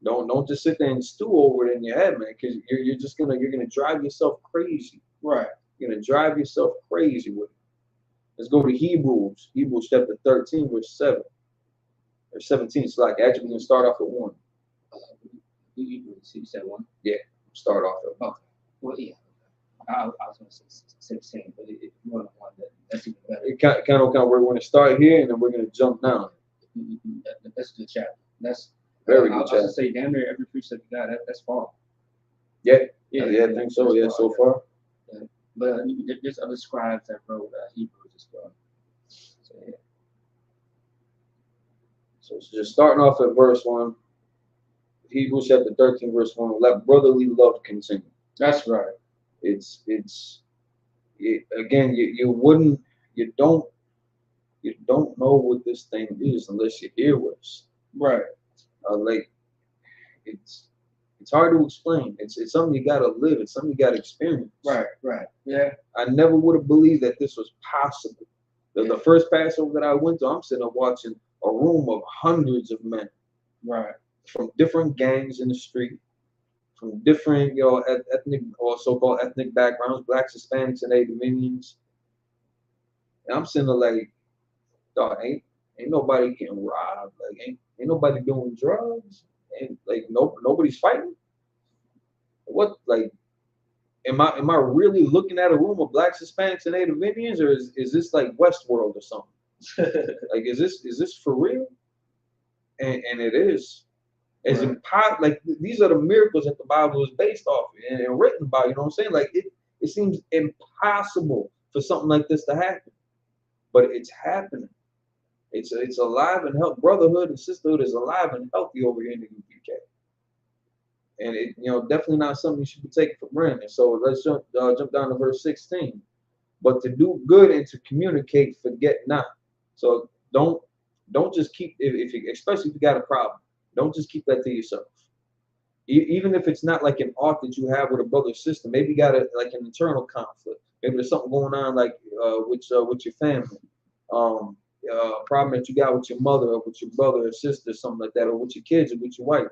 Don't just sit there and stew over it in your head, man, because you're gonna drive yourself crazy. Right. You're gonna drive yourself crazy with it. Let's go to Hebrews chapter 13, verse 7 or 17. So like, actually, we're gonna start off at 1. You said 1? Yeah, start off at 1. Okay. Well, yeah. I was gonna say 16, but if you want one, that's even better. It kind of we're gonna start here and then we're gonna jump down. That's a good chapter. That's very good chapter. I would say damn near every precept you got, that's fall. Yeah, I think so. Yeah, so far. Yeah. But there's other scribes that wrote Hebrews as well. So yeah. So it's just starting off at verse 1. Hebrews chapter 13, verse 1. Let brotherly love continue. That's right. Again, you don't know what this thing is unless you hear us. Right. Like, it's hard to explain. It's something you gotta live. It's something you gotta experience. Right. Yeah. I never would have believed that this was possible. The first Passover that I went to, I'm sitting up watching a room of hundreds of men. Right. From different gangs in the street, from different, ethnic or so-called ethnic backgrounds, Blacks, Hispanics, and Native Indians. And I'm sitting there like, dog, ain't nobody getting robbed. Like, ain't nobody doing drugs. And like, nobody's fighting. What, like, am I really looking at a room of Blacks, Hispanics, and Native Indians, or is this like Westworld or something? Like, is this for real? And it is. As like, these are the miracles that the Bible is based off and written about. You know what I'm saying? Like, it seems impossible for something like this to happen, but it's happening. It's alive and healthy. Brotherhood and sisterhood is alive and healthy over here in the UPK. And it, definitely not something you should be taking for granted. So let's jump down to verse 16. But to do good and to communicate, forget not. So don't just keep, especially if you got a problem, don't just keep that to yourself. Even if it's not like an art that you have with a brother or sister, maybe you got like an internal conflict. Maybe there's something going on like with your family. Problem that you got with your mother or with your brother or sister, something like that, or with your kids or with your wife.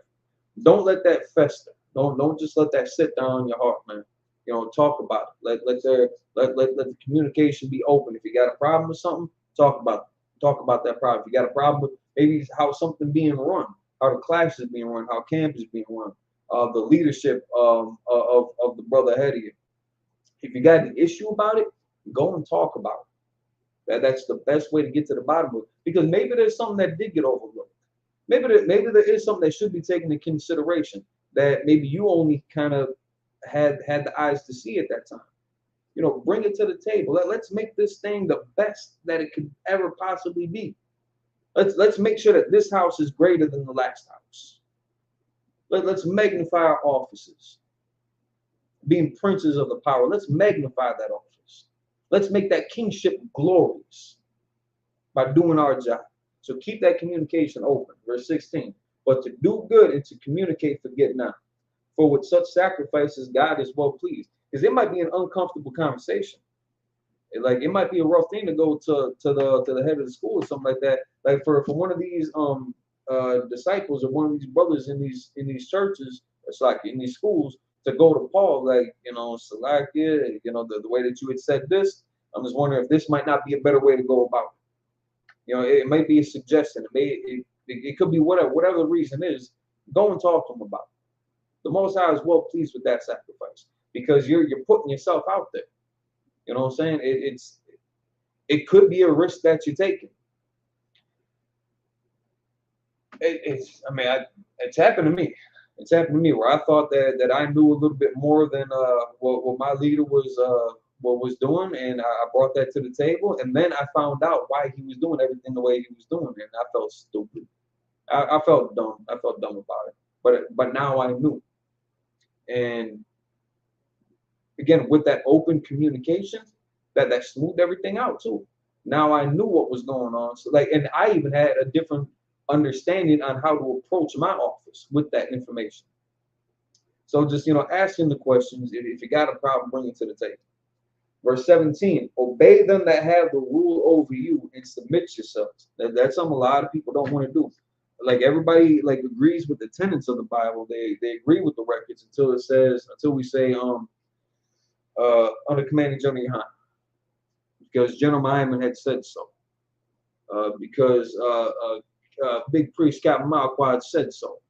Don't let that fester. Don't just let that sit down in your heart, man. Talk about it. Let the communication be open. If you got a problem with something, talk about that problem. If you got a problem with maybe how something being run, how the class is being run, how camp is being run, the leadership of the brother ahead of you. If you got an issue about it, go and talk about it. That's the best way to get to the bottom of it. Because maybe there's something that did get overlooked. Maybe there is something that should be taken into consideration that maybe you only kind of had the eyes to see at that time. Bring it to the table. Let's make this thing the best that it could ever possibly be. Let's make sure that this house is greater than the last house. Let's magnify our offices. Being princes of the power, let's magnify that office. Let's make that kingship glorious by doing our job. So keep that communication open. Verse 16. But to do good and to communicate, forget not. For with such sacrifices, God is well pleased. Because it might be an uncomfortable conversation. Like, it might be a rough thing to go to the head of the school or something like that. Like for one of these disciples or one of these brothers in these churches, it's like in these schools, to go to Paul, like, Salakia, the way that you had said this, I'm just wondering if this might not be a better way to go about it. It may be a suggestion. It could be whatever the reason is. Go and talk to him about it. The Most High is well pleased with that sacrifice because you're putting yourself out there. You know what I'm saying? it could be a risk that you're taking. It's happened to me. It's happened to me where I thought that I knew a little bit more than what my leader was doing, and I brought that to the table, and then I found out why he was doing everything the way he was doing, and I felt stupid. I felt dumb. I felt dumb about it. But now I knew. And again, with that open communication, that smoothed everything out too. Now I knew what was going on. So and I even had a different understanding on how to approach my office with that information. So just, asking the questions. If you got a problem, bring it to the table. Verse 17, obey them that have the rule over you and submit yourselves. That's something a lot of people don't want to do. Like everybody agrees with the tenets of the Bible. They agree with the records until we say under command of General Yohanan, because General Hyman had said so. Because big priest Captain Malquad said so.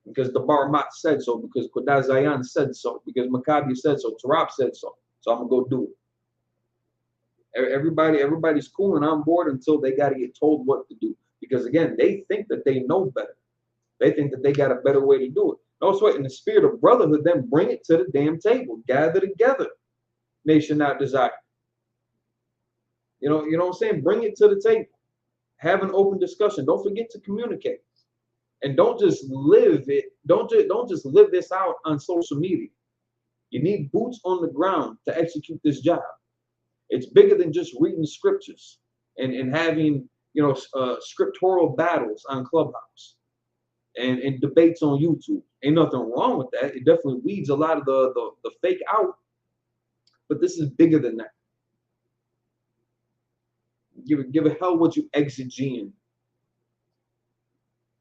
Because the Bar Mat said so. Because Kodah Zayan said so. Because Maccabi said so. Tarab said so. So I'm gonna go do it. Everybody's cool and on board until they got to get told what to do. Because again, they think that they know better. They think that they got a better way to do it. No sweat, in the spirit of brotherhood, then bring it to the damn table. Gather together, nation not desire. You know what I'm saying? Bring it to the table. Have an open discussion. Don't forget to communicate. And don't just live it. Don't just live this out on social media. You need boots on the ground to execute this job. It's bigger than just reading scriptures and having scriptural battles on Clubhouse and debates on YouTube. Ain't nothing wrong with that. It definitely weeds a lot of the fake out. But this is bigger than that. Give a hell what you exegeting.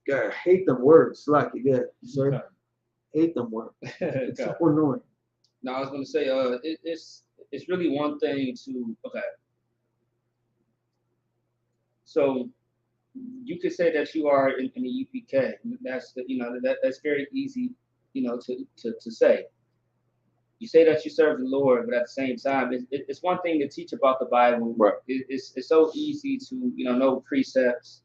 God, I hate them words. Like yeah, sir. Okay. Hate them words. It's so annoying. No, I was gonna say, it's really one thing to So you could say that you are in the UPK. That's that's very easy, to say. You say that you serve the Lord, but at the same time, it's one thing to teach about the Bible. Right. It's so easy to know precepts,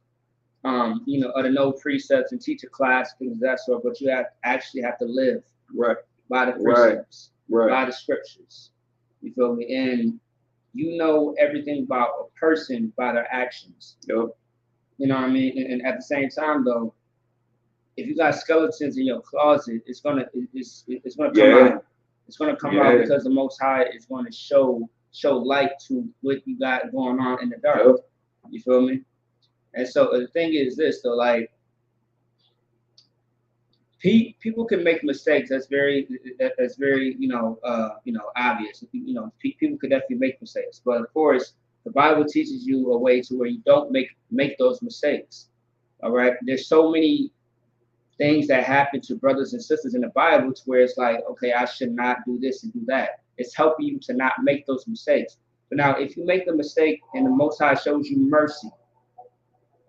or to know precepts and teach a class, things of that sort. But you actually have to live by the precepts, by the scriptures. You feel me? And you know everything about a person by their actions. Yep. You know what I mean? And at the same time, though, if you got skeletons in your closet, it's gonna come out. It's gonna come out because the Most High is going to show light to what you got going on in the dark. Yep. You feel me? And so the thing is this, though, like people can make mistakes. That's very obvious. People could definitely make mistakes, but of course, the Bible teaches you a way to where you don't make those mistakes. All right. There's so many things that happen to brothers and sisters in the Bible to where it's like, okay, I should not do this and do that. It's helping you to not make those mistakes. But now, if you make the mistake and the Most High shows you mercy,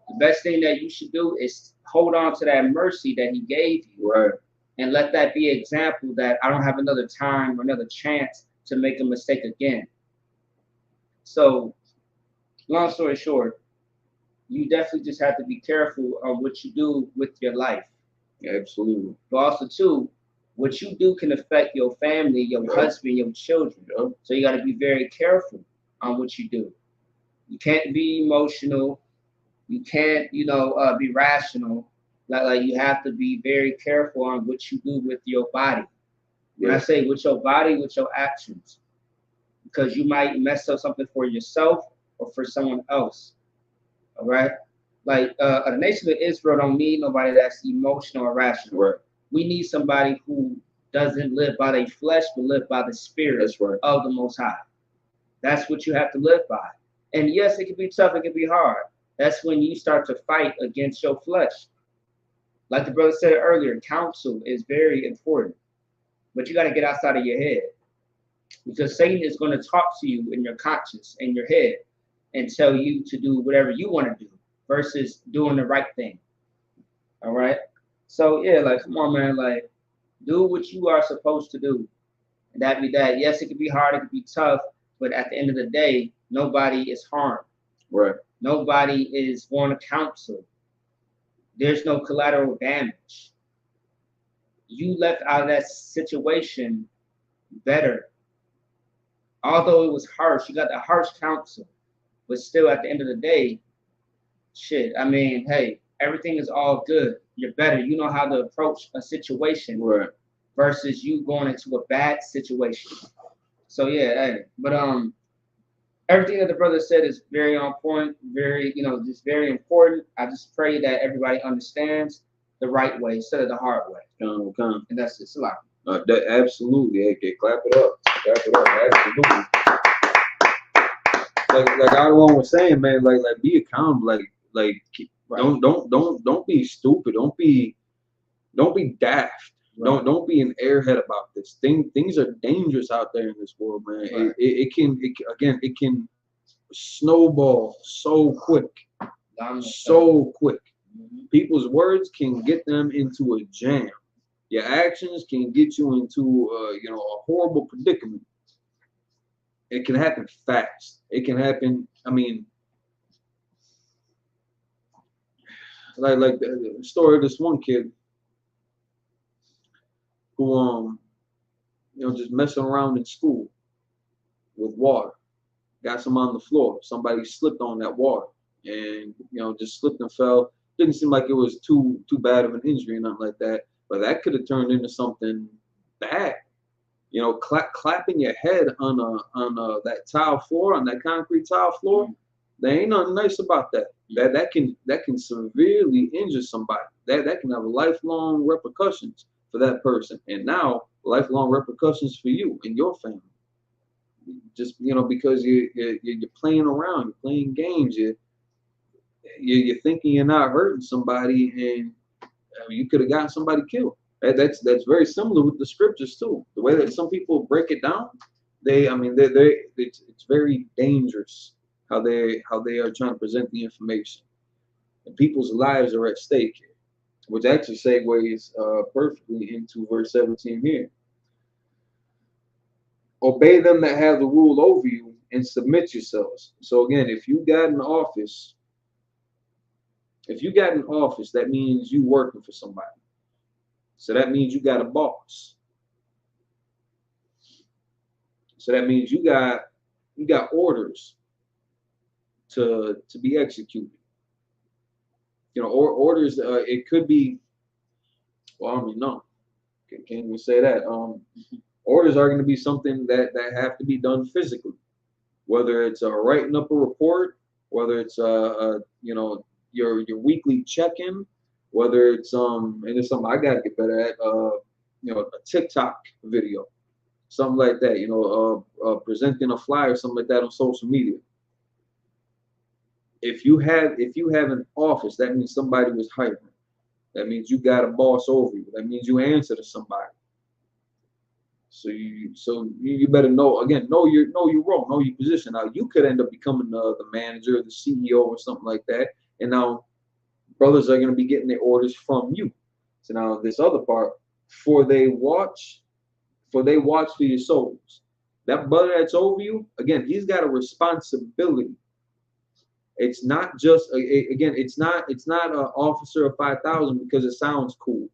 the best thing that you should do is hold on to that mercy that He gave you, right, and let that be an example that I don't have another time or another chance to make a mistake again. So, long story short, you definitely just have to be careful on what you do with your life. Yeah, absolutely. But also, too, what you do can affect your family, your husband, your children. So you got to be very careful on what you do. You can't be emotional. You can't, be rational. Like you have to be very careful on what you do with your body. When I say with your body, with your actions, because you might mess up something for yourself or for someone else. All right. Like the nation of Israel don't need nobody that's emotional or rational. Right. We need somebody who doesn't live by their flesh, but live by the spirit of the Most High. That's what you have to live by. And yes, it can be tough, it can be hard. That's when you start to fight against your flesh. Like the brother said earlier, counsel is very important. But you got to get outside of your head. Because Satan is going to talk to you in your conscience, in your head, and tell you to do whatever you want to do versus doing the right thing. All right? So, yeah, like, come on, man. Like, do what you are supposed to do. And that be that. Yes, it can be hard. It can be tough. But at the end of the day, Nobody is harmed. Right. Nobody is going to counsel. There's no collateral damage. You left out of that situation better. Although it was harsh, you got the harsh counsel, but still at the end of the day, shit, I mean, hey, everything is all good. You're better. You know how to approach a situation versus you going into a bad situation. So yeah, hey, but everything that the brother said is very on point, very, just very important. I just pray that everybody understands the right way instead of the hard way. And that's just a lot. That absolutely. Okay, clap it up. Clap it up. Absolutely. Like Adawan was saying, man, like be accountable. Like don't be stupid. Don't be daft. Right. Don't be an airhead about this. Things are dangerous out there in this world, man. Right. It can snowball so quick. So quick. Mm-hmm. People's words can get them into a jam. Your actions can get you into a horrible predicament. It can happen fast. It can happen. I mean, like the story of this one kid who just messing around in school with water, got some on the floor. Somebody slipped on that water and just slipped and fell. Didn't seem like it was too bad of an injury or nothing like that, but that could have turned into something bad. Clapping your head on that tile floor, on that concrete tile floor, there ain't nothing nice about that. That can severely injure somebody. That can have lifelong repercussions for that person, and now lifelong repercussions for you and your family. Just because you're playing around, you're playing games, you're thinking you're not hurting somebody, and you could have gotten somebody killed. That's very similar with the scriptures too. The way that some people break it down, it's very dangerous how they are trying to present the information, and people's lives are at stake here, which actually segues perfectly into verse 17 here. Obey them that have the rule over you and submit yourselves. So again, if you got an office, that means you working for somebody. So that means you got a boss. So that means you got orders to be executed. Orders. It could be. Well, I mean, no, can't even say that. Orders are going to be something that have to be done physically, whether it's writing up a report, whether it's your weekly check-in, whether it's and it's something I got to get better at, a TikTok video, something like that, presenting a flyer, something like that on social media. If you have an office, that means somebody was hiring. That means you got a boss over you. That means you answer to somebody. So you better know your role, know your position. Now you could end up becoming the manager, the CEO, or something like that. And now brothers are going to be getting their orders from you. So now this other part, for they watch for your souls. That brother that's over you, again, he's got a responsibility. It's not just it's not an officer of 5,000 because it sounds cool.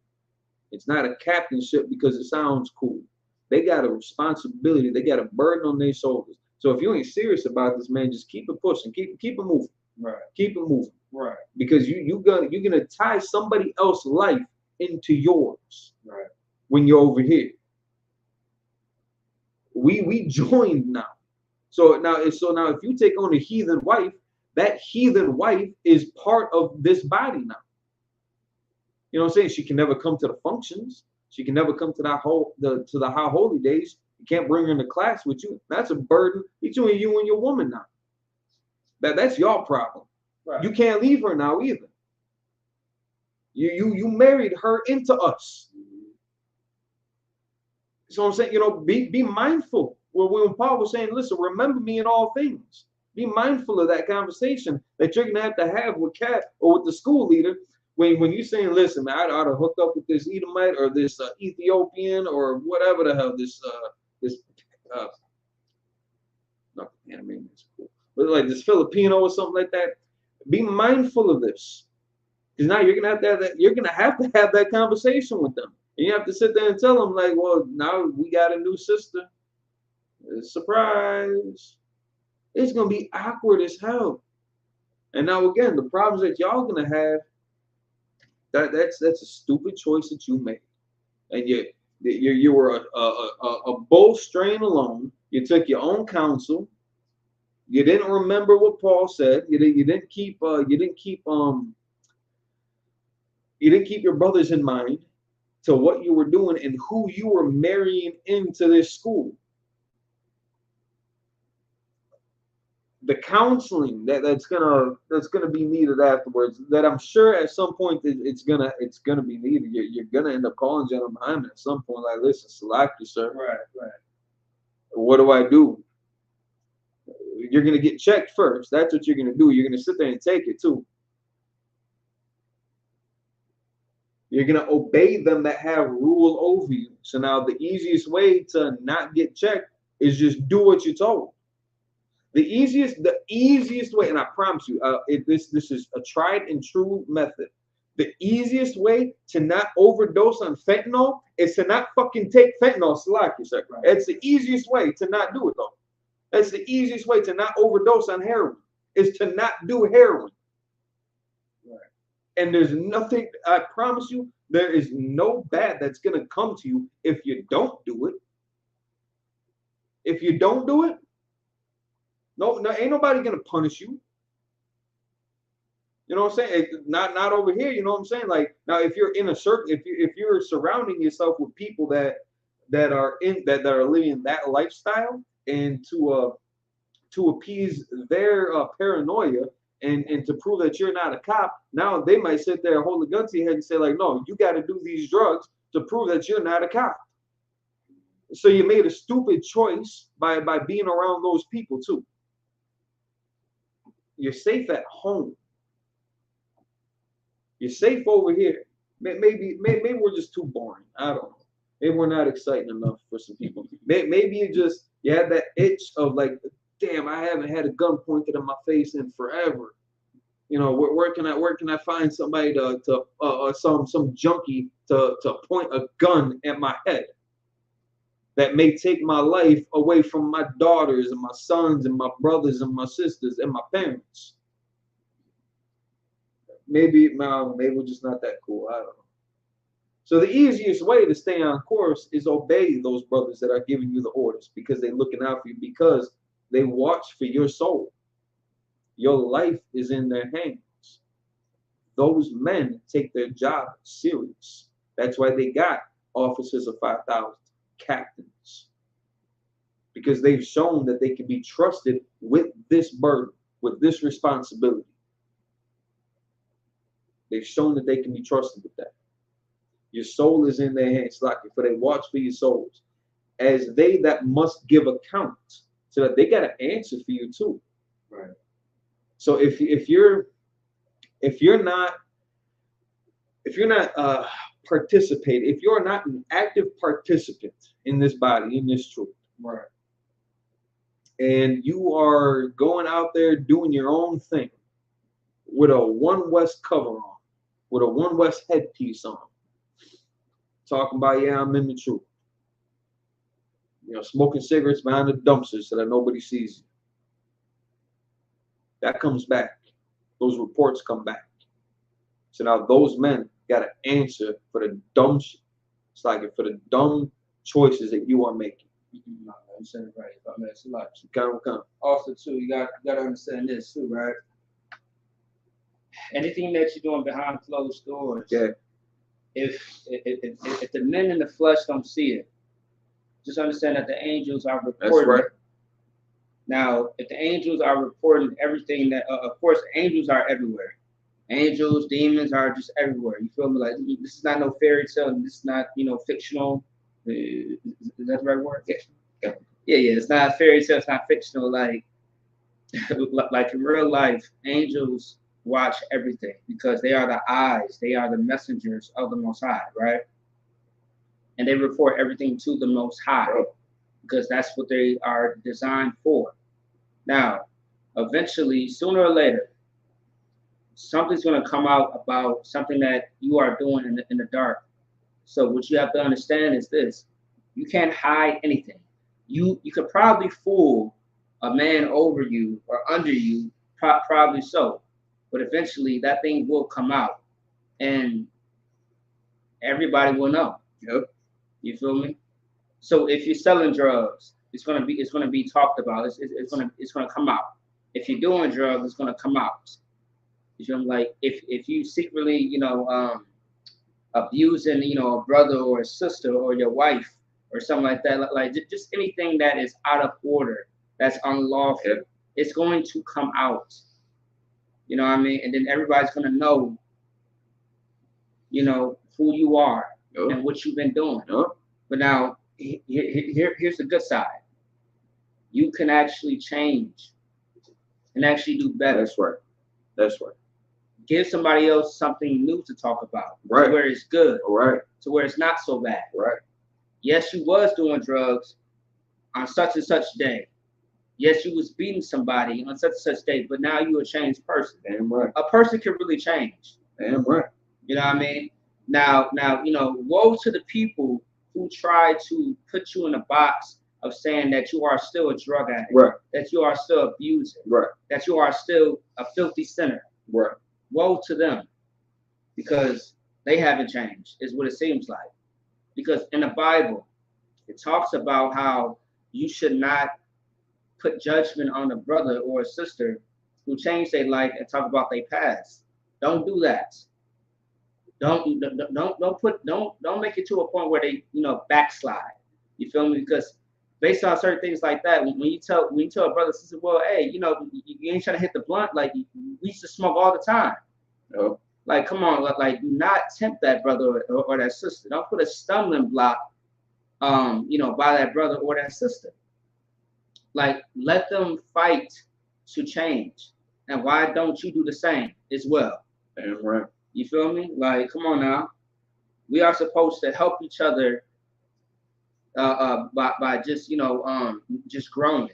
It's not a captainship because it sounds cool. They got a responsibility. They got a burden on their shoulders. So if you ain't serious about this, man, just keep it pushing, keep it moving. Right. Keep it moving. Right. Because you're gonna tie somebody else's life into yours. Right. When you're over here. We joined now. So now if you take on a heathen wife, that heathen wife is part of this body now. You know what I'm saying? She can never come to the functions. She can never come to the high holy days. You can't bring her into class with you. That's a burden between you and your woman now. That's your problem. Right. You can't leave her now either. You married her into us. So I'm saying, be mindful. When Paul was saying, listen, remember me in all things. Be mindful of that conversation that you're gonna have with Kat or with the school leader when you're saying, listen, man, I ought to hook up with this Edomite or this Ethiopian or whatever the hell this not the anime is cool. like this Filipino or something like that. Be mindful of this, because now you're gonna have to have that. You're gonna have to have that conversation with them, and you have to sit there and tell them like, well, now we got a new sister. Surprise! It's gonna be awkward as hell. And now again, the problems that y'all gonna have. That's a stupid choice that you made, and you were a bull strain alone. You took your own counsel. You didn't remember what Paul said. You didn't keep your brothers in mind to what you were doing and who you were marrying into this school. The counseling that's gonna be needed afterwards, that I'm sure at some point it's gonna be needed. You're gonna end up calling General Muhammad at some point, like, listen, select you, sir. Right. What do I do? You're gonna get checked first. That's what you're gonna do. You're gonna sit there and take it too. You're gonna obey them that have rule over you. So now the easiest way to not get checked is just do what you're told. The easiest way, and I promise you, this is a tried and true method. The easiest way to not overdose on fentanyl is to not fucking take fentanyl. Right. It's the easiest way to not do it, though. That's the easiest way to not overdose on heroin, is to not do heroin. Right. And there's nothing, I promise you, there is no bad that's gonna come to you if you don't do it. If you don't do it, no, ain't nobody gonna punish you. You know what I'm saying? Not over here. You know what I'm saying? Like, now, if you're in a certain, if you're surrounding yourself with people that are living that lifestyle, and to appease their paranoia and to prove that you're not a cop, now they might sit there and hold a gun to your head and say like, no, you got to do these drugs to prove that you're not a cop. So you made a stupid choice by being around those people too. You're safe at home. You're safe over here. Maybe we're just too boring. I don't know. Maybe we're not exciting enough for some people. Maybe you had that itch of like, damn, I haven't had a gun pointed in my face in forever. You know, where can I find somebody some junkie to point a gun at my head that may take my life away from my daughters and my sons and my brothers and my sisters and my parents. Maybe we're just not that cool. I don't know. So the easiest way to stay on course is obey those brothers that are giving you the orders, because they're looking out for you, because they watch for your soul. Your life is in their hands. Those men take their job serious. That's why they got officers of 5,000, captains, because they've shown that they can be trusted with this burden, with this responsibility. They've shown that they can be trusted with that. Your soul is in their hands, for they watch for your souls, as they that must give account, so that they got to answer for you too. Right. So if you're not participating, if you're not an active participant in this body, in this truth, right, and you are going out there doing your own thing with a One West cover on, with a One West headpiece on, talking about, yeah, I'm in the truth. You know, smoking cigarettes behind the dumpsters so that nobody sees you. That comes back. Those reports come back. So now those men got to answer for the dumb shit. It's like for the dumb choices that you are making. No, I'm saying it right. I mean, it's a lot. Come. Also, too, you got to understand this too, right? Anything that you're doing behind closed doors, yeah. If the men in the flesh don't see it, just understand that the angels are reporting. That's right. Now, if the angels are reporting everything that, of course, angels are everywhere. Angels, demons are just everywhere. You feel me? Like, this is not no fairy tale, and this is not, fictional. Is that the right word? Yeah. It's not a fairy tale. It's not fictional. Like in real life, angels watch everything, because they are the eyes, they are the messengers of the Most High, right? And they report everything to the Most High, because that's what they are designed for. Now, eventually, sooner or later, something's going to come out about something that you are doing in the dark. So what you have to understand is this: you can't hide anything. You could probably fool a man over you or under you, probably so, but eventually that thing will come out, and everybody will know. Yep. You feel me? So if you're selling drugs, it's gonna be talked about. It's gonna come out. If you're doing drugs, it's gonna come out. You feel me? Like if you secretly, abusing, a brother or a sister or your wife or something like that, like just anything that is out of order, that's unlawful, it's going to come out. You know what I mean? And then everybody's gonna know, who you are and what you've been doing. But now, here's the good side. You can actually change and actually do better. That's right. That's right. Give somebody else something new to talk about. Right. To where it's good. Right. To where it's not so bad. Right. Yes, you was doing drugs on such and such day. Yes, you was beating somebody on such and such day, but now you're a changed person. Damn right. A person can really change. Damn right. You know what I mean? Now, woe to the people who try to put you in a box of saying that you are still a drug addict, right? That you are still abusing, right? That you are still a filthy sinner, right? Woe to them, because they haven't changed, is what it seems like. Because in the Bible, it talks about how you should not put judgment on a brother or a sister who changed their life and talk about their past. Don't do that. Don't make it to a point where they backslide. You feel me? Because based on certain things like that, when you tell a brother, sister, well, hey, you ain't trying to hit the blunt. Like, we used to smoke all the time. No. Like, come on, like, do not tempt that brother or that sister. Don't put a stumbling block, by that brother or that sister. Like, let them fight to change. And why don't you do the same as well? Damn right. You feel me? Like, come on now. We are supposed to help each other by just just growing.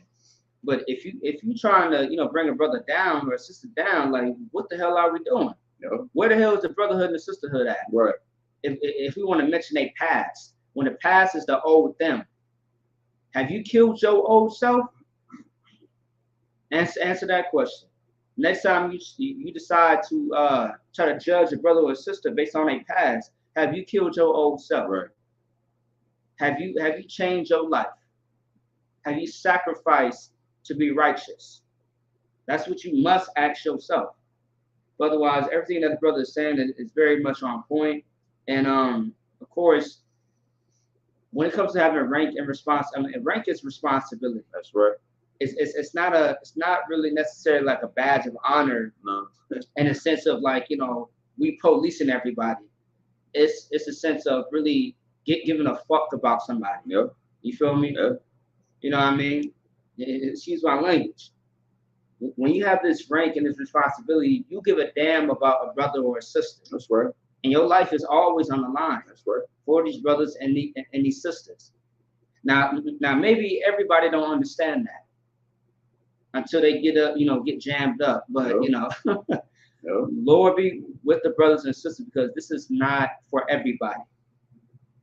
But if you trying to bring a brother down or a sister down, like, what the hell are we doing? No. Where the hell is the brotherhood and the sisterhood at? Right. If we want to mention a past, when the past is the old them, have you killed your old self? Answer that question. Next time you decide to try to judge a brother or a sister based on a past, have you killed your old self? Right. Have you changed your life? Have you sacrificed to be righteous? That's what you must ask yourself. Otherwise, everything that the brother is saying is very much on point. And of course, when it comes to having a rank and response, rank is responsibility. That's right. It's not really necessarily like a badge of honor. No. In a sense of like, we policing everybody. It's a sense of really giving a fuck about somebody. Yep. You feel me? Yep. You know what I mean? Excuse my language. When you have this rank and this responsibility, you give a damn about a brother or a sister. That's right. And your life is always on the line. That's right. For these brothers and these sisters. Now maybe everybody don't understand that until they get jammed up. But Lord be with the brothers and sisters, because this is not for everybody.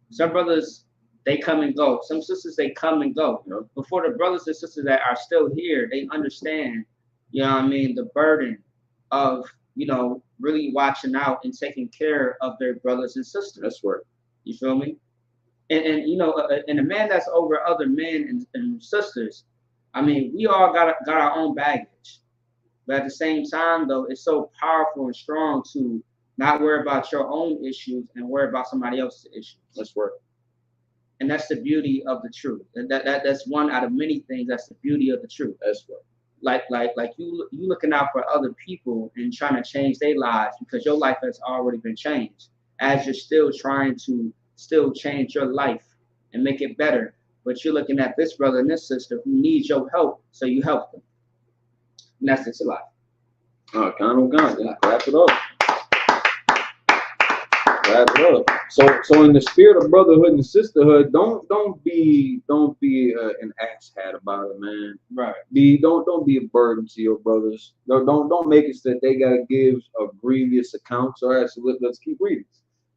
Some brothers, they come and go. Some sisters, they come and go. But for the brothers and sisters that are still here, they understand, the burden of, really watching out and taking care of their brothers and sisters. That's right. You feel me? And a man that's over other men and sisters, we all got our own baggage. But at the same time, though, it's so powerful and strong to not worry about your own issues and worry about somebody else's issues. That's right. And that's the beauty of the truth. And that's one out of many things. That's the beauty of the truth. That's right. Like you looking out for other people and trying to change their lives because your life has already been changed. As you're still trying to change your life and make it better. But you're looking at this brother and this sister who needs your help, so you help them. And that's it, life. Oh, kind of God. Clap it up. Wrap it up. So in the spirit of brotherhood and sisterhood, don't be an asshat about it, man. Right. Don't be a burden to your brothers. Don't make it so that they gotta give a grievous account. So actually, let's keep reading.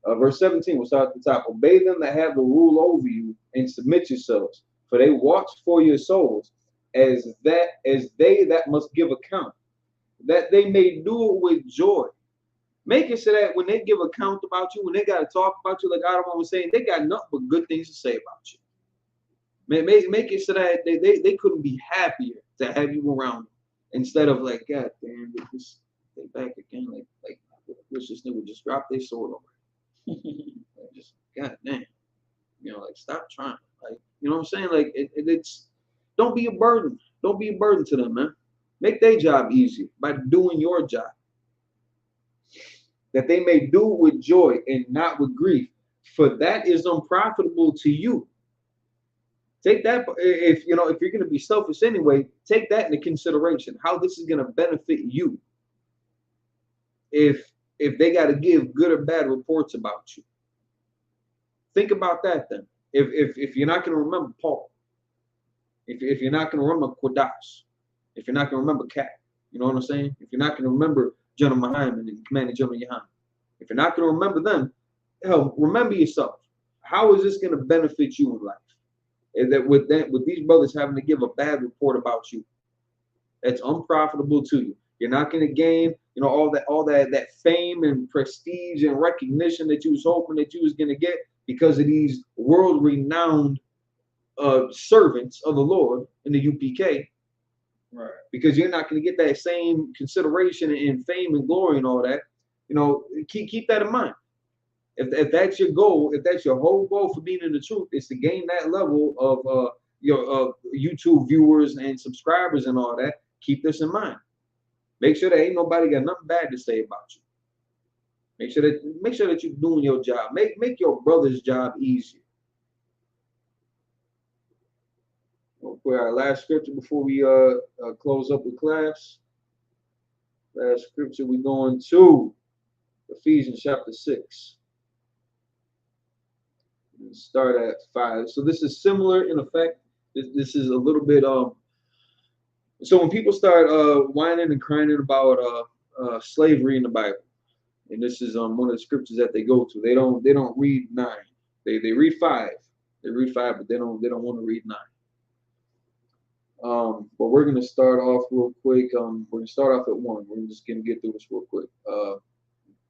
Verse 17, we'll start at the top. Obey them that have the rule over you, and submit yourselves, for they watch for your souls, as they that must give account, that they may do it with joy. Make it so that when they give account about you, when they got to talk about you, like Adam was saying, they got nothing but good things to say about you. Make it so that they couldn't be happier to have you around them, instead of like, God damn, they back again, like I wish this nigga would just drop their sword over. Just God damn, like stop trying, like you know what I'm saying, like it's don't be a burden, to them, man. Make their job easier by doing your job, that they may do it with joy and not with grief, for that is unprofitable to you. Take that, if you're going to be selfish anyway, take that into consideration, how this is going to benefit you if they got to give good or bad reports about you. Think about that then. If you're not going to remember Paul, if you're not going to remember Quadas, if you're not going to remember Cat, you know what I'm saying? If you're not going to remember General Hyman and Commander General Yahan, if you're not going to remember them, hell, remember yourself. How is this going to benefit you in life? And that with these brothers having to give a bad report about you, that's unprofitable to you. You're not going to gain, all that fame and prestige and recognition that you was hoping that you was going to get because of these world-renowned servants of the Lord in the UPK. Right. Because you're not going to get that same consideration and fame and glory and all that. Keep that in mind. If that's your goal, if that's your whole goal for being in the truth, is to gain that level of your YouTube viewers and subscribers and all that, keep this in mind. Make sure that ain't nobody got nothing bad to say about you. Make sure that you're doing your job. Make your brother's job easier. For our last scripture before we close up with class. Last scripture we're going to Ephesians chapter 6. We'll start at 5. So this is similar in effect. This is a little bit so when people start whining and crying about slavery in the Bible, and this is one of the scriptures that they go to, they don't read 9. They read 5. They read 5, but they don't want to read 9. But we're going to start off real quick. We're going to start off at 1. We're just going to get through this real quick.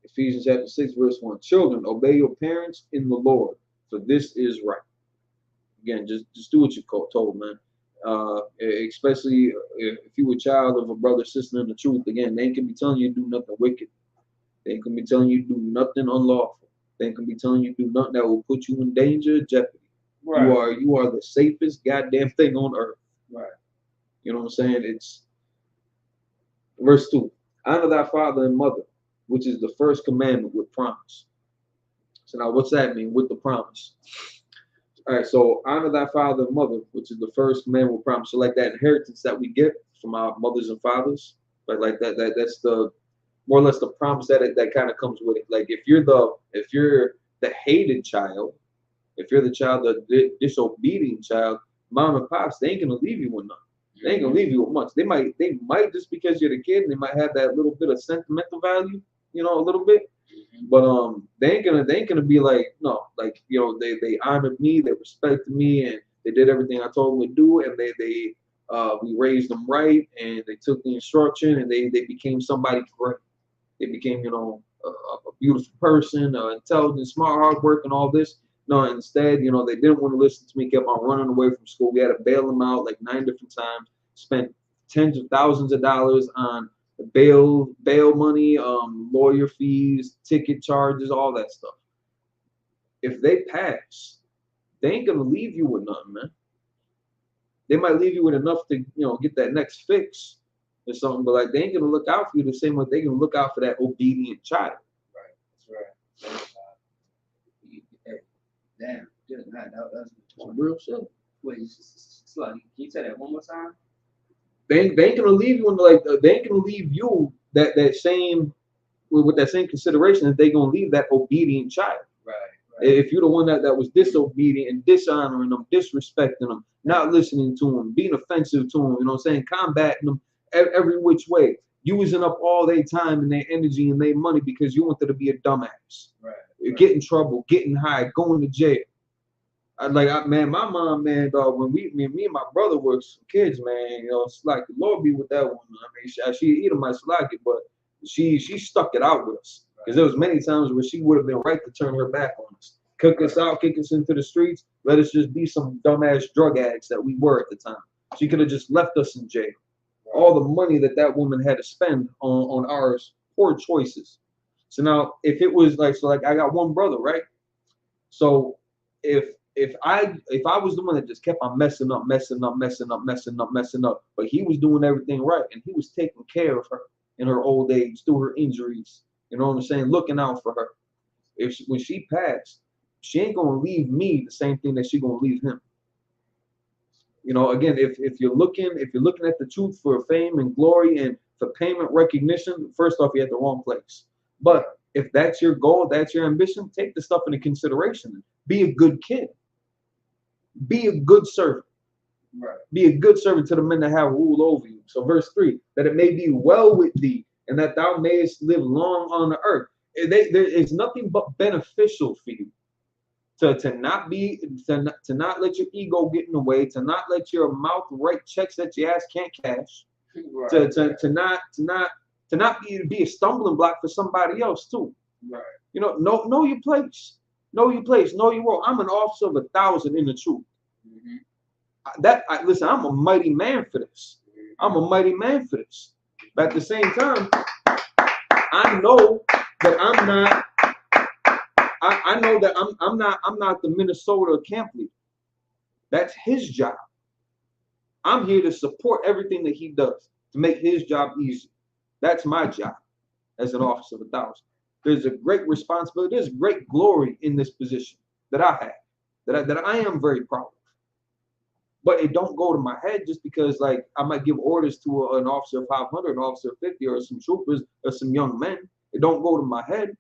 Ephesians chapter 6, verse 1. Children, obey your parents in the Lord, for this is right. Again, just do what you're told, man. Especially if you were a child of a brother or sister in the truth. Again, they ain't gonna be telling you to do nothing wicked. They ain't gonna be telling you to do nothing unlawful. They ain't gonna be telling you to do nothing that will put you in danger, jeopardy. Right. You are the safest goddamn thing on earth. Right. You know what I'm saying? It's verse 2. Honor thy father and mother, which is the first commandment with promise. So now what's that mean with the promise? All right, so honor thy father and mother, which is the first commandment with promise. So like that inheritance that we get from our mothers and fathers, like that's the more or less the promise that kind of comes with it. Like if you're the hated child, if you're the child, the disobedient child, mom and pops, they ain't gonna leave you with nothing. They ain't gonna leave you with much. They might just because you're the kid, and they might have that little bit of sentimental value, a little bit. But they ain't gonna be like, no, like they honored me, they respected me, and they did everything I told them to do, and we raised them right, and they took the instruction, and they became somebody great. They became a beautiful person, intelligent, smart, hardworking, all this. No, instead, they didn't want to listen to me, kept on running away from school. We had to bail them out like 9 different times, spent tens of thousands of dollars on bail money, lawyer fees, ticket charges, all that stuff. If they pass, they ain't gonna leave you with nothing, man. They might leave you with enough to, get that next fix or something, but like they ain't gonna look out for you the same way they can look out for that obedient child. Right. That's right. Damn, that's real shit. Wait, can you say that one more time? They ain't gonna leave you they ain't gonna leave you that same with that same consideration that they're gonna leave that obedient child. Right. If you're the one that was disobedient and dishonoring them, disrespecting them, not listening to them, being offensive to them, you know what I'm saying, combating them every which way, using up all their time and their energy and their money because you wanted to be a dumbass. Right. Get in trouble, getting high, going to jail. Man, my mom, man, dog, when me and my brother were kids, man, you know, it's like the Lord be with that one. I mean, she eat them, I like it, but she stuck it out with us. Because there was many times where she would have been right to turn her back on us. Cook us out, kick us into the streets, let us just be some dumbass drug addicts that we were at the time. She could have just left us in jail. All the money that woman had to spend on our poor choices. So now, if it was like I got one brother, right? So if I was the one that just kept on messing up, but he was doing everything right, and he was taking care of her in her old age through her injuries, you know what I'm saying, looking out for her. When she passed, she ain't gonna leave me the same thing that she gonna leave him. You know, again, if you're looking at the truth for fame and glory and for payment recognition, first off, you're at the wrong place. But if that's your goal, that's your ambition, take the stuff into consideration. Be a good kid. Be a good servant. Right. Be a good servant to the men that have rule over you. So verse 3, that it may be well with thee, and that thou mayest live long on the earth. There is nothing but beneficial for you. To not let your ego get in the way, to not let your mouth write checks that your ass can't cash, Right. to not be a stumbling block for somebody else too. Right. You know your place. Know your place, know your role. I'm an officer of 1,000 in the truth. Listen, I'm a mighty man for this. I'm a mighty man for this. But at the same time, I know that I'm not. I know that I'm not the Minnesota camp leader. That's his job. I'm here to support everything that he does to make his job easy. That's my job as an officer of 1,000. There's a great responsibility. There's great glory in this position that I have, that I am very proud of. But it don't go to my head just because, like, I might give orders to an officer of 500, an officer of 50, or some troopers or some young men. It don't go to my head.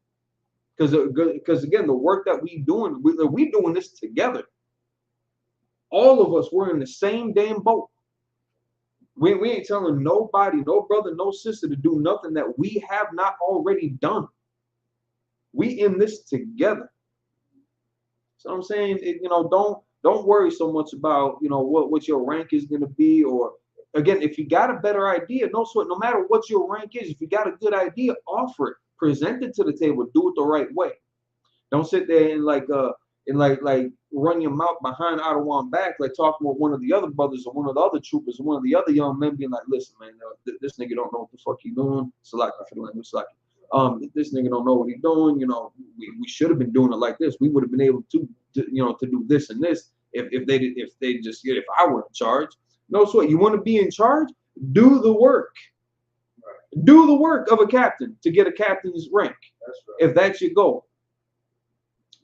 Because again, the work that we doing this together. All of us, we're in the same damn boat. We ain't telling nobody, no brother, no sister to do nothing that we have not already done. We in this together. So I'm saying, don't worry so much about, what your rank is going to be, or again, if you got a better idea, no matter what your rank is, if you got a good idea, offer it. Present it to the table. Do it the right way. Don't sit there and run your mouth behind Ottawa back, like talking with one of the other brothers or one of the other troopers or one of the other young men, being like, "Listen, man, this nigga don't know what the fuck he doing." Select for the language, this nigga don't know what he doing. We should have been doing it like this. We would have been able to do this and this if I were in charge. No sweat. You want to be in charge? Do the work. Do the work of a captain to get a captain's rank. That's right. If that's your goal.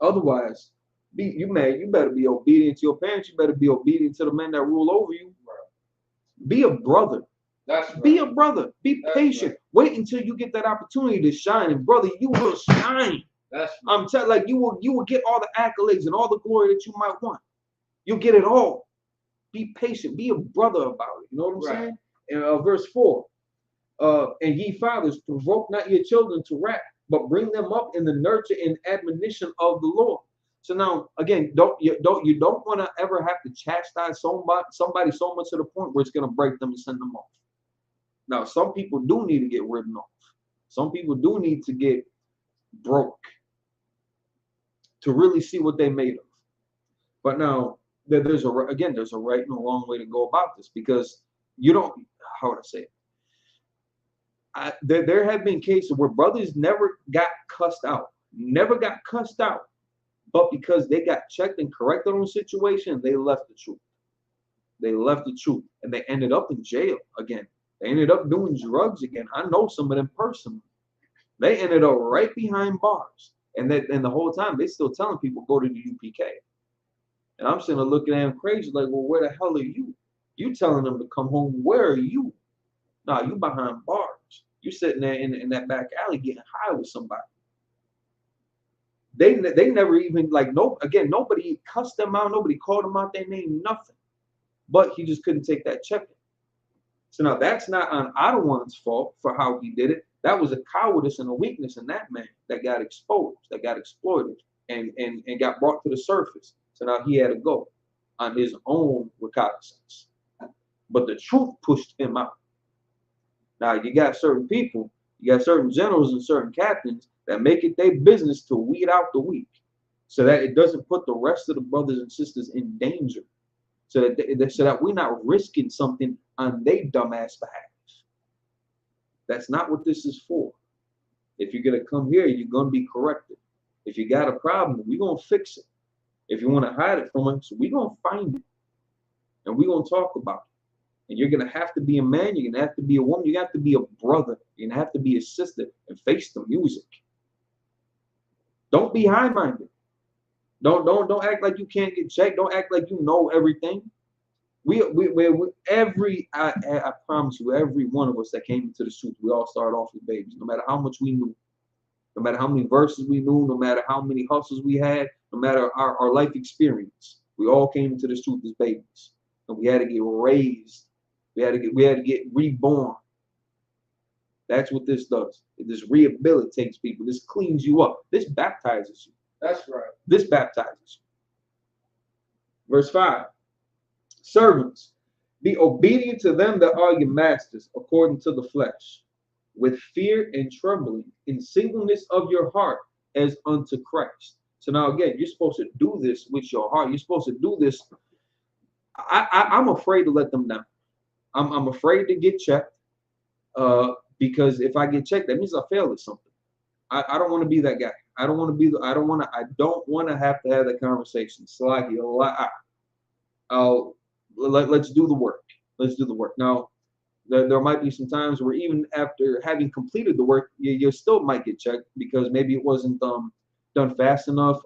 Otherwise, you better be obedient to your parents. You better be obedient to the men that rule over you. Right. Be a brother. That's right. Be a brother. Be patient. Right. Wait until you get that opportunity to shine, and brother, you will shine. That's right. I'm telling you will get all the accolades and all the glory that you might want. You'll get it all. Be patient. Be a brother about it. You know what I'm saying? And verse 4. And ye fathers, provoke not your children to wrath, but bring them up in the nurture and admonition of the Lord. So now, again, you don't want to ever have to chastise somebody so much to the point where it's going to break them and send them off. Now, some people do need to get written off. Some people do need to get broke to really see what they made of. But now, there's a right and a wrong way to go about this, because you don't. How would I say it? There have been cases where brothers never got cussed out, but because they got checked and corrected on the situation, they left the truth. And they ended up in jail again. They ended up doing drugs again. I know some of them personally. They ended up right behind bars, and the whole time they still telling people go to the UPK. And I'm sitting there looking at them crazy, like, well, where the hell are you? You telling them to come home? Where are you? Nah, you behind bars. You sitting there in that back alley getting high with somebody. They never even nobody cussed them out, nobody called them out their name, nothing. But he just couldn't take that check. So now that's not on Ottawan's fault for how he did it. That was a cowardice and a weakness in that man that got exposed, that got exploited, and got brought to the surface. So now he had to go on his own recognizance. But the truth pushed him out. Now you got certain people, you got certain generals and certain captains that make it their business to weed out the weak, so that it doesn't put the rest of the brothers and sisters in danger. So that we're not risking something on their dumbass behalf. That's not what this is for. If you're gonna come here, you're gonna be corrected. If you got a problem, we're gonna fix it. If you want to hide it from us, we're gonna find it. And we're gonna talk about it. And you're gonna have to be a man, you're gonna have to be a woman, you have to be a brother, you're gonna have to be a sister and face the music. Don't be high-minded. Don't act like you can't get checked. Don't act like you know everything. I promise you, every one of us that came into the truth, we all started off with babies. No matter how much we knew, no matter how many verses we knew, no matter how many hustles we had, no matter our life experience, we all came into this truth as babies, and we had to get raised. We had to get reborn. That's what this does. This rehabilitates people. This cleans you up. This baptizes you. That's right. This baptizes you. Verse 5. Servants, be obedient to them that are your masters, according to the flesh, with fear and trembling, in singleness of your heart, as unto Christ. So now again, you're supposed to do this with your heart. You're supposed to do this. I'm afraid to let them down. I'm afraid to get checked, because if I get checked, that means I failed at something. I don't want to be that guy. I don't want to have to have that conversation. Let's do the work. Let's do the work. Now, there might be some times where even after having completed the work, you still might get checked because maybe it wasn't done fast enough.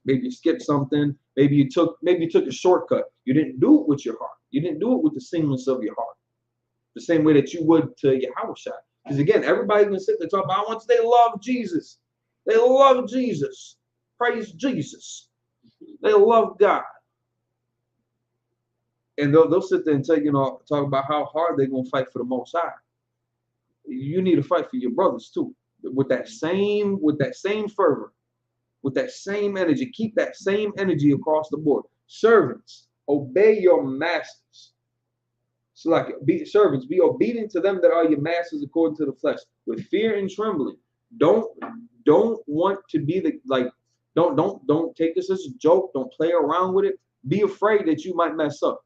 Maybe you skipped something. Maybe you took a shortcut. You didn't do it with your heart. You didn't do it with the singleness of your heart, the same way that you would to Yahushua. Because again, everybody's gonna sit there talking about how much they love Jesus. They love Jesus. Praise Jesus. They love God. And they'll sit there and talk about how hard they're gonna fight for the Most High. You need to fight for your brothers too, with that same fervor, with that same energy. Keep that same energy across the board. Servants, obey your masters. So servants, be obedient to them that are your masters according to the flesh, with fear and trembling. Don't want to be don't take this as a joke. Don't play around with it. Be afraid that you might mess up.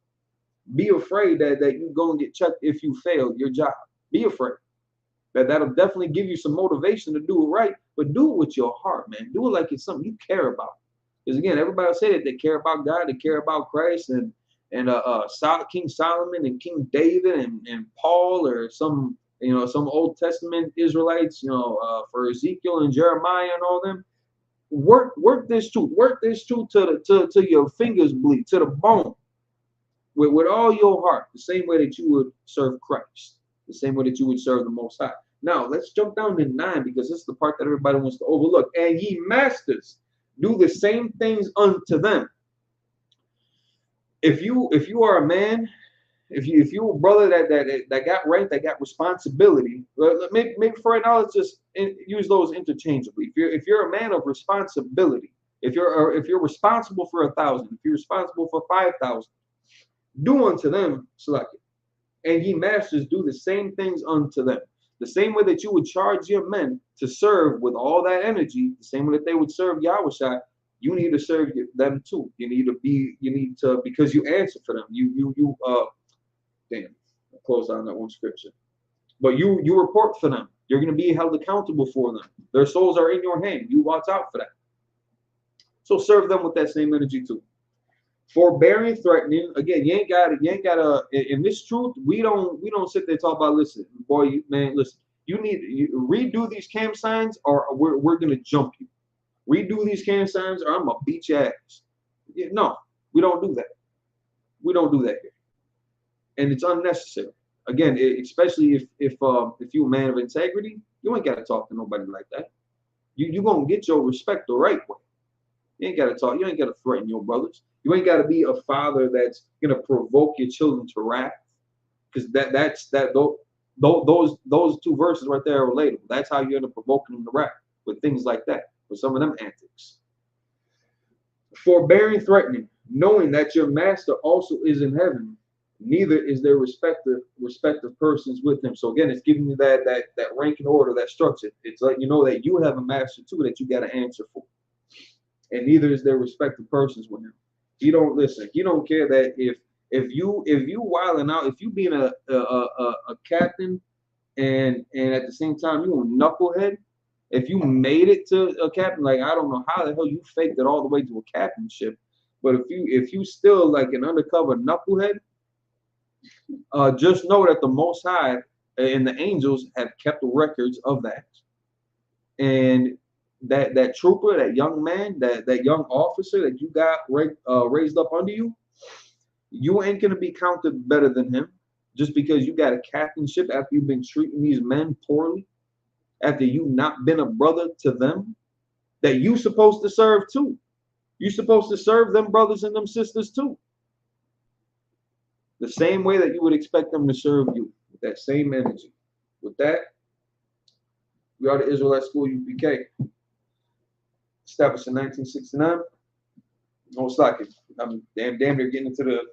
Be afraid that you're going to get checked if you fail your job. Be afraid. That'll definitely give you some motivation to do it right, but do it with your heart, man. Do it like it's something you care about. Because again, everybody will say that they care about God, they care about Christ, and King Solomon and King David and Paul, or some Old Testament Israelites, for Ezekiel and Jeremiah and all them. Work this truth. Work this truth to your fingers bleed, to the bone. With all your heart, the same way that you would serve Christ, the same way that you would serve the Most High. Now, let's jump down to 9, because this is the part that everybody wants to overlook. And ye masters, do the same things unto them. If you are a man, if you a brother that got rank, that got responsibility, maybe for right now, let's just use those interchangeably. If you're a man of responsibility, if you're responsible for 1,000, if you're responsible for 5,000, do unto them select it. And ye masters, do the same things unto them. The same way that you would charge your men to serve with all that energy, the same way that they would serve Yahushua, you need to serve them too. You need to, because you answer for them. I closed on that one scripture. But you report for them. You're going to be held accountable for them. Their souls are in your hand. You watch out for that. So serve them with that same energy too. Forbearing, threatening. Again, you ain't gotta. In this truth, we don't sit there and talk about. Listen, boy, man, listen. You need to redo these camp signs, or we're gonna jump you. Redo these camp signs, or I'm gonna beat your ass. No, we don't do that. We don't do that here, and it's unnecessary. again, especially if you a man of integrity, you ain't got to talk to nobody like that. You gonna get your respect the right way. You ain't got to talk. You ain't got to threaten your brothers. You ain't got to be a father that's gonna provoke your children to wrath, because those two verses right there are relatable. That's how you end up provoking them to wrath, with things like that, with some of them antics. Forbearing, threatening, knowing that your master also is in heaven, neither is their respective persons with him. So again, it's giving you that rank and order, that structure. It's letting you know that you have a master too that you got to answer for, and neither is their respective persons with him. He don't listen. He don't care that if you wilding out, if you being a captain and at the same time you a knucklehead, if you made it to a captain, like I don't know how the hell you faked it all the way to a captainship, but if you still like an undercover knucklehead, just know that the Most High and the angels have kept the records of that, and that trooper, that young man, that young officer that you got raised up under you, you ain't gonna be counted better than him just because you got a captainship after you've been treating these men poorly, after you not been a brother to them that you supposed to serve too. You supposed to serve them brothers and them sisters too, the same way that you would expect them to serve you, with that same energy. With that, we are the Israelite School UPK, established in 1969. No slacking. I'm damn near getting into the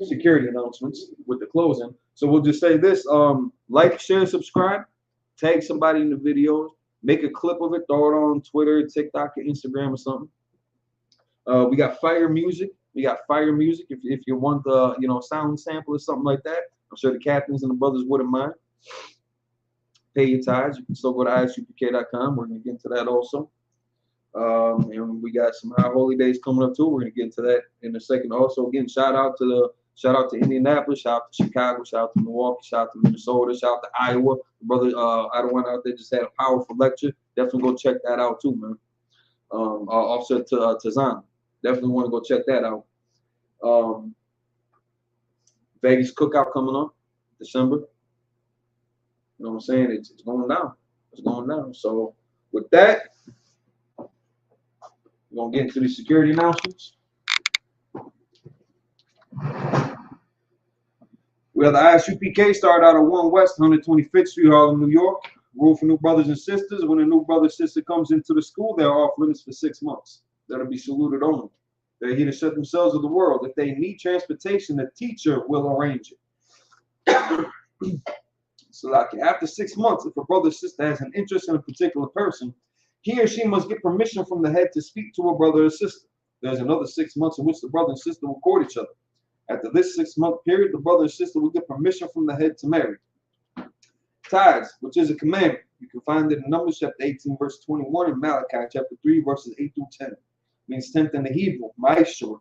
security announcements with the closing. So we'll just say this: like, share, subscribe, tag somebody in the videos, make a clip of it, throw it on Twitter, TikTok, or Instagram or something. We got fire music. If you want the sound sample or something like that, I'm sure the captains and the brothers wouldn't mind. Pay your tithes. You can still go to isupk.com. We're gonna get into that also. And we got some high holy days coming up too. We're gonna get into that in a second. Also, again, shout out to Indianapolis, shout out to Chicago, shout out to Milwaukee, shout out to Minnesota, shout out to Iowa. Brother Adawan out there just had a powerful lecture. Definitely go check that out too, man. Officer Tazan. Definitely want to go check that out. Vegas cookout coming up December. You know what I'm saying? It's going down. It's going down. So with that, we're gonna get into the security announcements. We have the ISUPK started out at 1 West 125th Street, Harlem, New York. Rule for new brothers and sisters. When a new brother or sister comes into the school, they're off limits for 6 months. That'll be saluted only. They're here to shut themselves of the world. If they need transportation, the teacher will arrange it. So like after 6 months, if a brother or sister has an interest in a particular person, he or she must get permission from the head to speak to a brother or sister. There's another 6 months in which the brother and sister will court each other. After this 6 month period, the brother and sister will get permission from the head to marry. Tithes, which is a commandment. You can find it in Numbers chapter 18, verse 21, and Malachi chapter 3, verses 8 through 10. It means tenth in the Hebrew, ma'ashor.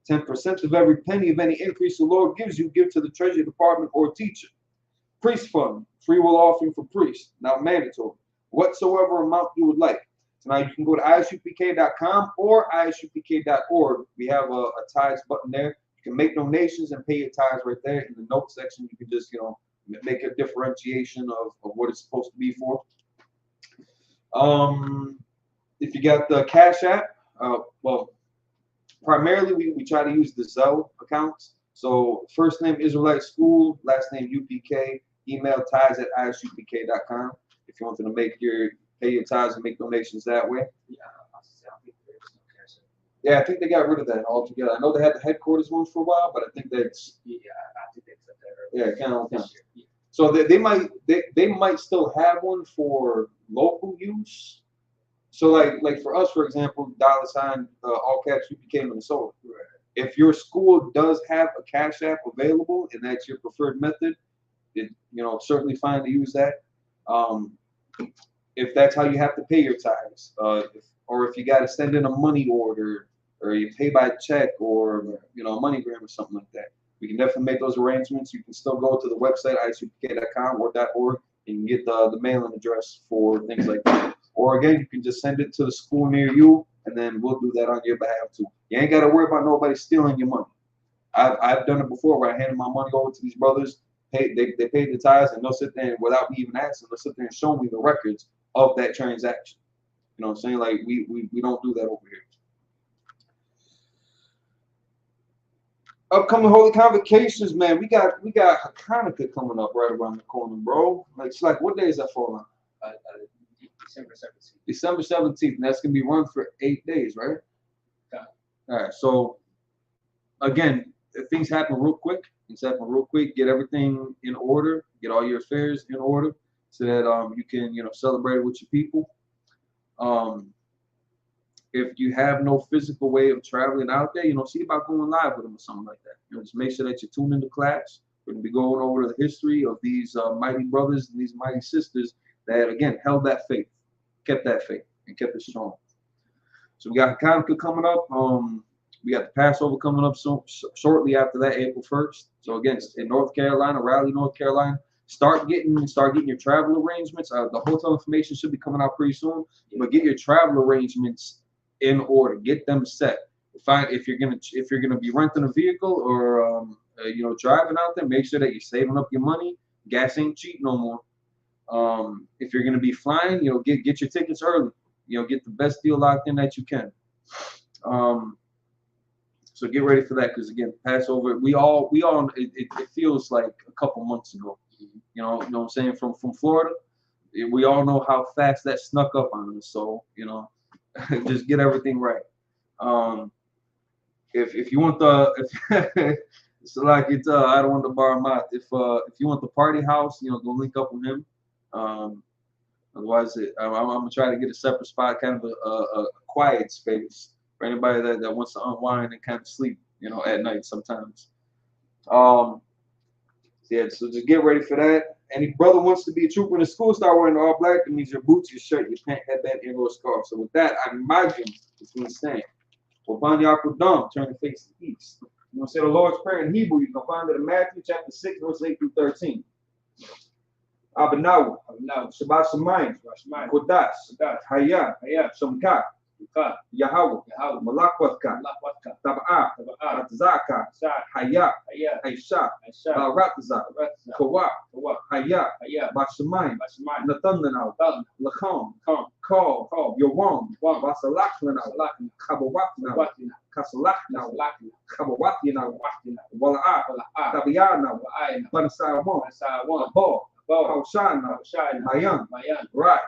10% of every penny of any increase the Lord gives you, give to the treasury department or teacher. Priest fund, free will offering for priests, not mandatory. Whatsoever amount you would like. So now you can go to isupk.com or isupk.org. We have a tithes button there. You can make donations and pay your tithes right there. In the notes section, you can just, make a differentiation of what it's supposed to be for. If you got the Cash App, well, primarily we try to use the Zelle accounts. So first name Israelite School, last name UPK, email tithes@isupk.com. If you wanted to pay your tithes and make donations that way. Yeah, I think they got rid of that altogether. I know they had the headquarters ones for a while, but I think that's I think they took that earlier. Yeah, kind of. So they might still have one for local use. So like for us, for example, $ all caps UPK Minnesota. Right. If your school does have a Cash App available and that's your preferred method, certainly fine to use that. If that's how you have to pay your tithes, or if you got to send in a money order, or you pay by check, or a MoneyGram or something like that, we can definitely make those arrangements. You can still go to the website isupk.com or .org and you can get the mailing address for things like that. Or again, you can just send it to the school near you, and then we'll do that on your behalf too. You ain't got to worry about nobody stealing your money. I've done it before where I handed my money over to these brothers. paid the tithes, and they'll sit there and, without me even asking, they'll sit there and show me the records of that transaction. You know what I'm saying? Like we don't do that over here. Upcoming holy convocations, man. We got Hanukkah coming up right around the corner, bro. Like what day is that fall on? December 17th. December 17th, and that's gonna be run for 8 days, right? Okay. All right. So again, things happen real quick. Get everything in order. Get all your affairs in order so that you can celebrate it with your people. If you have no physical way of traveling out there, see about going live with them or something like that. Just make sure that you tune into class. We're going to be going over the history of these mighty brothers and these mighty sisters that, again, held that faith, kept that faith, and kept it strong. So we got Hanukkah coming up. We got the Passover coming up shortly after that, April 1st. So again, in North Carolina, Raleigh, North Carolina. Start getting your travel arrangements. The hotel information should be coming out pretty soon. But get your travel arrangements in order. Get them set. If you're gonna be renting a vehicle or driving out there, make sure that you're saving up your money. Gas ain't cheap no more. If you're gonna be flying, get your tickets early. Get the best deal locked in that you can. So get ready for that, because again, Passover, we all it feels like a couple months ago. You know what I'm saying? From Florida, we all know how fast that snuck up on us. So just get everything right. If you want it's like I don't want to borrow my. If you want the party house, go link up with him. Otherwise, I'm gonna try to get a separate spot, kind of a quiet space for anybody that wants to unwind and kind of sleep, at night sometimes. Yeah, so just get ready for that. Any brother wants to be a trooper in the school, start wearing all black. That means your boots, your shirt, your pant, headband, and/or scarf. So with that, I imagine between saying, "Wabani Akudam," turn the face to the east. You want to say the Lord's Prayer in Hebrew? You can find it in Matthew chapter 6, verse 8 through 13. Abanawa, Shabbat Shemayim, Kodash, Hayah, Shamka, Yahweh, Malakwatka, Taba'ah, Atzaka, Hayah, Aisha, Baratza, Kawa, Hayah, Bashamayim, Nathanaw, Lacham, Call, Yawam, Vasalakhnanaw, Kabawatnaw, Kasalaknaw, Kabawatnaw, Wala'ah, Tabiyanaw, Banasawam, Ball. Haushana, Mayan, Right,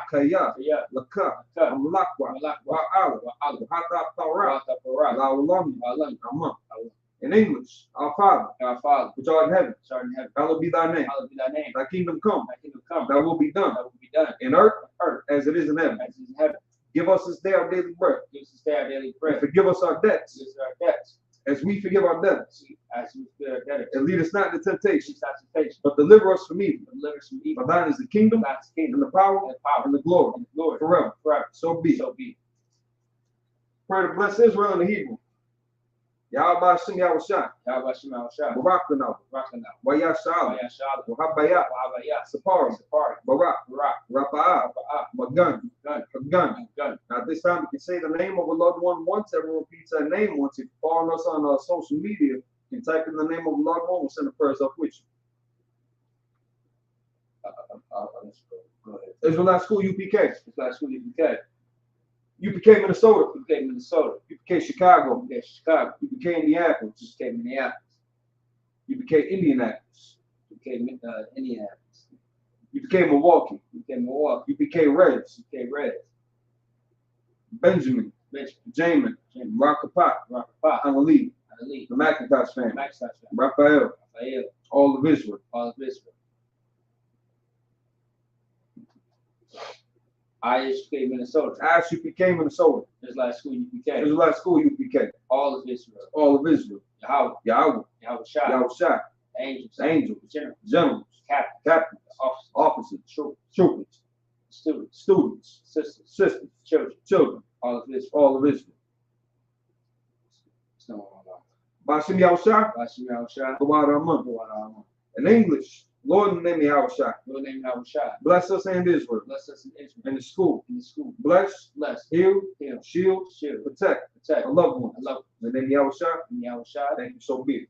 Kaya, Laka, Amlakwa, Wa'ala, Hata Para, Laulami, Amma. In English, our Father, which art in heaven, hallowed be thy name. Thy kingdom come, thy will be done, in earth, as it is in heaven. Give us this day our daily bread. And forgive us our debts, as we forgive our debtors. And lead us not into temptation, but deliver us from evil. For thine is the kingdom, and the power, and the glory, forever. So be. Pray to bless Israel in the Hebrew. Yahweh Shem Yahushua, Barakanaw, Wayashal, Wahabaya, Sapari, Barak, Rapa'ah, Magun. Now at this time, we can say the name of a loved one once. Everyone repeats that name once. If you follow us on social media, you can type in the name of a loved one. We'll send the prayers up with you. Israelite School, UPK. UPK, Minnesota. UPK, Chicago. UPK, Indianapolis. UPK, Indianapolis. UPK, Milwaukee. UPK, Reds. Benjamin. Jamin. Rockapat. Annalie. The McIntosh family. Raphael. All of Israel. ISUPK, Minnesota. ISUPK, Minnesota. Israelite School, UPK. All of Israel. Yahweh. Shai. Angels. Generals. Captains. Officers. Troopers. Students. Sisters. Children. All of Israel. Bashim Yahushua. In English, Lord, in the name of Yahushua. Bless us and Israel. In the school. Bless. Heal. Shield. Protect. A loved one. In the name of Yahushua. Thank you, so be it.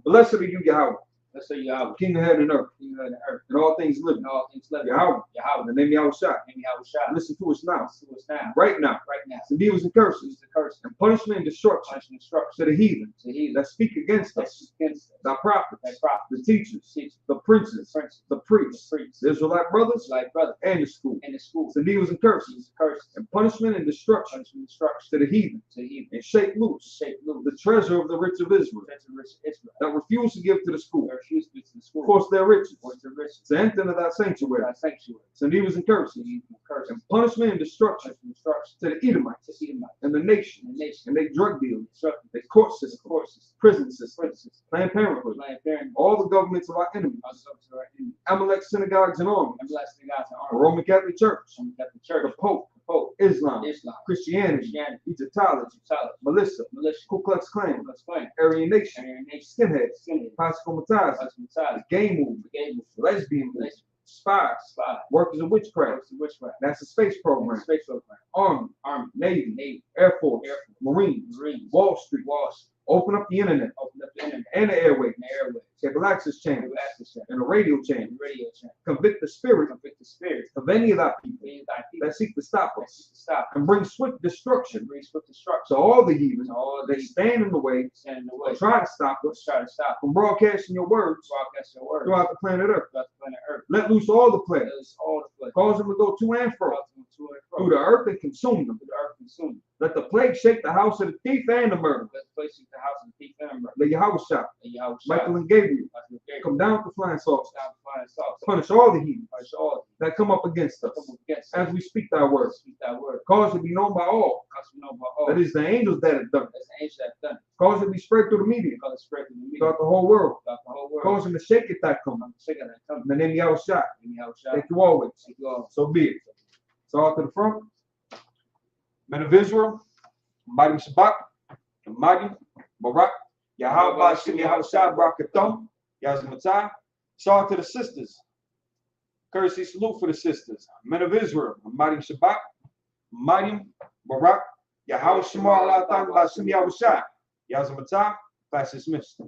Blessed are you, Yahweh. Let's say Yahweh. King of heaven and earth. King of heaven and earth. And all things living. And all things living. Yahweh. Yahweh. The name Yahweh Shai. Name Yahweh Shai. Listen to us now. Listen to us now. Right now. Right now. The evils and curses. The curse. And punishment and destruction. Punishment and destruction. To the heathen. To the heathen. That speak against us. Against us. Thy prophets. Thy prophets. The teachers. Teachers. The princes. The princes. The priests. The priests. The Israelite brothers. Like brothers. And the school. And the school. The evils and curses. Curses. And punishment and destruction. Punishment and destruction. To the heathen. To the heathen. And shake loose. Shake loose. The treasure of the rich of Israel. Treasure of rich Israel. That refuse to give to the school. That refuse to give to the school. Of course, their riches. Of course, their riches. To enter into that sanctuary. That sanctuary. And evils and curses. And punishment and destruction. To the Edomites. To the Edomites. And the nation. And the nation. And they drug dealers. Destruction. They court system. Courses. Prison system. Princes. Planned Parenthood. Planned Parenthood. All the governments of our enemies. All the governments of our enemies. Amalek synagogues and armies. Everlasting gods and The armies. Roman Catholic Church. Roman Catholic Church. The Pope. Pope. Islam. Islam. Christianity. Christianity. Egyptology. Egyptology. Melissa. Militia. Ku Klux Klan. Let's claim. Aryan Nation. Aryan Nation. Skinheads. Skinheads. Classical Matazzi. Cosmetology. The gay movement. The gay movement. Lesbian movement. Lesbian. Spies. Spy. Workers of witchcraft. Works of witchcraft. That's a space program. Space program. Army. Army. Navy. Navy. Air Force. Air Force. Marines. Marines. Wall Street. Wall Street. Open up the internet. Open up the internet. And the airways. And the airways. Cable access channels. Cable access channel. And the radio channel. And radio channel. Convict the spirit Convict the spirit of any of thy people of thy people that seek to stop that us seek to stop and bring swift destruction bring swift destruction to all the heathen to all that the stand in the way stand in the way. or try to stop us Try to stop from broadcasting your words broadcast your word throughout the planet Earth. throughout the planet Earth. Let loose all the plagues, Let all the plagues cause them to go to and fro cause them to and fro through the earth and consume them. to the earth consumed. Let the plague shake the house of the thief and the murderer. Let the place the house of the thief and the murderer. Let Yahweh Shah, And Yahweh Michael and Gabriel Michael Gabriel come down with the flying saucers. down to flying sauce. Punish all the heathen Punish all that come up against us come against as us. we speak thy word. Speak that word. Cause it be known by all Cause we know about all. that is the angels that have done it. That's the angel that done it. Cause it be spread through the media Cause it spread to the media. throughout the whole world. Throughout the whole world. Cause them to shake it that come. Shake it that come. In the name of Yahweh Shah. And Yahweh Shai. Thank you always. Thank you all. So be it. So out to the front. Men of Israel, Mighty Shabbat, Mighty Barak, Yahweh Bashim Yahweh Shai Barakathon, Yazmatai. So out to the sisters. Courtesy salute for the sisters. Men of Israel, Mighty Shabbat, Mighty Barak, Yahweh Shemar Allah Bashim Yahweh Shai, Yazmatai. Class dismissed.